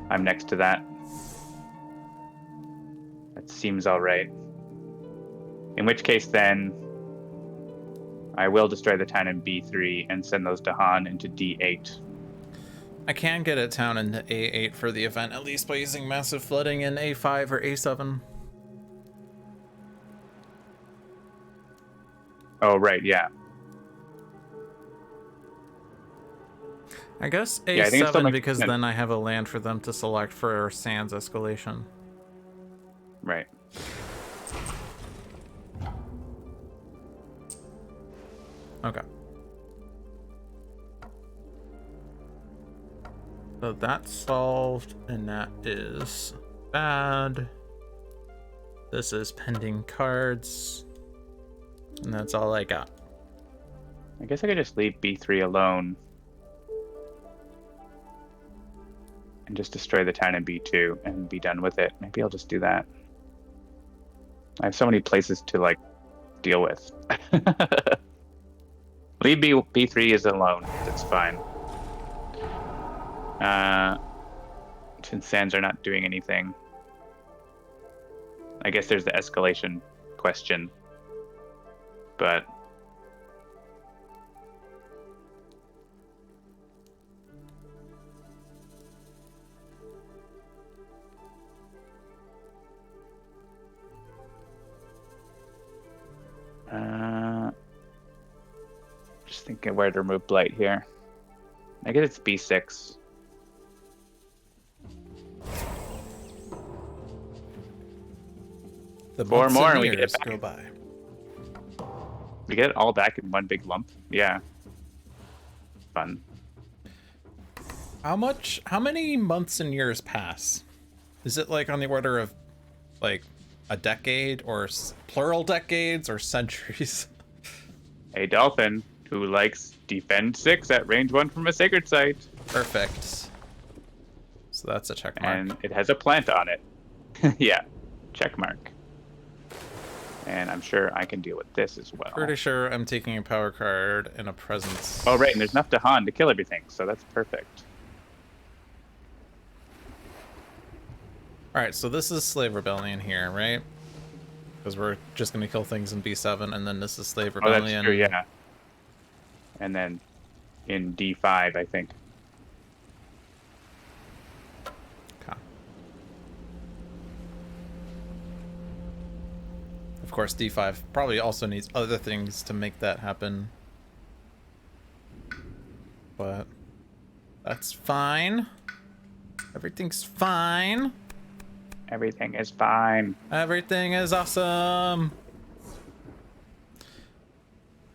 I'm next to that. That seems all right. In which case, then, I will destroy the town in B3 and send those Dahan into D8. I can get a town into A8 for the event, at least by using massive flooding in A5 or A7. Oh, right, yeah. I guess Yeah, I think it still A7 makes because sense. then I have a land for them to select for Sands escalation. Right. Okay. So that's solved, and that is bad. This is pending cards, and that's all I got. I guess I could just leave B3 alone and just destroy the town in B2 and be done with it. Maybe I'll just do that. I have so many places to like deal with. Leave B3 is alone. That's fine. Since Sands are not doing anything, I guess there's the escalation question, but just thinking where to remove Blight here. I guess it's B6. The Four months more and and we get it years back. go by. We get it all back in one big lump. Yeah. Fun. How many months and years pass? Is it like on the order of like a decade or plural decades or centuries? A dolphin who likes defend 6 at range 1 from a sacred site. Perfect. So that's a check mark. And it has a plant on it. Yeah. Check mark. And I'm sure I can deal with this as well. Pretty sure I'm taking a power card and a presence. Oh, right. And there's enough to Han to kill everything. So that's perfect. All right, so this is Slave Rebellion here, right? Because we're just going to kill things in B7, and then this is Slave Oh, Rebellion. that's true, yeah. And then in D5, I think. Okay. Of course, D5 probably also needs other things to make that happen. But that's fine. Everything's fine. Everything is fine. Everything is awesome.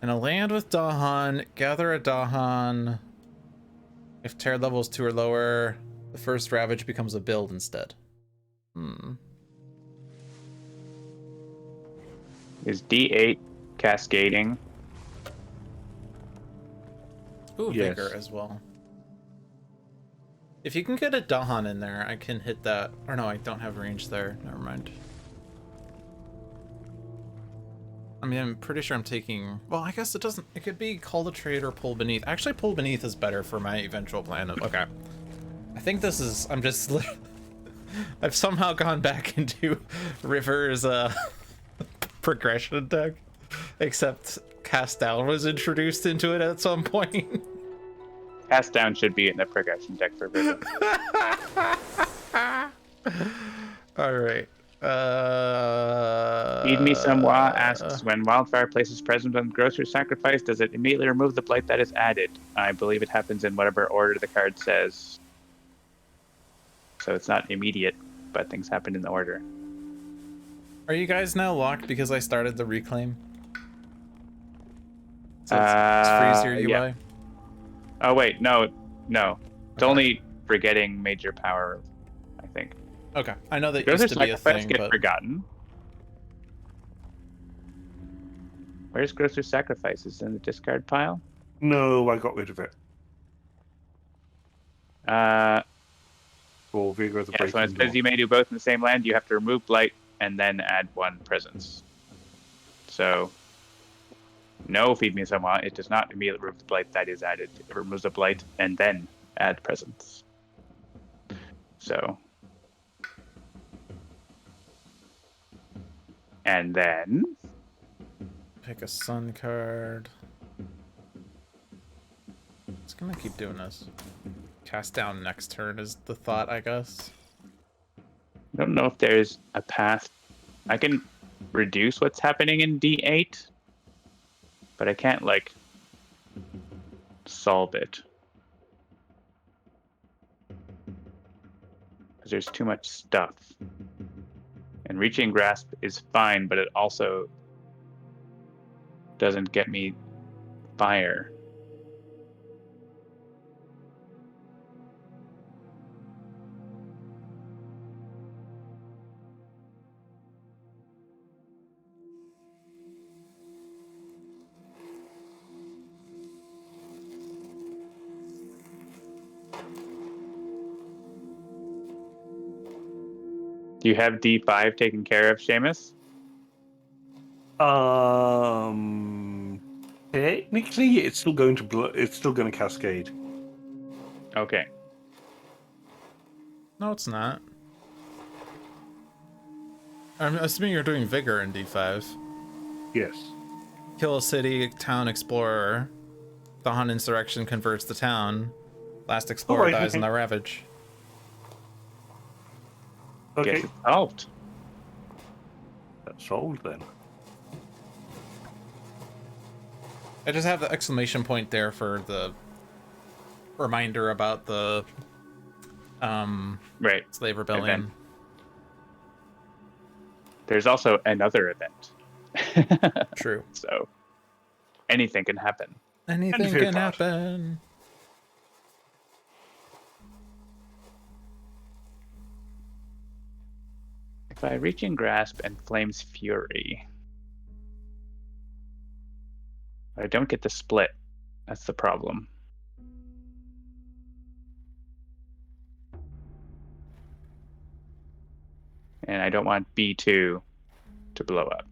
In a land with Dahan, gather a Dahan. If tear level is 2 or lower, the first Ravage becomes a build instead. Is D8 cascading? Ooh, Yes. Vigor as well. If you can get a Dahan in there, I can hit that. Or no, I don't have range there. Never mind. I mean, I'm pretty sure I'm taking... Well, I guess it doesn't... It could be Call the Trade or Pull Beneath. Actually, Pull Beneath is better for my eventual plan of... Okay. I think this is... I'm just... I've somehow gone back into River's progression deck. Except Cast Down was introduced into it at some point. Cast down should be in the progression deck for River. All right. Feed Me Some Wa asks, when Wildfire places present on Grocer Sacrifice, does it immediately remove the blight that is added? I believe it happens in whatever order the card says. So it's not immediate, but things happen in the order. Are you guys now locked because I started the reclaim? So it's freeze your UI? Yeah. Oh, wait, no. It's Okay. only for getting major power, I think. Okay, I know that Grocer used to be a Sacrifice thing, get but... forgotten. Where's Grocer Sacrifice? Is it in the discard pile? No, I got rid of it. For Vigor of the Yeah, so when it Breaking says Dawn. you may do both in the same land, you have to remove Blight and then add 1 presence. So, no, Feed Me Some Wa. It does not immediately remove the Blight that is added. It removes the Blight and then add presence. So, and then Pick a Sun card. It's gonna keep doing this. Cast down next turn is the thought, I guess. I don't know if there's a path. I can reduce what's happening in D8, but I can't, like, solve it. because there's too much stuff. And reaching grasp is fine, but it also doesn't get me fire. Do you have D5 taken care of, Seamus? Technically, it's still going to it's still going to cascade. Okay. No, it's not. I'm assuming you're doing vigor in D5. Yes. Kill a city, town explorer. The Han insurrection converts the town. Last explorer Alright, dies in okay. the ravage. Okay, Guess it's solved. that's solved then. I just have the exclamation point there for the reminder about the Right. slave rebellion. Event. There's also another event. True. So anything can happen. Anything And very can fast. happen. If I reach in grasp and flames fury, I don't get the split. That's the problem. And I don't want B2 to blow up.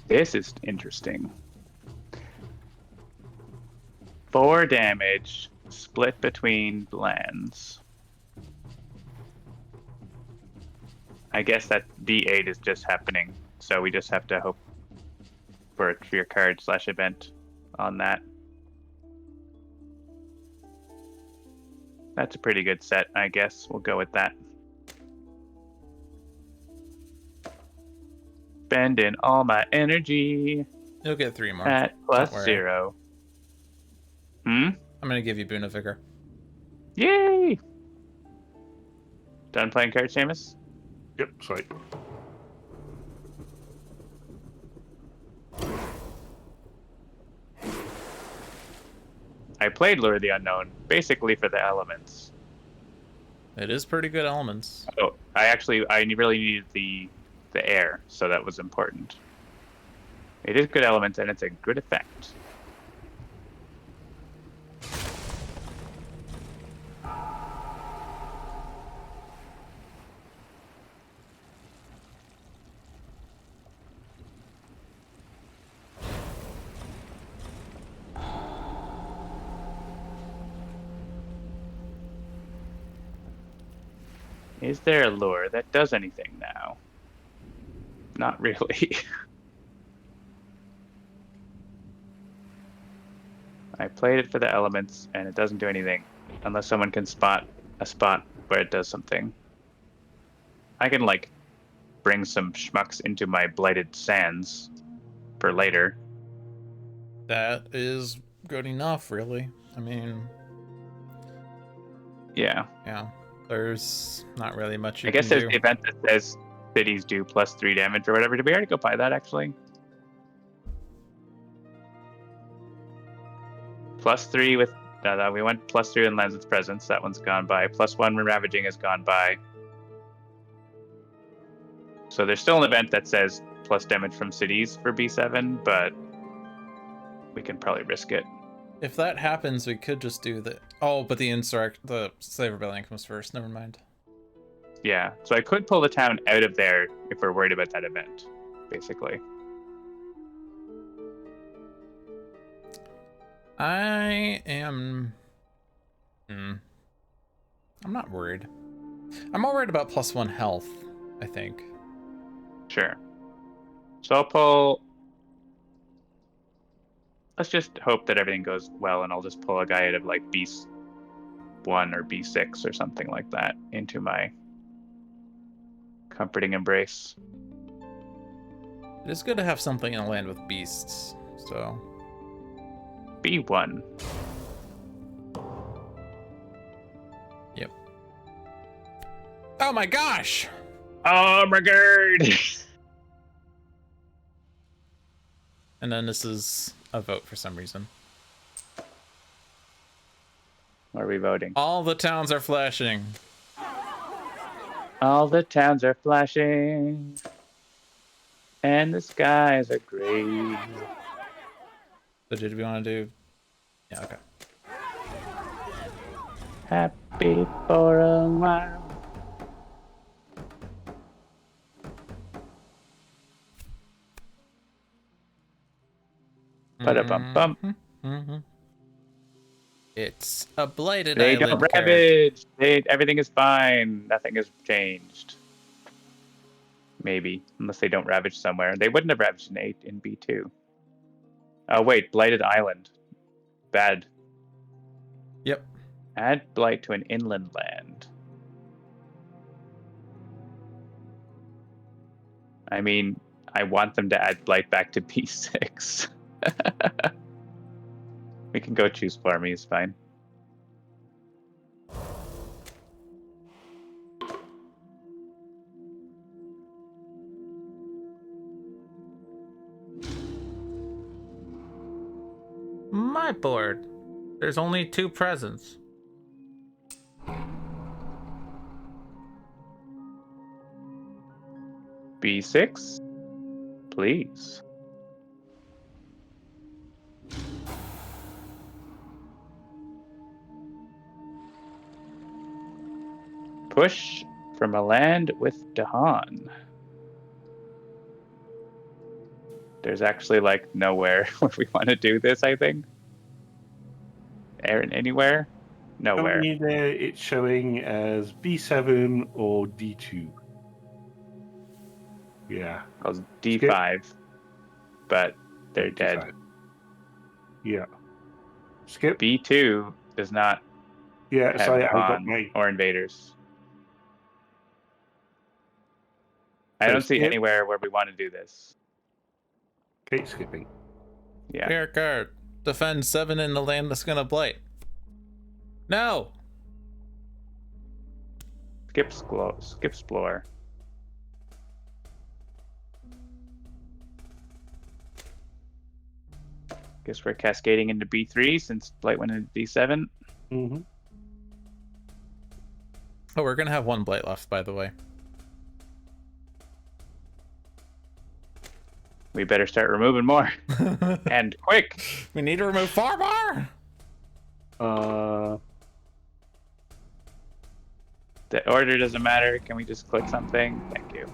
This is interesting. 4 damage split between lands. I guess that D8 is just happening, so we just have to hope for a clear card / event on that. That's a pretty good set, I guess. We'll go with that. Spending all my energy You'll get 3 more. at Don't plus worry. 0. I'm gonna give you Boon of Vigor. Yay! Done playing cards, Seamus? Yep, sorry. I played Lure of the Unknown basically for the elements. It is pretty good elements. Oh, I really needed the air, so that was important. It is good elements, and it's a good effect. Is there a lure that does anything now? Not really. I played it for the elements, and it doesn't do anything unless someone can spot a spot where it does something. I can, like, bring some schmucks into my Blighted Sands for later. That is good enough, really. I mean, Yeah. There's not really much you I guess can there's do. the event that says cities do +3 damage or whatever. Did we already go by that, actually? +3 with... we went +3 in Lens of Presence. That one's gone by. +1 when Ravaging has gone by. So there's still an event that says plus damage from cities for B7, but we can probably risk it. If that happens, we could just do the... Oh, but the Slave Rebellion comes first. Never mind. Yeah, so I could pull the town out of there if we're worried about that event, basically. I am... I'm not worried. I'm more worried about +1 health, I think. Sure. So I'll pull. Let's just hope that everything goes well, and I'll just pull a guy out of like B1 or B6 or something like that into my comforting embrace. It is good to have something in land with beasts, so. B1. Yep. Oh my gosh! Oh my god! And then this is a vote for some reason. What are we voting? All the towns are flashing. All the towns are flashing, and the skies are gray. So did we want to do? Yeah, okay. Happy for a while. Ba-da-bum-bum. Mm-hmm. It's a blighted They island. don't ravage. Everything is fine. Nothing has changed. Maybe, unless they don't ravage somewhere. They wouldn't have ravaged in 8 in B2. Oh wait, blighted island. Bad. Yep. Add blight to an inland land. I mean, I want them to add blight back to B6. We can go choose for me, it's fine. My board. There's only 2 presents. B6, please. Push from a land with Dahan. There's actually like nowhere where we want to do this, I think. Aaron, anywhere? Nowhere. Currently there, it's showing as B7 or D2. Yeah. Well, D5, but they're dead. D5. Yeah. Skip. B2 does not Yeah, have sorry, I got Dahan my. or invaders. I So don't see skip. anywhere where we want to do this. Okay, skipping. Yeah. Clear card. Defend 7 in the land that's gonna blight. No! Skip explore. Guess we're cascading into B3 since blight went into D7. Mm-hmm. Oh, we're gonna have 1 blight left, by the way. We better start removing more. And quick! We need to remove 4 more! The order doesn't matter. Can we just click something? Thank you.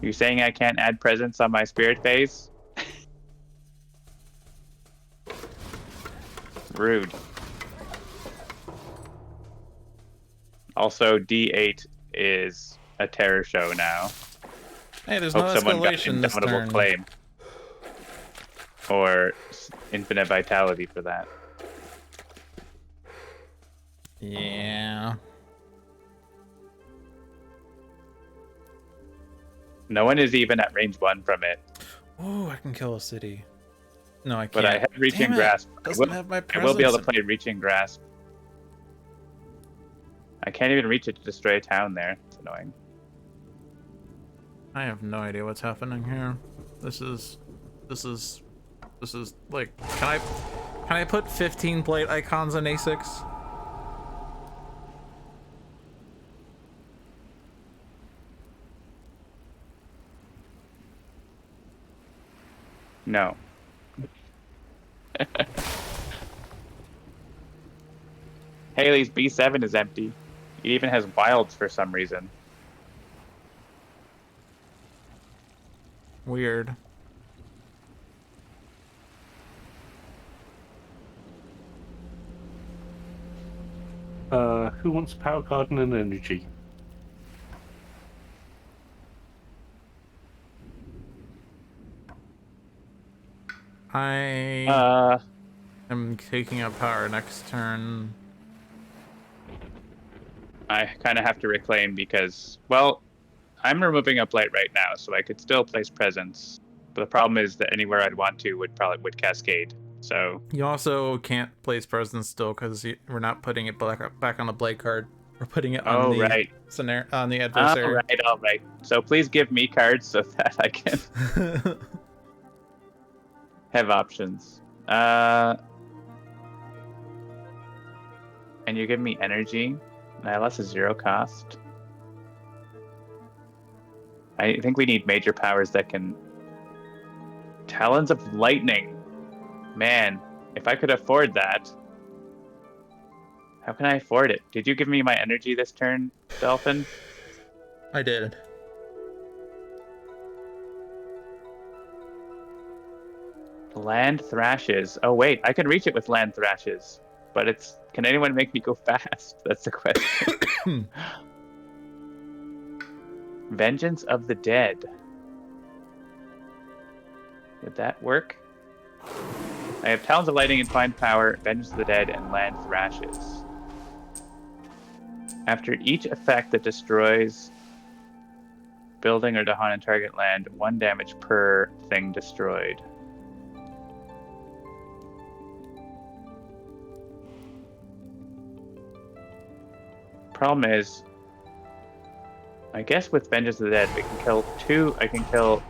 You saying I can't add presents on my spirit phase? Rude. Also, D8 is a terror show now. Hey, there's Hope no someone got escalation this indomitable turn. claim. Or infinite vitality for that. Yeah. No one is even at range 1 from it. Oh, I can kill a city. No, I can't. But I have Reaching Damn it. Grasp. I Doesn't will, have my I will be able to presence. play Reaching Grasp. I can't even reach it to destroy a town there. It's annoying. I have no idea what's happening here. This is like, can I put 15 blade icons on A6? No. Haley's B7 is empty. It even has wilds for some reason. Weird. Who wants a power card and an energy? I Uh, am taking up power next turn. I kind of have to reclaim because, well, I'm removing a blight right now, so I could still place presence. But the problem is that anywhere I'd want to would cascade. So You also can't place presence still because we're not putting it back on the blade card. We're putting it on the right, scenario, on the all adversary. right, all right. So please give me cards so that I can have options. And you give me energy. That's a 0 cost. I think we need major powers that can. Talons of Lightning. Man, if I could afford that. How can I afford it? Did you give me my energy this turn, Dolphin? I did. Land Thrashes. Oh wait, I can reach it with Land Thrashes. But can anyone make me go fast? That's the question. Vengeance of the Dead. Would that work? I have Talons of Lightning and Find Power, Vengeance of the Dead, and Land Thrashes. After each effect that destroys building or Dahan in target land, 1 damage per thing destroyed. Problem is, I guess with Vengeance of the Dead, we can kill 2. I can kill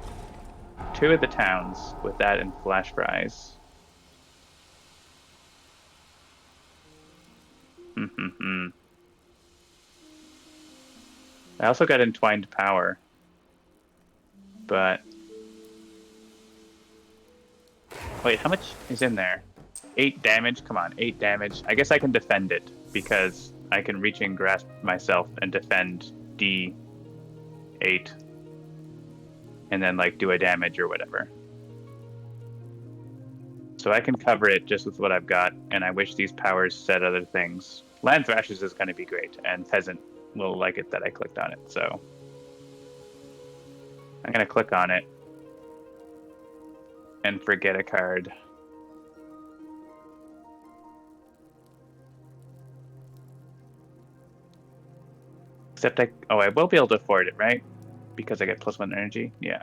2 of the towns with that and Flash Fries. I also got Entwined Power, but wait, how much is in there? 8 damage. Come on, 8 damage. I guess I can defend it because I can reach and grasp myself and defend D8, and then like do a damage or whatever. So I can cover it just with what I've got, and I wish these powers said other things. Land Thrashes is going to be great, and Peasant will like it that I clicked on it, so I'm going to click on it and forget a card. Except I will be able to afford it, right? Because I get +1 energy? Yeah.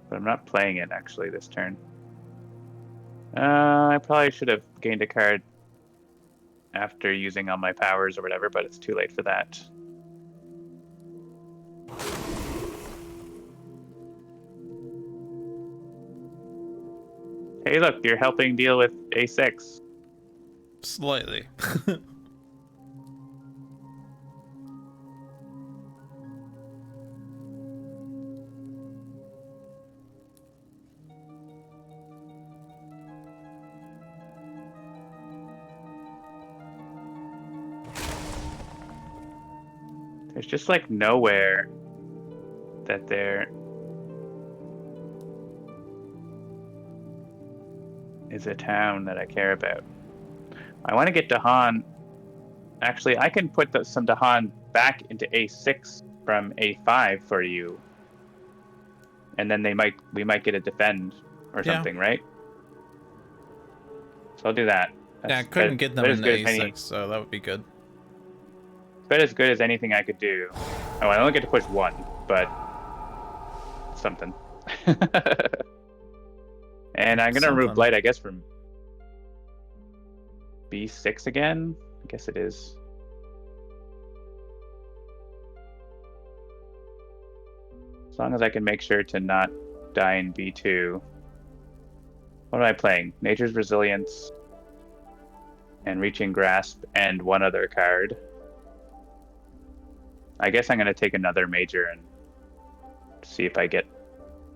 But I'm not playing it, actually, this turn. I probably should have gained a card after using all my powers or whatever, but it's too late for that. Hey, look, you're helping deal with A6. Slightly. There's just like nowhere that there is a town that I care about. I want to get Dahan. Actually, I can put some Dahan back into A6 from A5 for you, and then we might get a defend or something, right? So I'll do that. Yeah, I couldn't get them as in the good as A6, so that would be good. But as good as anything I could do. Oh, I only get to push 1, but something. And I'm gonna remove Blight, I guess, from B6 again. I guess it is. As long as I can make sure to not die in B2. What am I playing? Nature's Resilience and Reaching Grasp and 1 other card. I guess I'm going to take another major and see if I get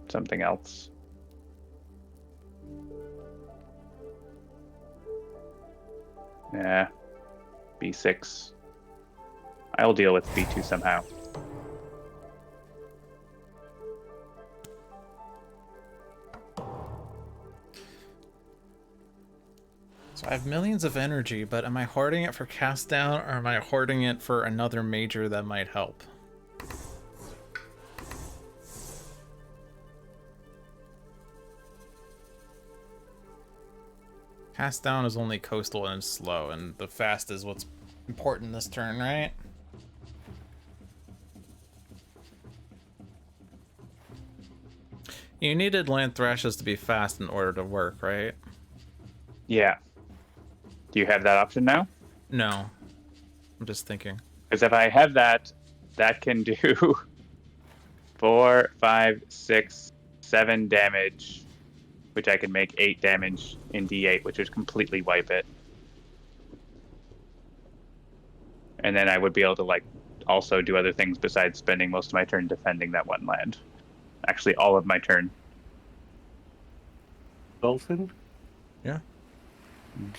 something else. Yeah, B6. I'll deal with B2 somehow. So I have millions of energy, but am I hoarding it for cast down, or am I hoarding it for another major that might help? Cast down is only coastal and slow, and the fast is what's important this turn, right? You needed land thrashes to be fast in order to work, right? Yeah. Do you have that option now? No. I'm just thinking. Because if I have that, that can do 4, 5, 6, 7 damage, which I can make 8 damage in D8, which would completely wipe it. And then I would be able to like also do other things besides spending most of my turn defending that one land. Actually, all of my turn. Dolphin, Yeah.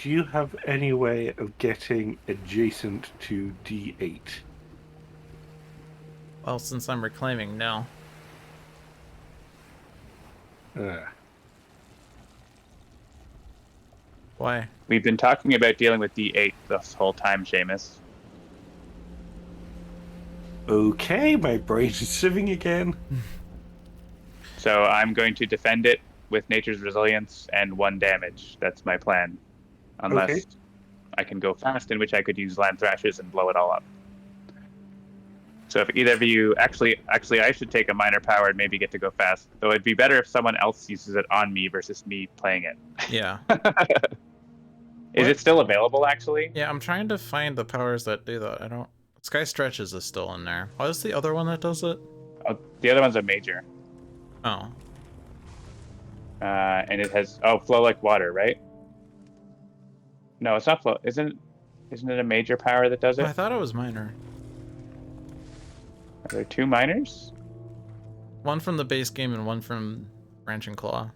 do you have any way of getting adjacent to D8? Well, since I'm reclaiming, no. Why? We've been talking about dealing with D8 this whole time, Seamus. Okay, my brain is sieving again. So I'm going to defend it with Nature's Resilience and 1 damage. That's my plan. Unless Okay. I can go fast, in which I could use Land Thrashes and blow it all up. So if either of you... Actually, I should take a minor power and maybe get to go fast. Though it'd be better if someone else uses it on me versus me playing it. Yeah. Is What? it still available, actually? Yeah, I'm trying to find the powers that do that. I don't... Sky Stretches is still in there. What is the other one that does it? Oh, the other one's a major. Oh. And it has... Oh, Flow Like Water, right? No, it's not Flow... Isn't it a major power that does it? I thought it was minor. Are there 2 minors? One from the base game and one from Branching Claw.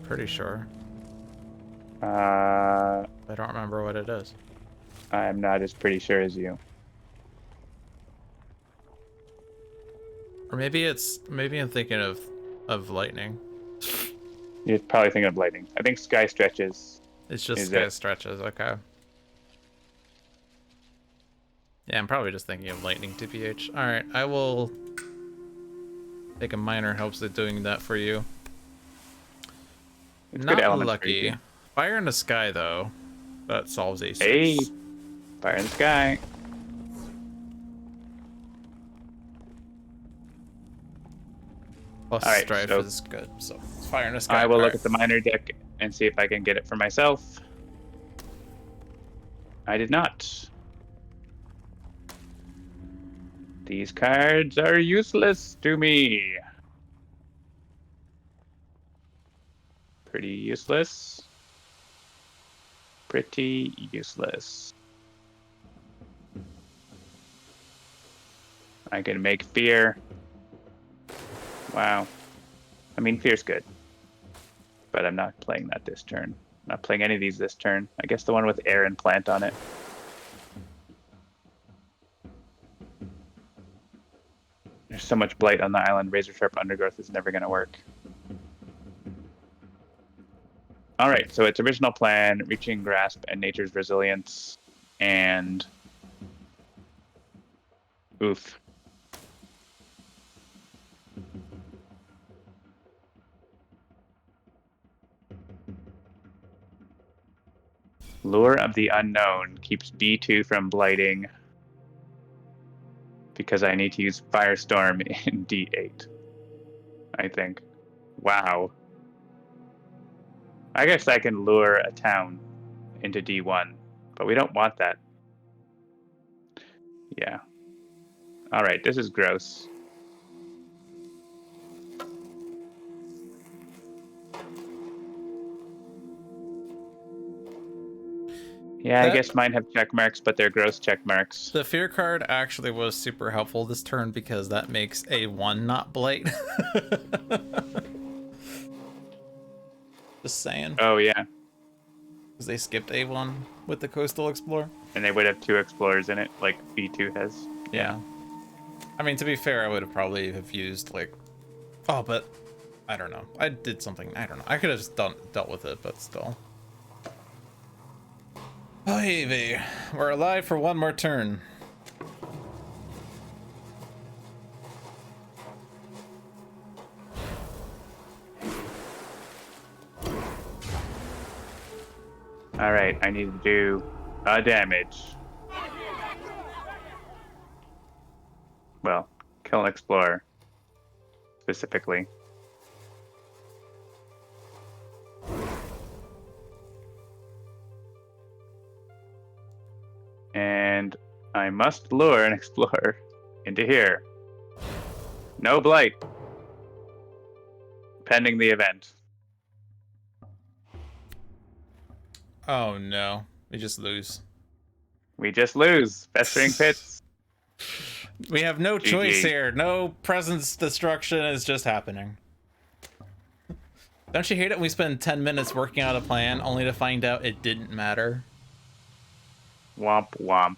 Pretty sure. I don't remember what it is. I'm not as pretty sure as you. Or maybe I'm thinking of lightning. You're probably thinking of lightning. I think Sky Stretches. It's just Is Sky it? Stretches, okay. Yeah, I'm probably just thinking of lightning TPH. Alright, I will take a minor helps at doing that for you. It's Not good elements for lucky. you. Fire in the Sky, though. That solves A6. Hey! Fire in the Sky. Plus Alright, Strife so is good, so it's Fire in the Sky. I will look Alright. at the minor deck and see if I can get it for myself. I did not. These cards are useless to me. Pretty useless. Pretty useless. I can make Fear. Wow. I mean, Fear's good. But I'm not playing that this turn. I'm not playing any of these this turn. I guess the one with Air and Plant on it. There's so much blight on the island, Razor Sharp Undergrowth is never going to work. Alright, so its original plan, Reaching Grasp and Nature's Resilience, and... Oof. Lure of the Unknown keeps B2 from blighting because I need to use Firestorm in D8, I think. Wow. I guess I can lure a town into D1, but we don't want that. Yeah. Alright, this is gross. Yeah, I guess mine have check marks, but they're gross check marks. The Fear card actually was super helpful this turn because that makes A1 not blight. Just saying. Oh, yeah. Because they skipped A1 with the Coastal Explorer. And they would have 2 explorers in it, like B2 has. Yeah. I mean, to be fair, I would have probably have used, like... Oh, but I don't know. I did something. I don't know. I could have just dealt with it, but still. Oh, Evie, we're alive for one more turn. All right, I need to do damage. Well, kill an explorer specifically. And I must lure an explorer into here. No blight. Pending the event. Oh no, we just lose. We just lose. Festering pits. We have no GG. choice here. No presence destruction is just happening. Don't you hate it when we spend 10 minutes working out a plan only to find out it didn't matter? Womp womp.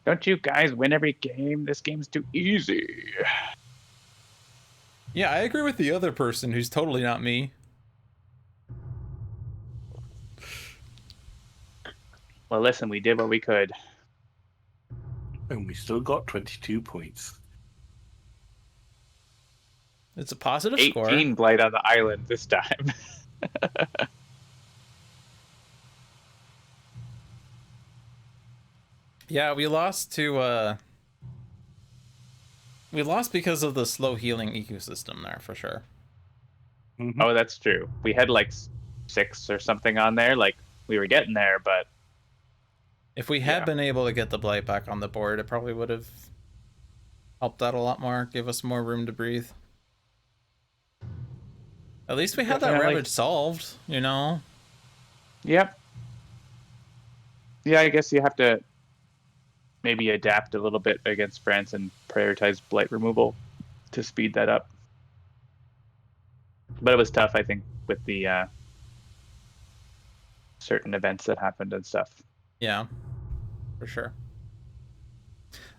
Don't you guys win every game? This game's too easy. Yeah, I agree with the other person who's totally not me. Well, listen, we did what we could. And we still got 22 points. It's a positive 18 score. blight on the island this time. Yeah, we lost to we lost because of the slow healing ecosystem there for sure. Mm-hmm. Oh, that's true. We had like 6 or something on there. Like, we were getting there, but If we had Yeah. been able to get the blight back on the board, it probably would have helped out a lot more, give us more room to breathe. At least we had that Yeah, like- ravage solved, you know? yep. Yeah, I guess you have to maybe adapt a little bit against France and prioritize blight removal to speed that up. But it was tough, I think, with the certain events that happened and stuff. Yeah, for sure.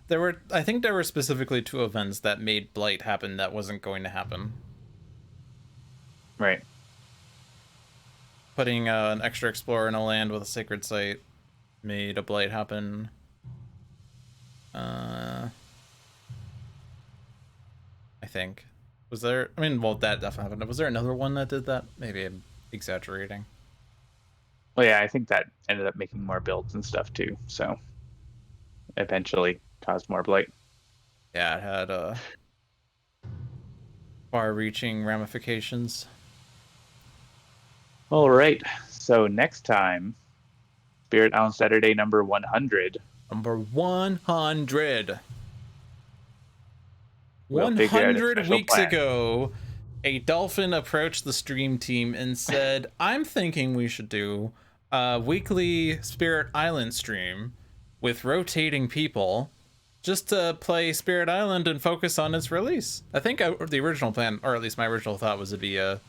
I think there were specifically 2 events that made blight happen that wasn't going to happen. Right. Putting an extra explorer in a land with a sacred site made a blight happen. I think. Was there... I mean, well, that definitely happened. Was there another one that did that? Maybe I'm exaggerating. Well, yeah, I think that ended up making more builds and stuff too. So eventually caused more blight. Yeah, it had far-reaching ramifications. All right. So next time, Spirit Island Saturday number 100. Number 100. We'll figure out a 100 special weeks plan. ago, a dolphin approached the stream team and said, I'm thinking we should do a weekly Spirit Island stream with rotating people just to play Spirit Island and focus on its release. I think the original plan, or at least my original thought, was to be a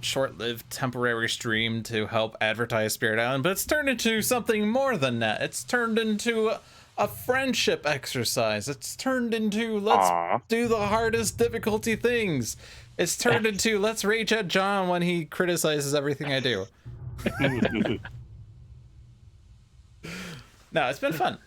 short-lived temporary stream to help advertise Spirit Island, but it's turned into something more than that. It's turned into a friendship exercise. It's turned into let's Aw. do the hardest difficulty things. It's turned into let's rage at John when he criticizes everything I do. No, it's been fun.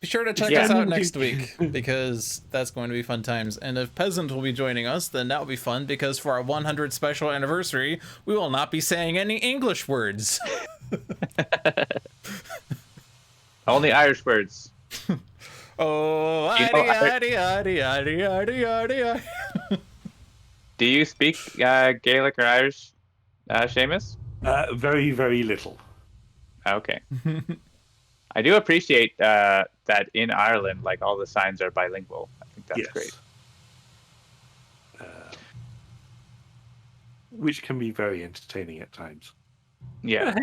Be sure to check Yeah. us out next week because that's going to be fun times. And if Peasant will be joining us, then that will be fun because for our 100th special anniversary, we will not be saying any English words. Only Irish words. Oh, You know, addy, addy, addy, addy, addy, addy. Do you speak Gaelic or Irish, Seamus? Very, very little. Okay. I do appreciate that in Ireland, like, all the signs are bilingual. I think that's Yes. great. Which can be very entertaining at times. Yeah.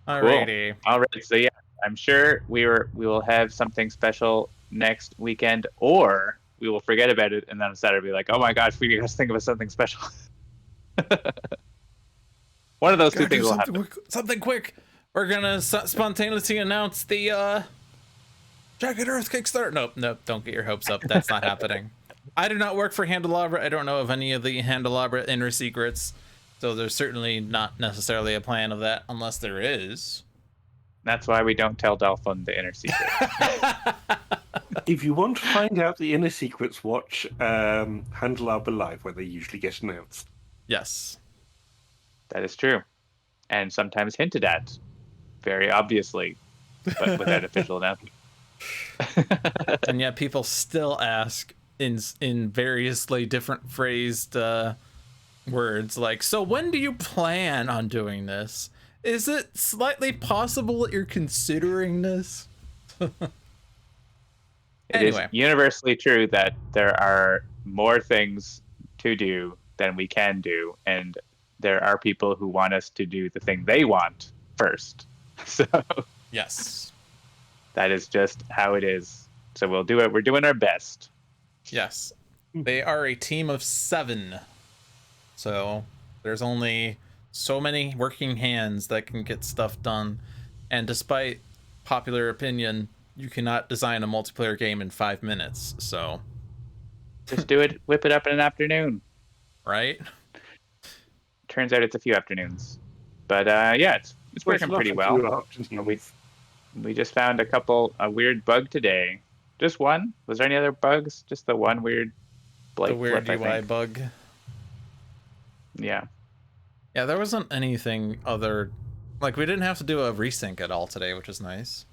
Alrighty. All right. So yeah, I'm sure we will have something special next weekend, or we will forget about it and then on Saturday be like, oh my gosh, we gotta think of something special. One of those two Gotta do things will happen. something quick. We're gonna spontaneously announce the Jagged Earth Kickstarter. Nope, don't get your hopes up. That's not happening. I do not work for Handelabra. I don't know of any of the Handelabra inner secrets, so there's certainly not necessarily a plan of that, unless there is. That's why we don't tell Dolphin the inner secret. If you want to find out the inner secrets, watch Handelabra Live, where they usually get announced. Yes. That is true. And sometimes hinted at, very obviously, but without official announcement. And yet people still ask in variously different phrased words, like, so when do you plan on doing this? Is it slightly possible that you're considering this? It is universally true that there are more things to do than we can do, and there are people who want us to do the thing they want first. So Yes. that is just how it is. So we'll do it. We're doing our best. Yes. They are a team of 7. So there's only so many working hands that can get stuff done. And despite popular opinion, you cannot design a multiplayer game in 5 minutes. So Just do it. Whip it up in an afternoon. right? Turns out it's a few afternoons. But yeah, it's working pretty well. We just found a weird bug today. Just one? Was there any other bugs? Just the one weird The weird flip, UI bug. Yeah. Yeah, there wasn't anything other. Like, we didn't have to do a resync at all today, which is nice.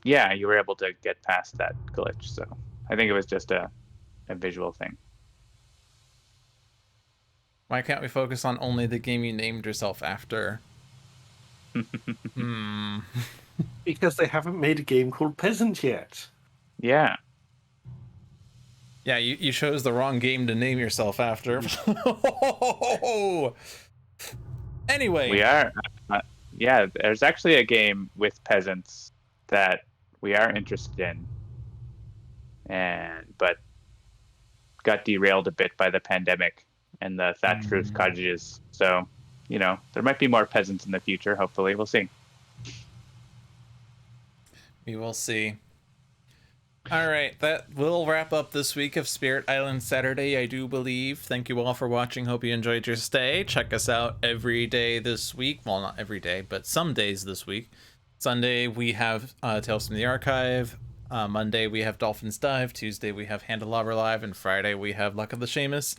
Yeah, you were able to get past that glitch, so I think it was just a visual thing. Why can't we focus on only the game you named yourself after? Because they haven't made a game called Peasant yet. Yeah. Yeah, you chose the wrong game to name yourself after. Anyway. We are. Yeah, there's actually a game with peasants that we are interested in, but got derailed a bit by the pandemic and the thatch roof cottages. So, there might be more peasants in the future. Hopefully, we'll see. We will see. All right, that will wrap up this week of Spirit Island Saturday, I do believe. Thank you all for watching. Hope you enjoyed your stay. Check us out every day this week. Well, not every day, but some days this week. Sunday, we have Tales from the Archive. Monday, we have Dolphins Dive. Tuesday, we have Handelabra Live. And Friday, we have Luck of the Seamus.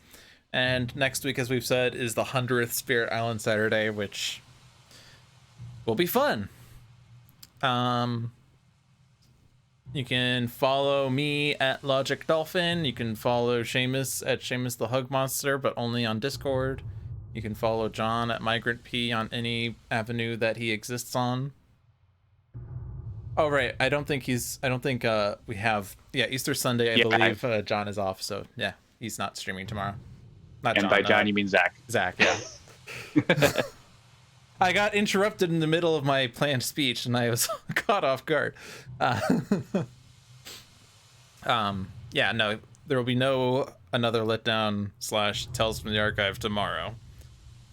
And next week, as we've said, is the 100th Spirit Island Saturday, which will be fun. You can follow me at LogicDolphin. You can follow Seamus at SeamusTheHugMonster, but only on Discord. You can follow John at MigrantP on any avenue that he exists on. Oh, right. I don't think we have... Yeah, Easter Sunday, I believe John is off, so yeah, he's not streaming tomorrow. Not and John, by John, you mean Zach. Zach, yeah. I got interrupted in the middle of my planned speech, and I was caught off guard. Yeah, no, there will be no another letdown / Tales from the Archive tomorrow.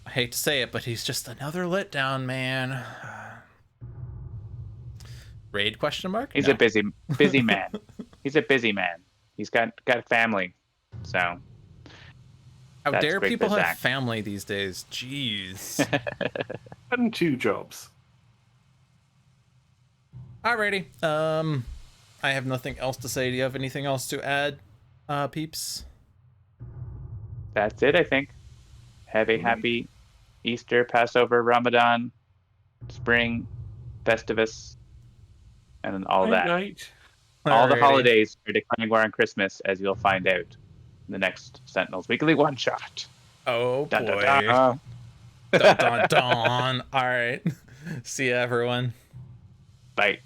I hate to say it, but he's just another letdown, man. Raid question mark? He's No. a busy man. He's a busy man. He's got a family, so. How That's dare great people for have Zach. family these days? Jeez. And 2 jobs. Alrighty. I have nothing else to say. Do you have anything else to add, peeps? That's it, I think. Have a happy Easter, Passover, Ramadan, spring, Festivus, and then all that. Night. All the Alrighty. holidays are declaring war on Christmas, as you'll find out in the next Sentinels Weekly one-shot. Oh, Dun, boy. dun, dun. Dun, dun, dun. All right. See ya, everyone. Bye.